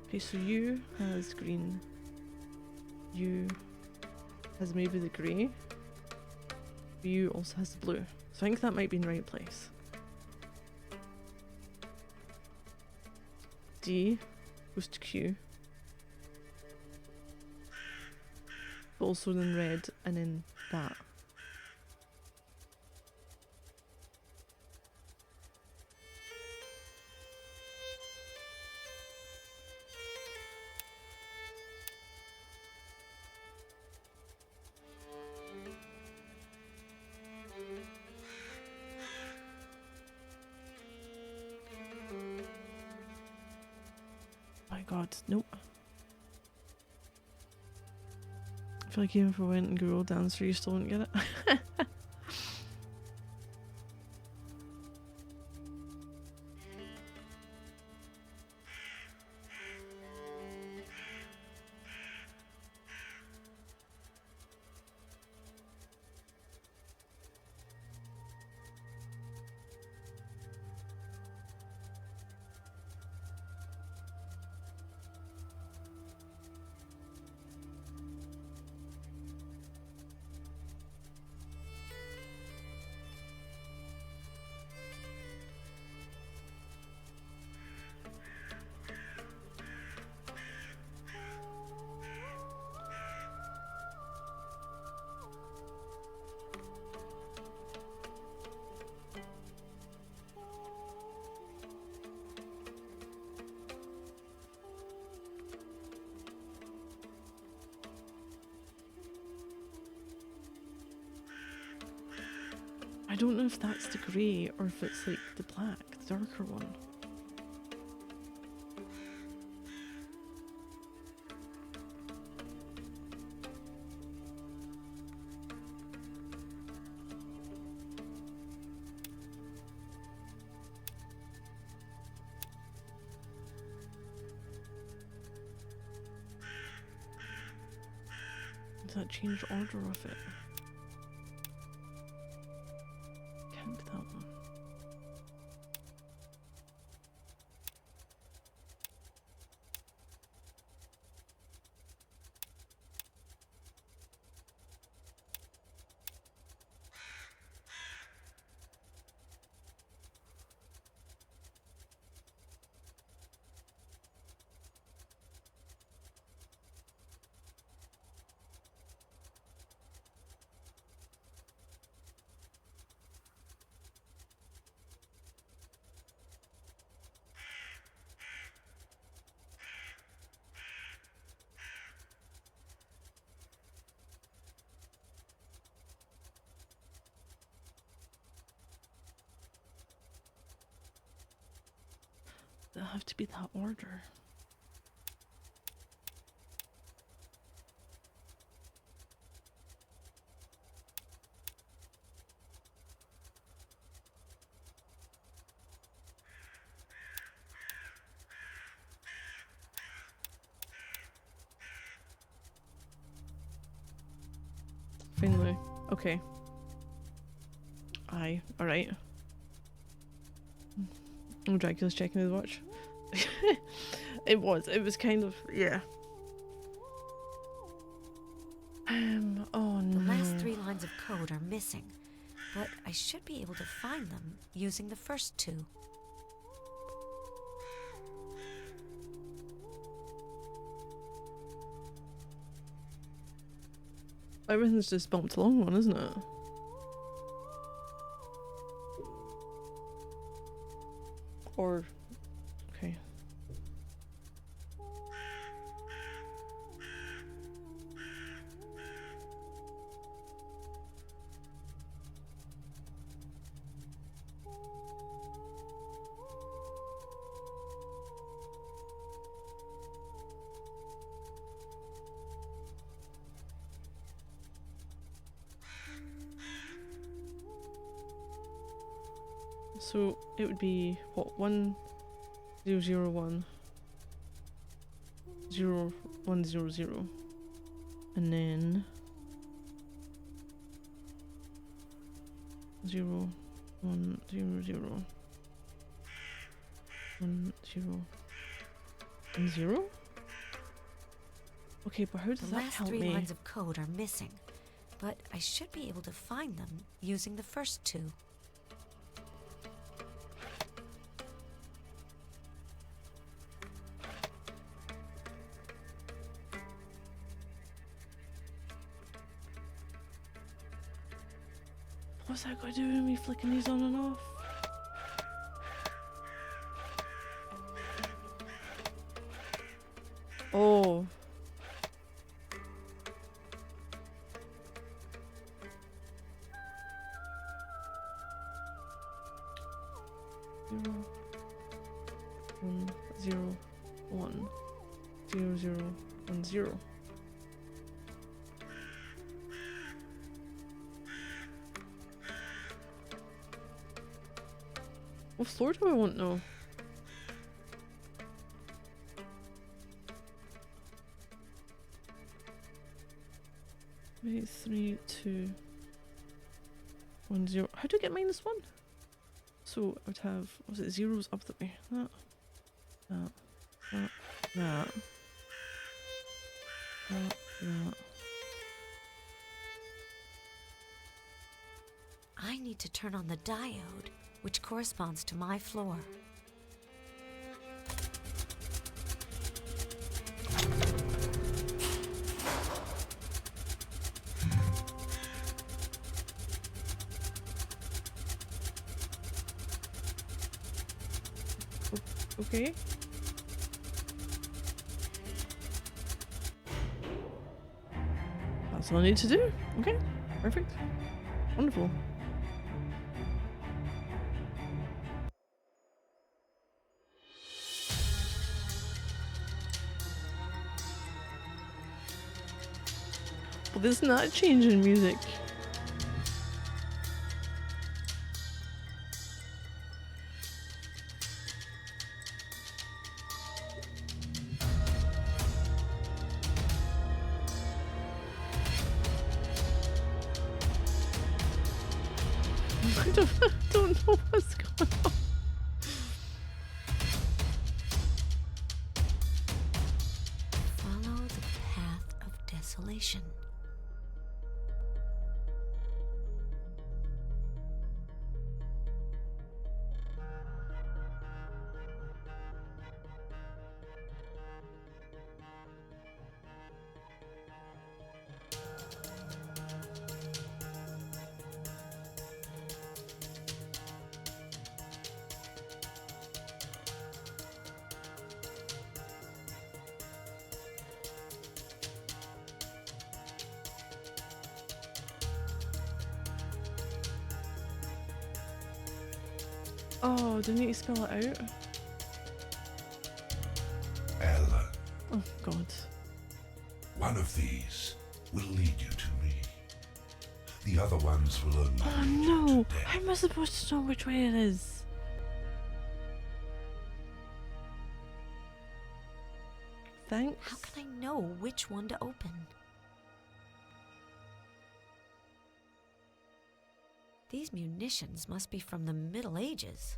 Okay, so U has green, U has maybe the grey, U also has the blue. So I think that might be in the right place. D goes to Q. Also then red and then that. My god, nope. I feel like even if I went and Googled the answer, you still wouldn't get it. I don't know if that's the grey or if it's like the black, the darker one. Does that change the order of it? Can't be that one. they have to be that order. Finley. Okay. Aye. Alright. Oh, Dracula's checking his watch. It was kind of, yeah. Oh no. The last 3 lines of code are missing, but I should be able to find them using the first 2. Everything's just bumped along one, isn't it? Or, okay. So it would be what, 1001 0100, and then 0100 1010. Okay, but how does the that last help 3 me? lines of code are missing, but I should be able to find them using the first 2. What's that got to do with me flicking these on and off? Oh. Zero, 1, 0, 0, 1, 0. What floor do I want now? Wait, 3, 2, 1, 0. How do I get -1? So I would have, was it zeros up the way? That. I need to turn on the diode, which corresponds to my floor. Okay. That's all I need to do. Okay. Perfect. Wonderful. Well, there's not a change in music. I don't know what's going on. Follow the path of desolation. Oh, do I need to spell it out? Oh, God. One of these will lead you to me. The other ones will only Oh, lead you no. to death. How am I supposed to know which way it is? Thanks. How can I know which one to open? These munitions must be from the Middle Ages.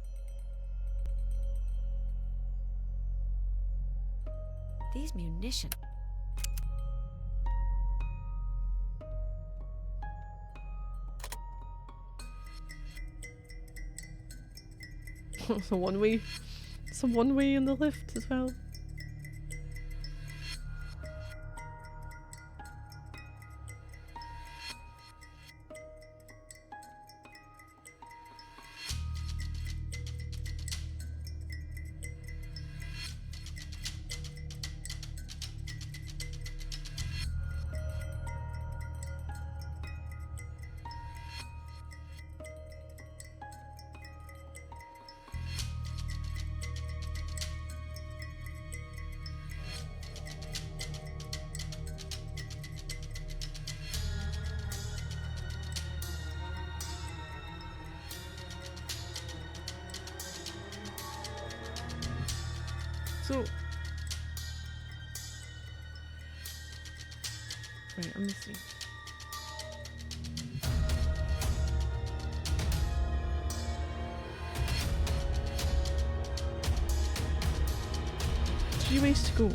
These munitions... It's a one-way. It's a one-way in the lift as well. So, right, let me see. Three ways to go.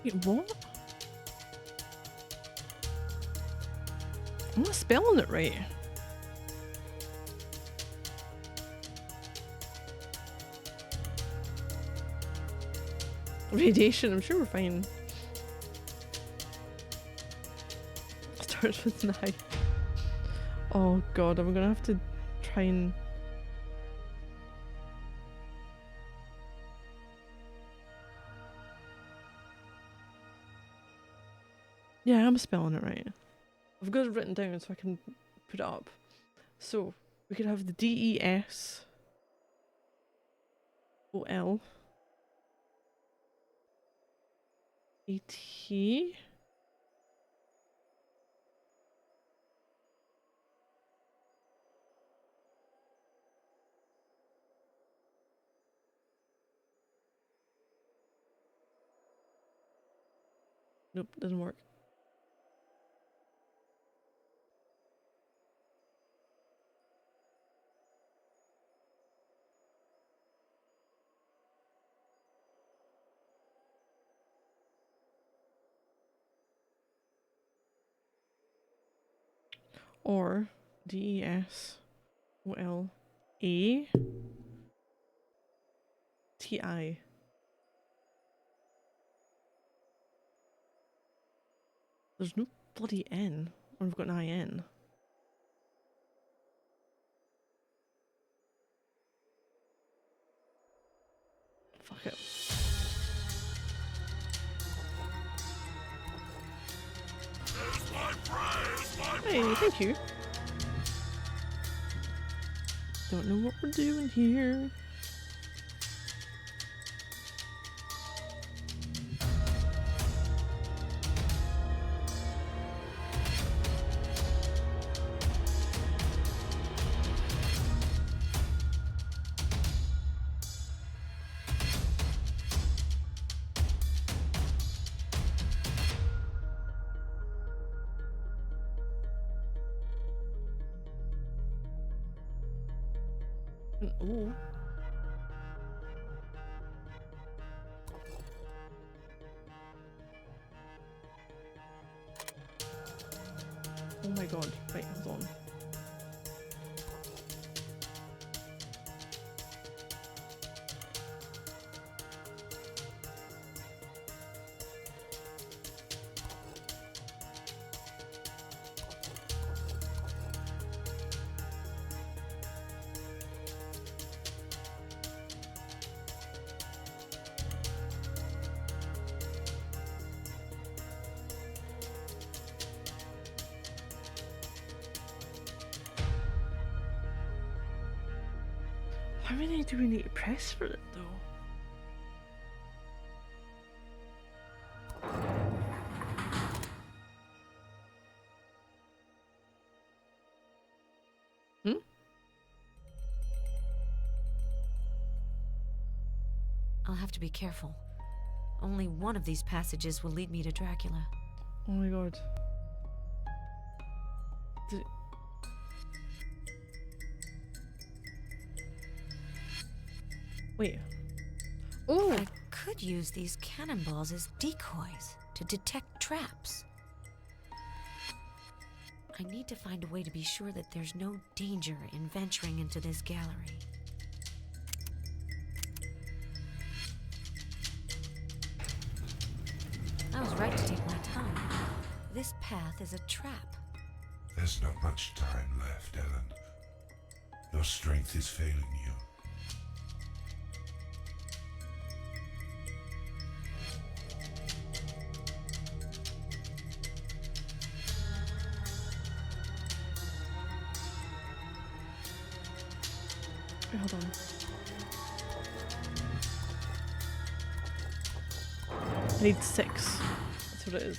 Wait, what? I'm not spelling it right. Radiation, I'm sure we're fine. Starts with 9. Oh god, I'm gonna have to try and... Yeah, I'm spelling it right. I've got it written down so I can put it up. So, we could have the DESOL AT. Nope, doesn't work. Or DESOLATI. There's no bloody N. Or we've got an IN. Fuck it. Hey, thank you. Don't know what we're doing here. Ooh. Oh my god. Wait, hold on. How many do we need to press for it though? I'll have to be careful. Only one of these passages will lead me to Dracula. Oh my god. Wait. Oh! I could use these cannonballs as decoys to detect traps. I need to find a way to be sure that there's no danger in venturing into this gallery. I was right to take my time. This path is a trap. There's not much time left, Ellen. Your strength is failing you. Wait, hold on. I need 6. That's what it is.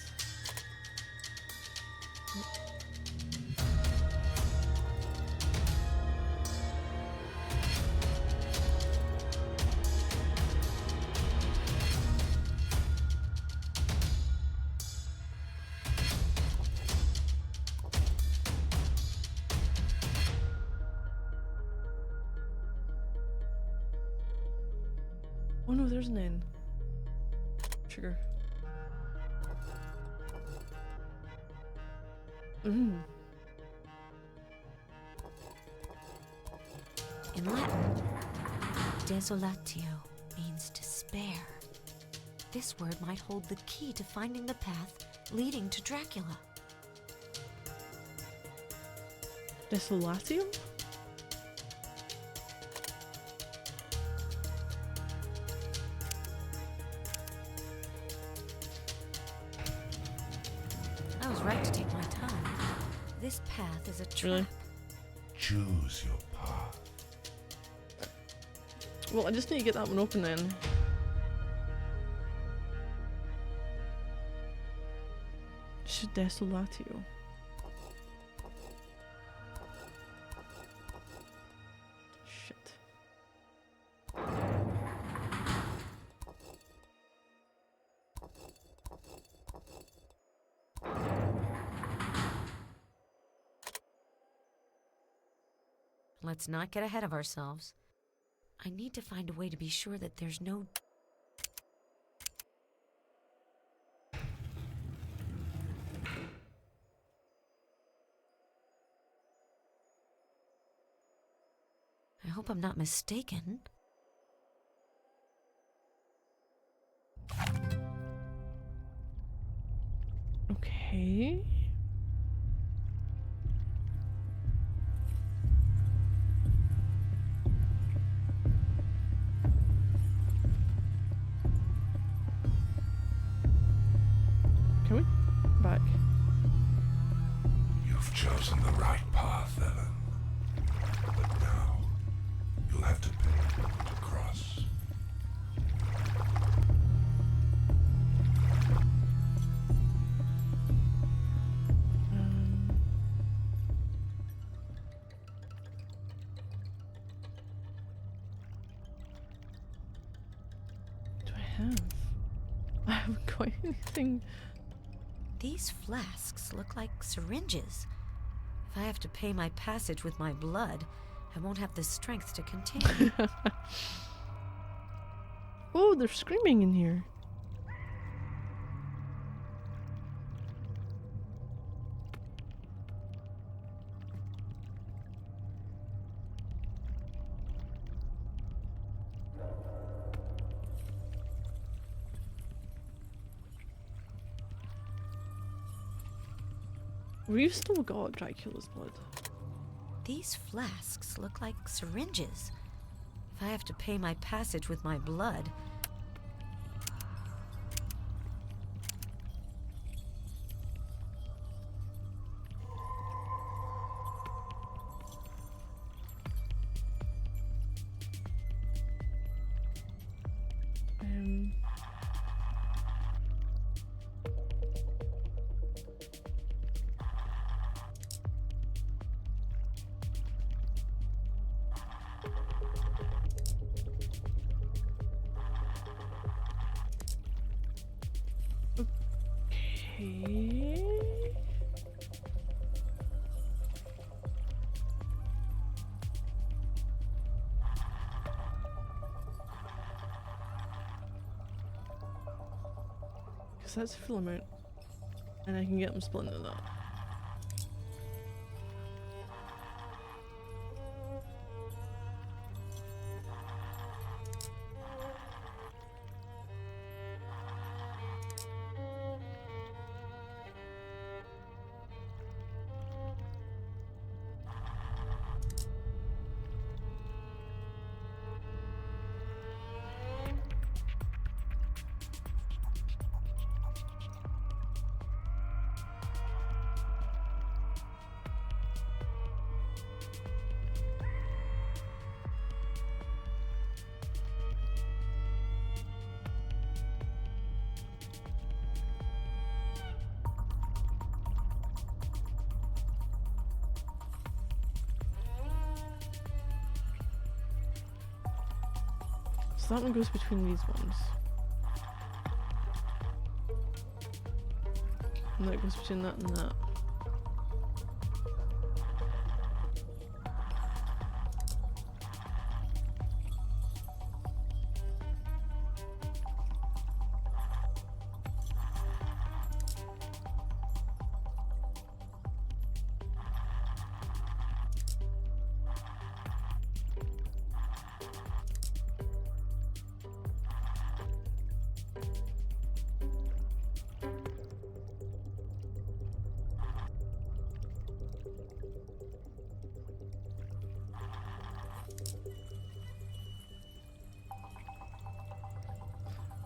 Oh no, there's an N. Trigger. In Latin, desolatio means despair. This word might hold the key to finding the path leading to Dracula. Desolatio? I was right to take my time. This path is a trap. Really? Choose your path. Well, I just need to get that one open then. Desolatio. Shit. Let's not get ahead of ourselves. I need to find a way to be sure that there's no... I hope I'm not mistaken. Okay. Can we? Back. You've chosen the right path, Ellen. But now, you'll have to pay to cross. Do I have? I haven't got anything. These flasks look like syringes. If I have to pay my passage with my blood, I won't have the strength to continue. Oh, they're screaming in here. We've still got Dracula's blood. These flasks look like syringes. If I have to pay my passage with my blood... Okay. Because that's a full amount. And I can get them splintered up. So that one goes between these ones. And that goes between that and that.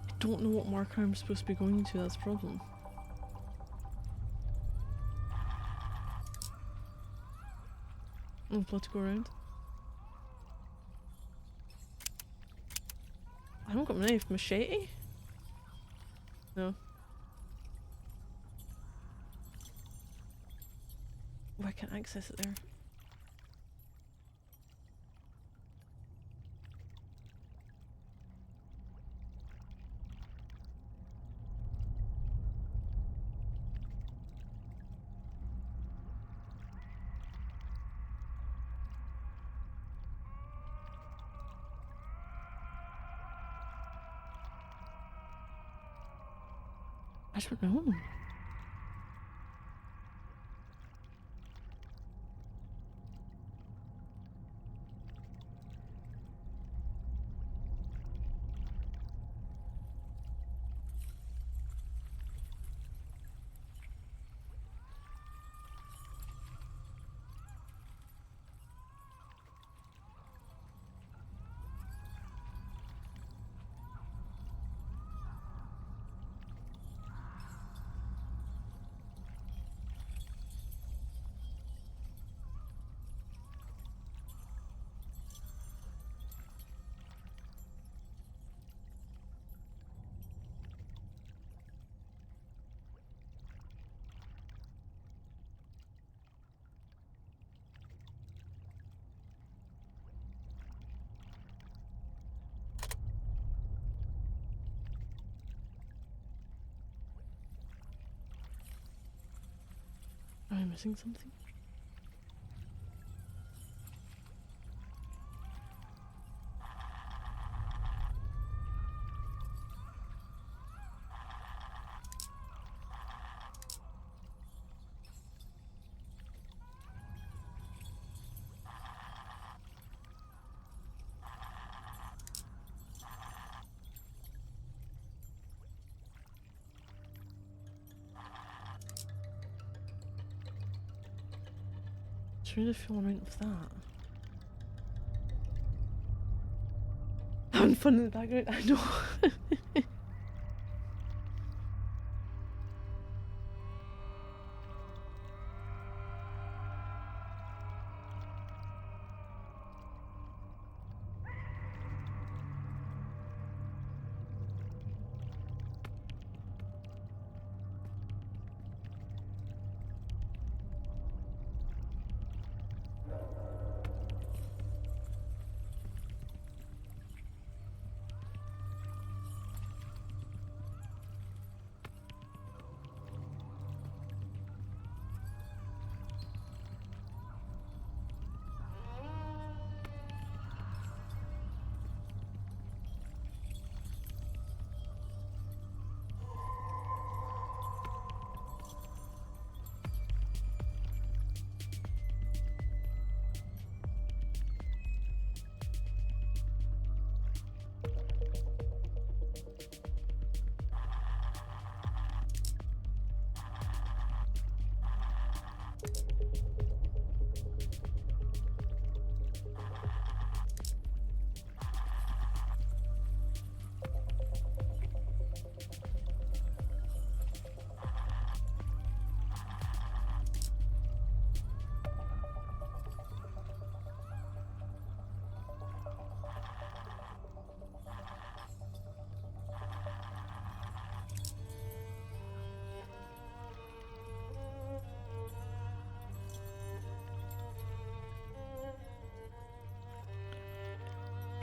I don't know what marker I'm supposed to be going to, that's the problem. I'm about to go around. I haven't got my knife. Machete? No. Oh, I can't access it there. I don't know. Am I missing something? Trying to fill around with that. Having fun in the background, I know.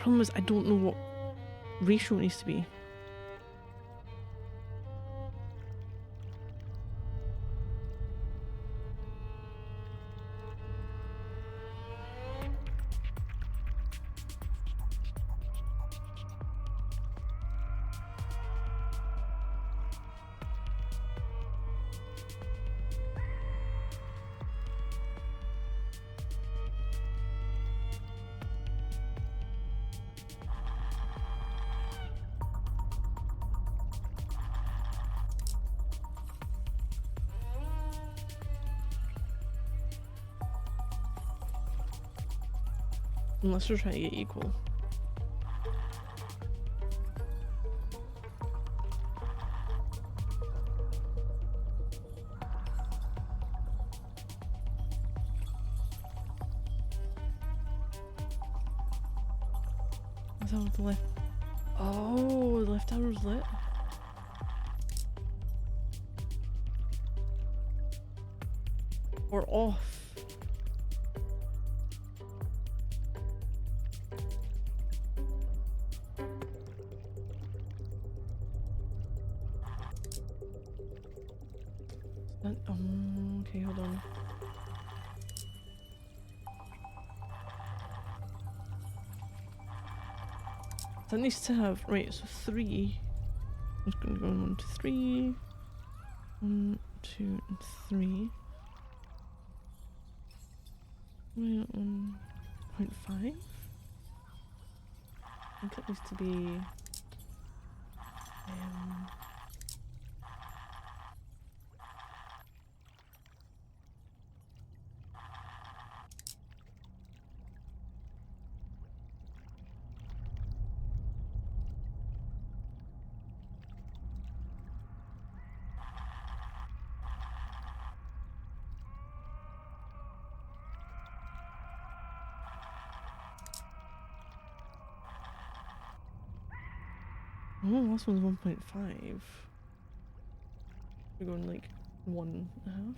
Problem is, I don't know what ratio it needs to be. Unless we're trying to get equal. Is that what the left? Oh, the left arrow's lit. Or off. Okay, hold on. That needs to have, right, so 3. I'm just going to go 1, 2, 3. 1, 2, and 3. 1.5. I think that needs to be oh, last one's 1.5. We're going like 1.5.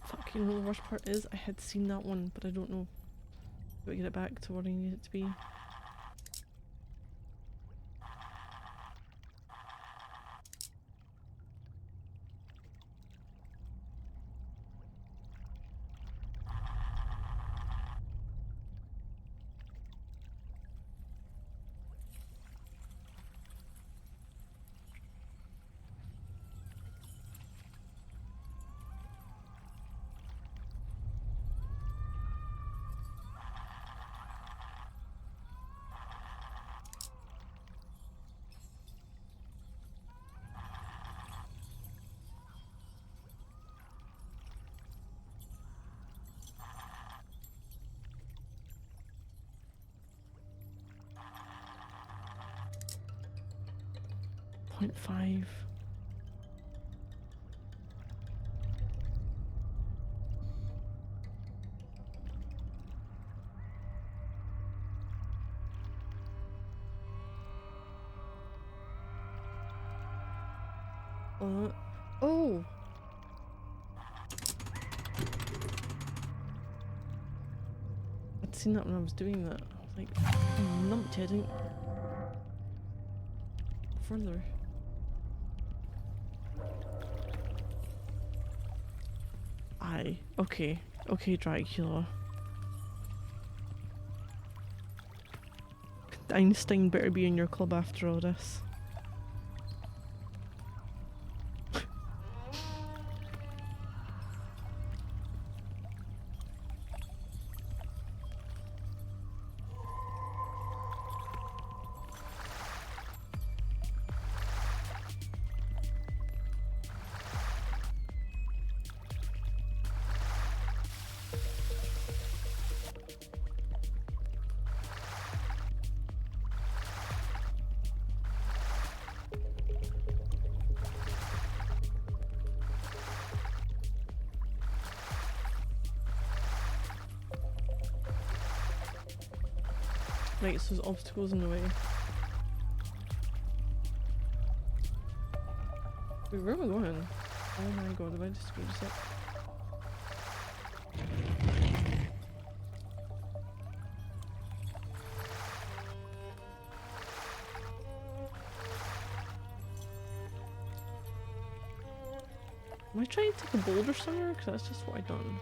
Fuck, you know the worst part is I had seen that one, but I don't know how to get it back to where I need it to be. Point 5. Oh! I'd seen that when I was doing that. I was like, numpty, I didn't... Further. Aye. Okay. Okay, Dracula. Einstein better be in your club after all this. Right, so there's obstacles in the way. Wait, where am I going? Oh my god, have I just screwed this up? Am I trying to take a boulder somewhere? Because that's just what I done.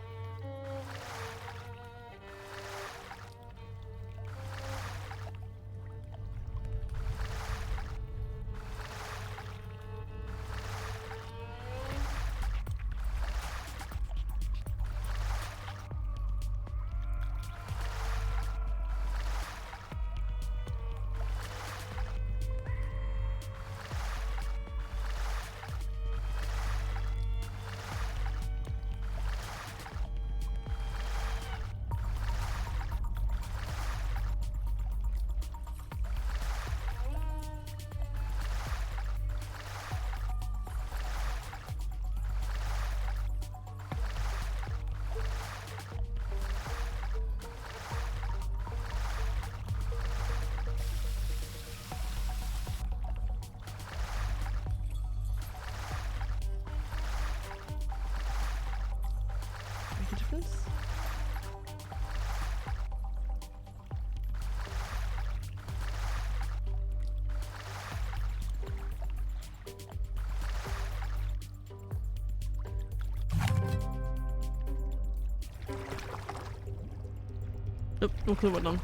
Make a difference? Nope, no clue what done.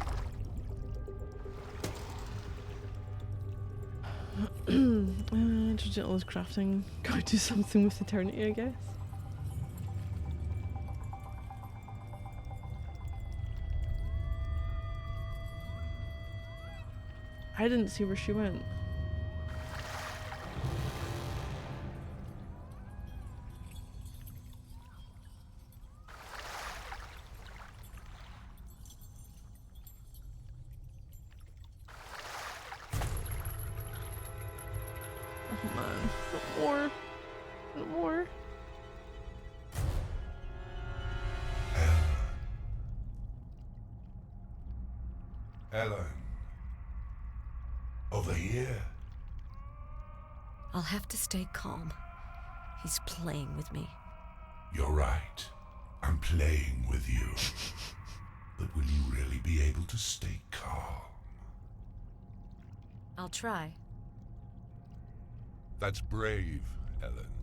Digital is crafting. Gotta do something with eternity, I guess. I didn't see where she went. Oh man, not more. Not more. Ellen. Over here. I'll have to stay calm. He's playing with me. You're right. I'm playing with you. But will you really be able to stay calm? I'll try. That's brave, Ellen.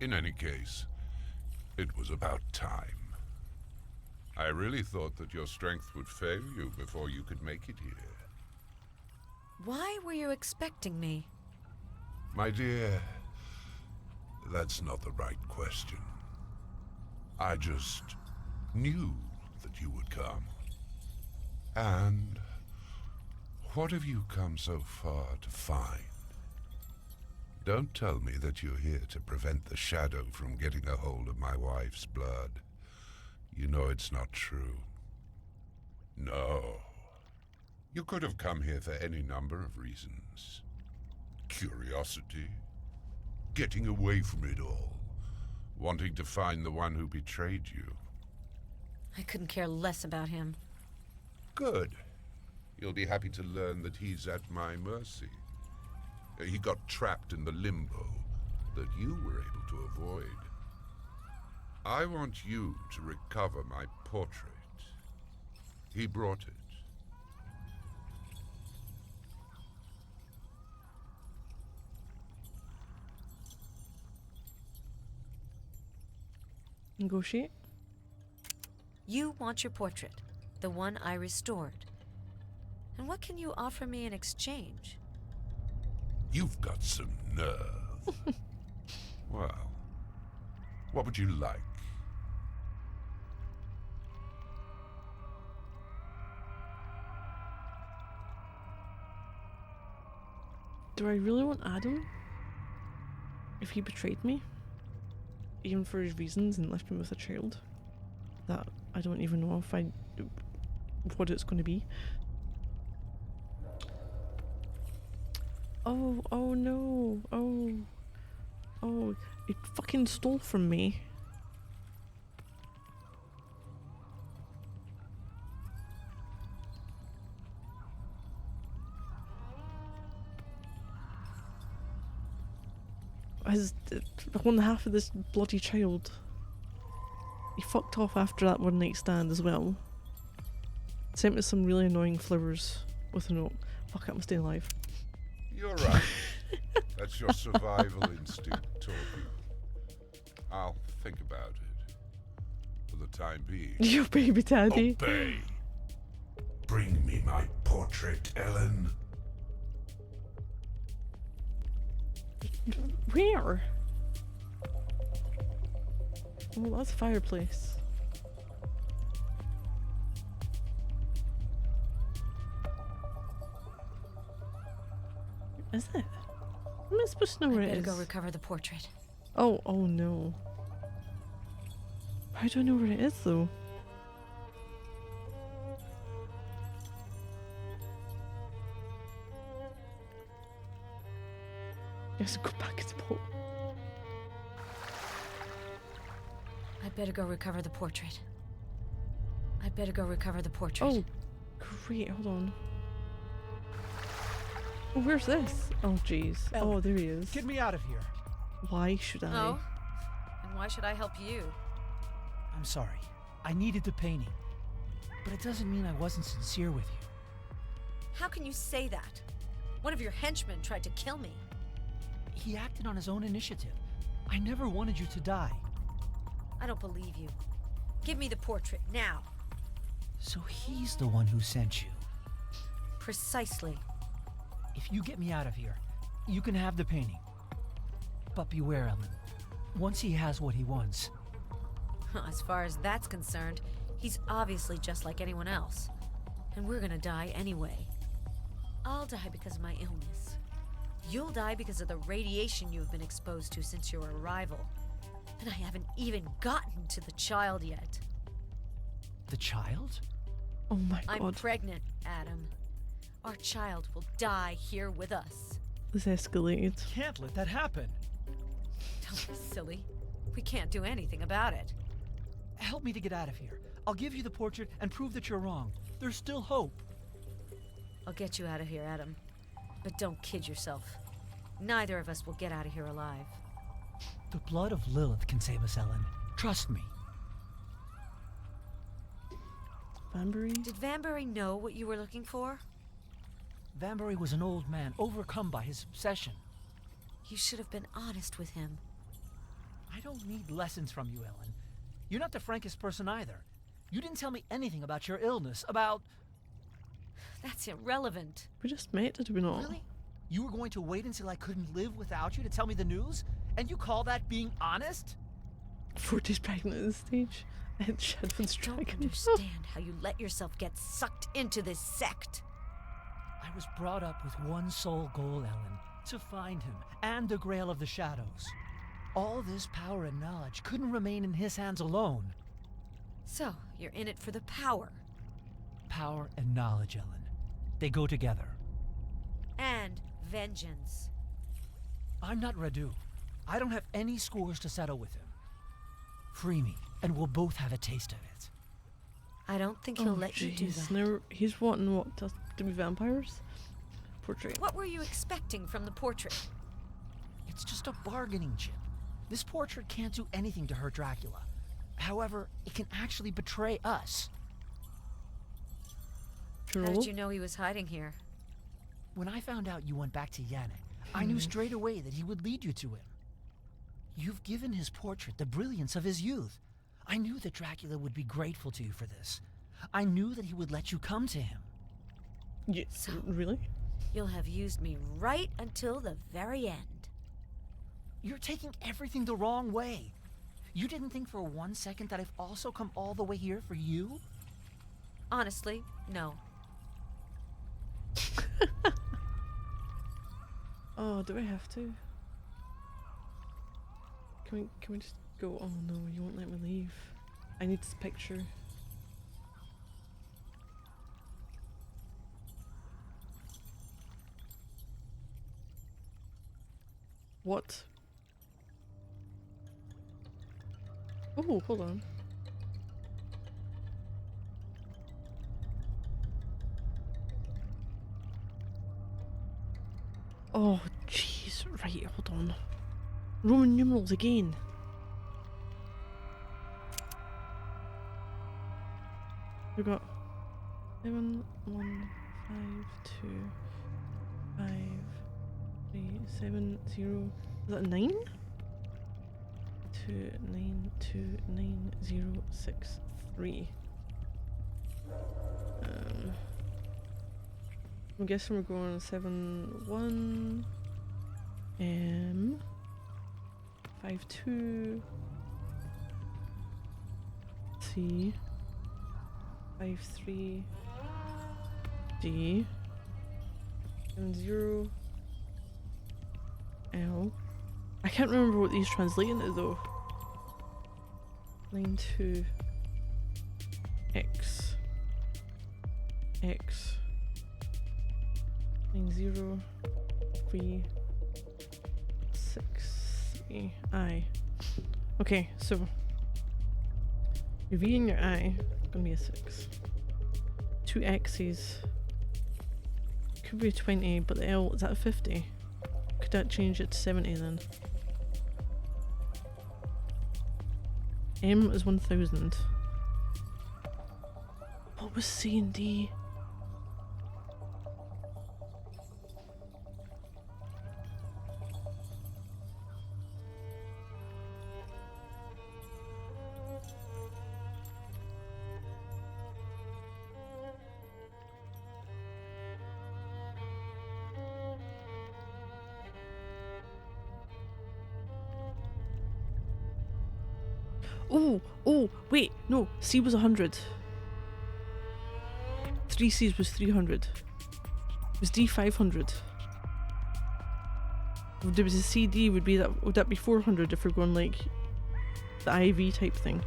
In any case, it was about time. I really thought that your strength would fail you before you could make it here. Why were you expecting me? My dear, that's not the right question. I just knew that you would come. And what have you come so far to find? Don't tell me that you're here to prevent the shadow from getting a hold of my wife's blood. You know it's not true. No. You could have come here for any number of reasons. Curiosity, getting away from it all, wanting to find the one who betrayed you. I couldn't care less about him. Good. You'll be happy to learn that he's at my mercy. He got trapped in the limbo that you were able to avoid. I want you to recover my portrait. He brought it. Negotiate? You want your portrait, the one I restored. And what can you offer me in exchange? You've got some nerve. Well, what would you like? Do I really want Adam? If he betrayed me? Even for his reasons and left me with a child? That I don't even know if what it's going to be. Oh no. Oh, it fucking stole from me. his one half of this bloody child. He fucked off after that one night stand as well. Sent me some really annoying flowers with a note. Fuck it, I'm staying alive. You're right. That's your survival instinct talking. I'll think about it. For the time being. Your baby daddy. Obey. Bring me my portrait, Ellen. Where? Oh, that's a fireplace. Is it? I'm not supposed to know where it Better is. go recover the portrait. Oh no. How do I know where it is though? Yes, go back in the boat. I'd better go recover the portrait. I'd better go recover the portrait. Oh, great, hold on. Oh, where's this? Oh, jeez. Oh, there he is. Get me out of here. Why should I? Oh? And why should I help you? I'm sorry. I needed the painting. But it doesn't mean I wasn't sincere with you. How can you say that? One of your henchmen tried to kill me. He acted on his own initiative. I never wanted you to die. I don't believe you. Give me the portrait, now. So he's the one who sent you. Precisely. If you get me out of here, you can have the painting. But beware, Ellen. Once he has what he wants... As far as that's concerned, he's obviously just like anyone else. And we're gonna die anyway. I'll die because of my illness. You'll die because of the radiation you've been exposed to since your arrival. And I haven't even gotten to the child yet. The child? Oh my god. I'm pregnant, Adam. Our child will die here with us. This escalated. Can't let that happen. Don't be silly. We can't do anything about it. Help me to get out of here. I'll give you the portrait and prove that you're wrong. There's still hope. I'll get you out of here, Adam. But don't kid yourself. Neither of us will get out of here alive. The blood of Lilith can save us, Ellen. Trust me. Vanbury? Did Vanbury know what you were looking for? Vanbury was an old man, overcome by his obsession. You should have been honest with him. I don't need lessons from you, Ellen. You're not the frankest person either. You didn't tell me anything about your illness, about... That's irrelevant. We just met, did we not? Really? You were going to wait until I couldn't live without you to tell me the news? And you call that being honest? 4 days pregnant at this stage. And Shadow's I don't dragon. understand how you let yourself get sucked into this sect. I was brought up with one sole goal, Ellen. To find him, and the Grail of the Shadows. All this power and knowledge couldn't remain in his hands alone. So, you're in it for the power. Power and knowledge, Ellen. They go together. And vengeance. I'm not Radu. I don't have any scores to settle with him. Free me, and we'll both have a taste of it. I don't think he'll let you do that. Now he's wanting what? To be vampires? Portrait. What were you expecting from the portrait? It's just a bargaining chip. This portrait can't do anything to hurt Dracula. However, it can actually betray us. How did you know he was hiding here? When I found out you went back to Yannick, I knew straight away that he would lead you to him. You've given his portrait the brilliance of his youth. I knew that Dracula would be grateful to you for this. I knew that he would let you come to him. So, really? You'll have used me right until the very end. You're taking everything the wrong way. You didn't think for 1 second that I've also come all the way here for you? Honestly, no. Oh, do I have to? Can we just go? Oh no, you won't let me leave. I need this picture. What? Oh, hold on. Oh, jeez. Right, hold on. Roman numerals again. We've got 7, 1, 5, 2, 5, 3, 7, 0. Is that a 9? 2, 9, 2, 9, 0, 6, 3. I'm guessing we're going 7, 1, 5, 2, C, 5, 3, D, 7, 0, L. I can't remember what these translate into though. 9, 2, X, X, 9, 0, 3, 6, 3, I. Okay, so your V and your I is gonna be a 6. 2 X's could be a 20, but the L is that a 50? Could that change it to 70 then? M is 1000. What was C and D? Oh, wait, no, C was 100. 3 C's was 300. Was D 500? There was a CD, would that be 400 if we're going like the IV type thing?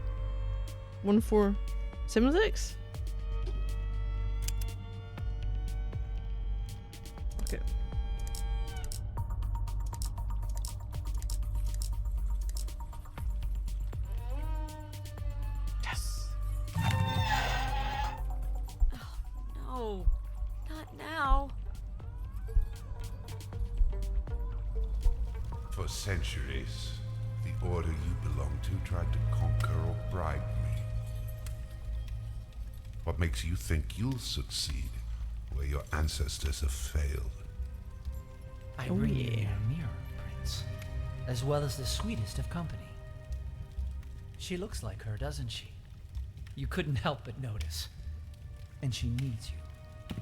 1476? Okay. No, not now. For centuries, the order you belong to tried to conquer or bribe me. What makes you think you'll succeed where your ancestors have failed? I bring you your mirror, Prince, as well as the sweetest of company. She looks like her, doesn't she? You couldn't help but notice. And she needs you.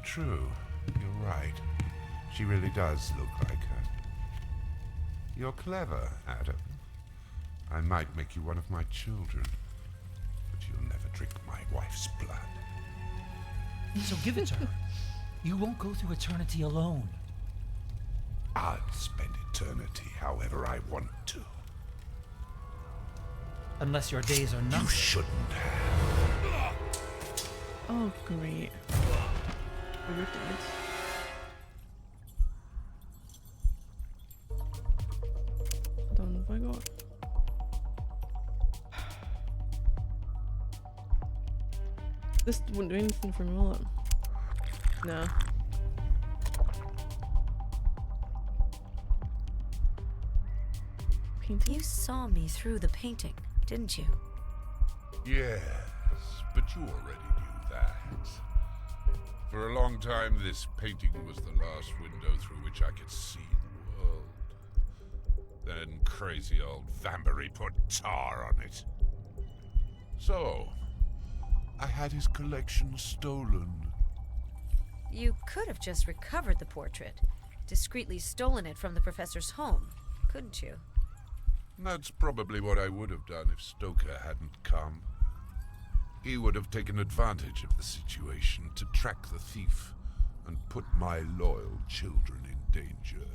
True, you're right. She really does look like her. You're clever, Adam. I might make you one of my children, but you'll never drink my wife's blood. So give it to her. You won't go through eternity alone. I'll spend eternity however I want to. Unless your days are numbered. You shouldn't have. Oh, great. Oh, you're dead. Hold on, have I got... This wouldn't do anything for me, will it? No. Painting? You saw me through the painting, didn't you? Yes, but you already knew that. For a long time, this painting was the last window through which I could see the world. Then crazy old Vambury put tar on it. So, I had his collection stolen. You could have just recovered the portrait, discreetly stolen it from the professor's home, couldn't you? That's probably what I would have done if Stoker hadn't come. He would have taken advantage of the situation to track the thief and put my loyal children in danger.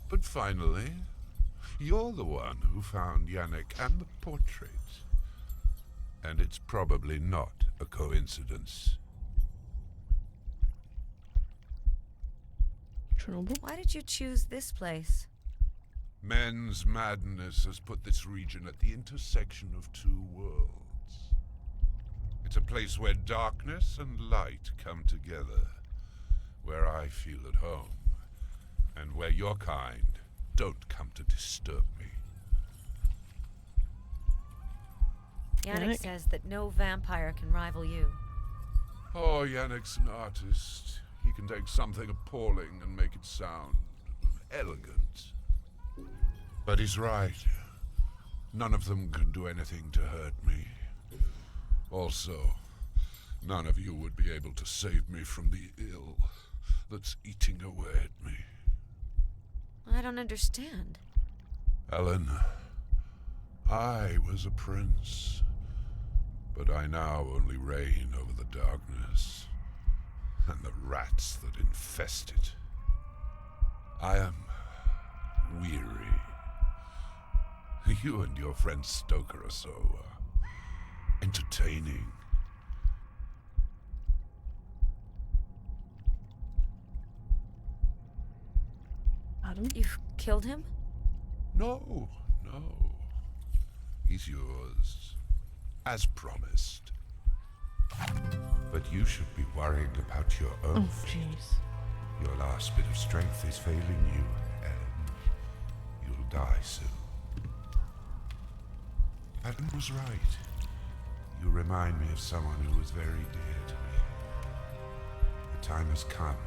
But finally, you're the one who found Yannick and the portrait. And it's probably not a coincidence. Chernobyl? Why did you choose this place? Men's madness has put this region at the intersection of two worlds. It's a place where darkness and light come together, where I feel at home, and where your kind don't come to disturb me. Yannick says that no vampire can rival you. Oh, Yannick's an artist. He can take something appalling and make it sound elegant. But he's right. None of them can do anything to hurt me. Also, none of you would be able to save me from the ill that's eating away at me. I don't understand. Ellen, I was a prince, but I now only reign over the darkness and the rats that infest it. I am weary. You and your friend Stoker are so entertaining. Adam? You've killed him? No. He's yours, as promised. But you should be worrying about your own fate. Jeez. Your last bit of strength is failing you, Ellen. You'll die soon. Adam was right. You remind me of someone who was very dear to me. The time has come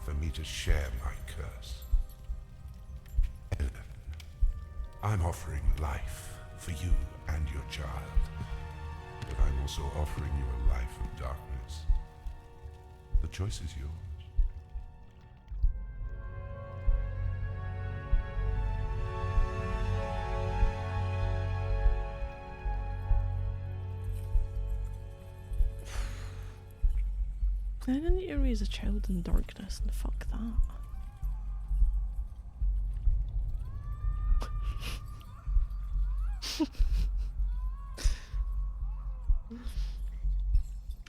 for me to share my curse. Ellen, I'm offering life for you and your child, but I'm also offering you a life of darkness. The choice is yours. I didn't need to raise a child in darkness, and fuck that.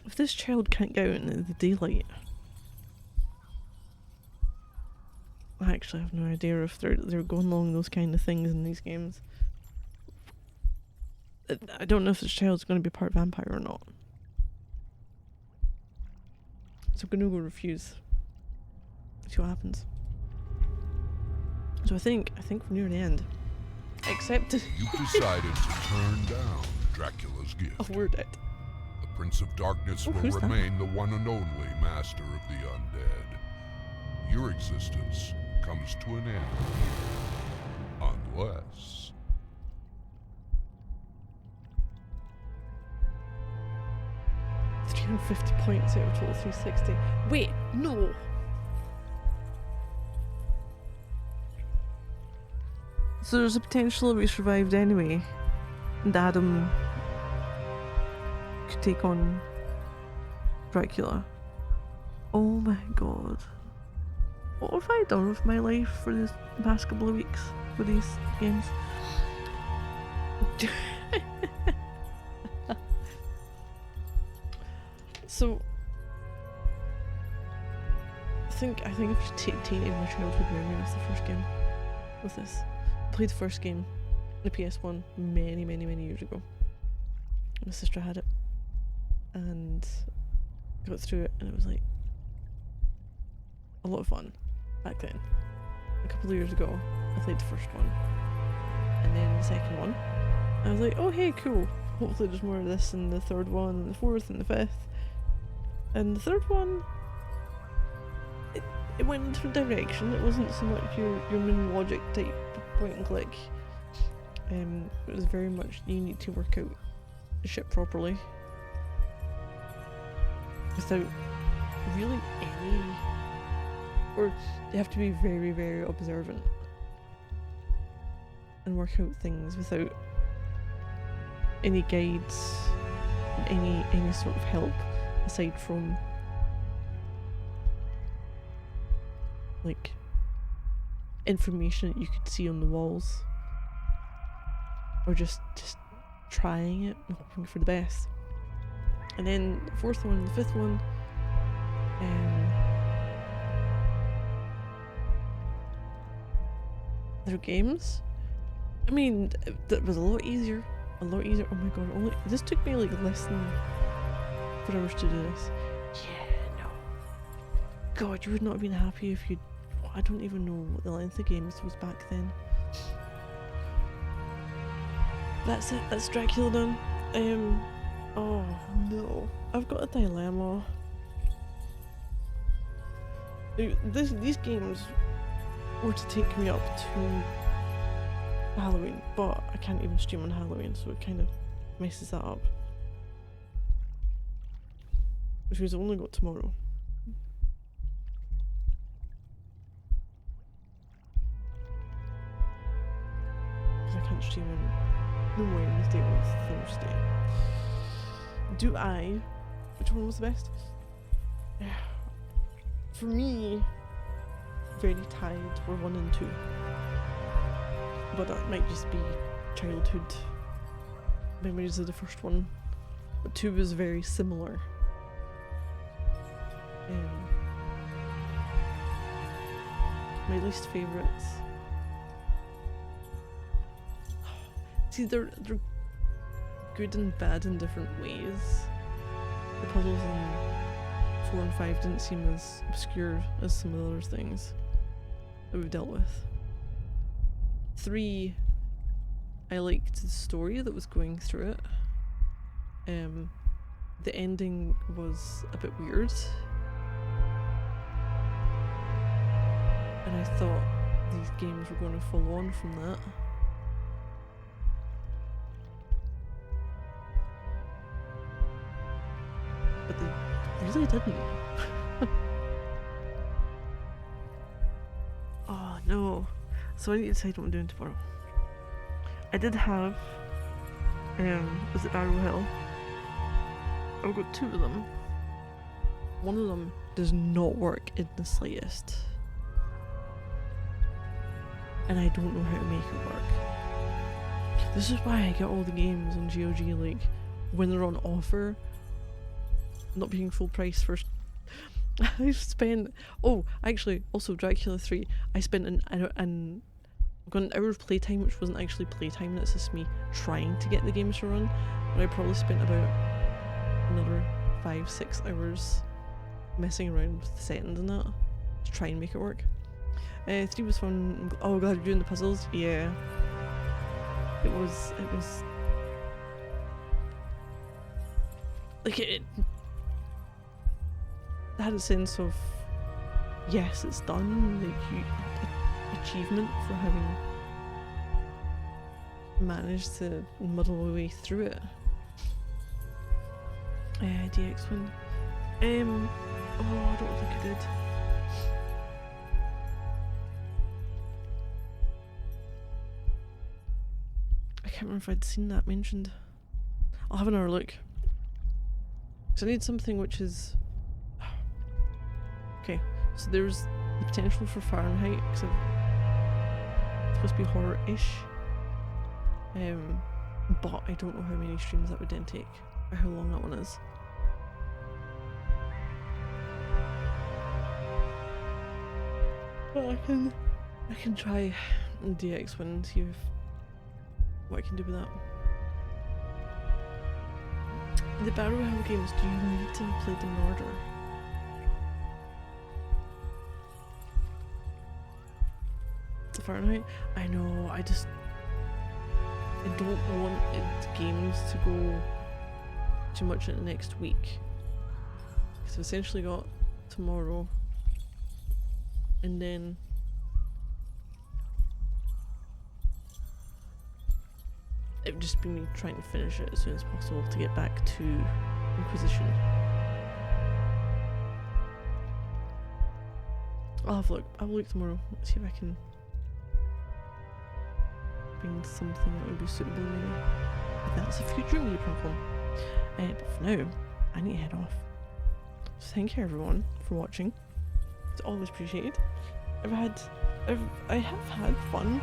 If this child can't go out into the daylight, I actually have no idea if they're going along those kind of things in these games. I don't know if this child's going to be part vampire or not. So I'm gonna go refuse. See what happens. So I think we're near the end. Except You decided to turn down Dracula's gift. oh, we're dead. The Prince of Darkness will who's that? remain the one and only master of the undead. Your existence comes to an end. Unless... £350 points out of total 360. Wait, no! So there's a potential we survived anyway, and Adam could take on Dracula. Oh my god. What have I done with my life for this past couple of weeks with these games? So I think if you tainted my childhood memory with the first game with this. I played the first game on the PS1 many years ago. My sister had it and got through it, and it was like a lot of fun back then. A couple of years ago I played the first one, and then the second one I was like, oh hey, cool, hopefully there's more of this in the third one and the fourth and the fifth. And the third one, it went in a different direction. It wasn't so much your main logic type point and click. It was very much you need to work out the shit properly without really any, or you have to be very observant and work out things without any guides, any sort of help aside from like information that you could see on the walls, or just trying it and hoping for the best. And then the fourth one and the fifth one, they're games. I mean, that was a lot easier. Oh my god, this took me like less than 4 hours to do this. Yeah, no. God, you would not have been happy if you'd I don't even know what the length of games was back then. That's it, that's Dracula done. Oh no, I've got a dilemma. These games were to take me up to Halloween, but I can't even stream on Halloween, so it kind of messes that up. Which means I've only got tomorrow. Because I can't stream on Wednesday or Thursday. Do I? Which one was the best? For me, Very Tied were 1 and 2. But that might just be childhood memories of the first one. But 2 was very similar. My least favourites. See, they're good and bad in different ways. The puzzles in 4 and 5 didn't seem as obscure as some of the other things that we've dealt with. 3, I liked the story that was going through it. The ending was a bit weird. And I thought these games were going to follow on from that. But they really didn't. Oh no. So I need to decide what I'm doing tomorrow. I did have, was it Barrow Hill? I've got 2 of them. One of them does not work in the slightest. And I don't know how to make it work. This is why I get all the games on GOG, like, when they're on offer, not being full price for... I spent... Oh, actually, also Dracula 3, I spent I've got an hour of playtime, which wasn't actually playtime, that's just me trying to get the games to run. But I probably spent about another 5-6 hours messing around with the settings and that, to try and make it work. 3 was fun. Oh god, you're doing the puzzles? Yeah. It was like it had a sense of, yes, it's done, like achievement for having managed to muddle my way through it. DX1. Oh, I don't think I did. I can't remember if I'd seen that mentioned. I'll have another look. Because I need something which is... Okay, so there's the potential for Fahrenheit, because it's supposed to be horror-ish. But I don't know how many streams that would then take, or how long that one is. But I can try DX1 and see what I can do with that. The Barrow Hill games, do you need to have played them in order? The Fahrenheit? I know, I don't want games to go too much in the next week. Because I've essentially got tomorrow, and then it would just be me trying to finish it as soon as possible to get back to Inquisition. I'll look tomorrow, see if I can bring something that would be suitable maybe. But that's a future me problem. But for now, I need to head off. So thank you everyone for watching. It's always appreciated. I have had fun.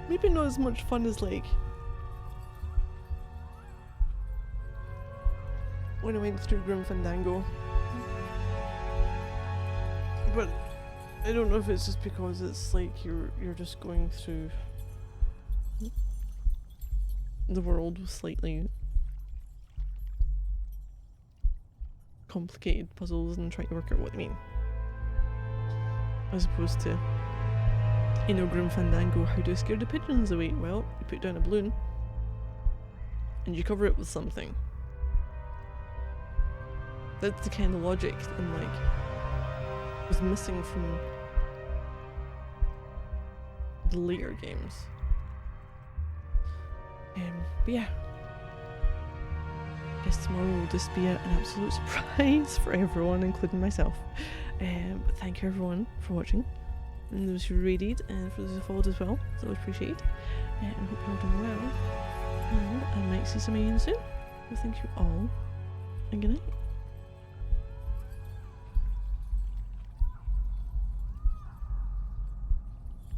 Maybe not as much fun as like when I went through Grim Fandango. But I don't know if it's just because it's like you're just going through the world with slightly complicated puzzles and trying to work out what they mean. As opposed to, you know, Grim Fandango, how do you scare the pigeons away? Well, you put down a balloon and you cover it with something. That's the kind of logic that I'm like, was missing from the later games. But yeah. I guess tomorrow will just be an absolute surprise for everyone, including myself. But thank you everyone for watching, and those who raided, and for those who followed as well. It's always appreciated. And hope you're all doing well. And I might see some of you soon. So thank you all, and good night.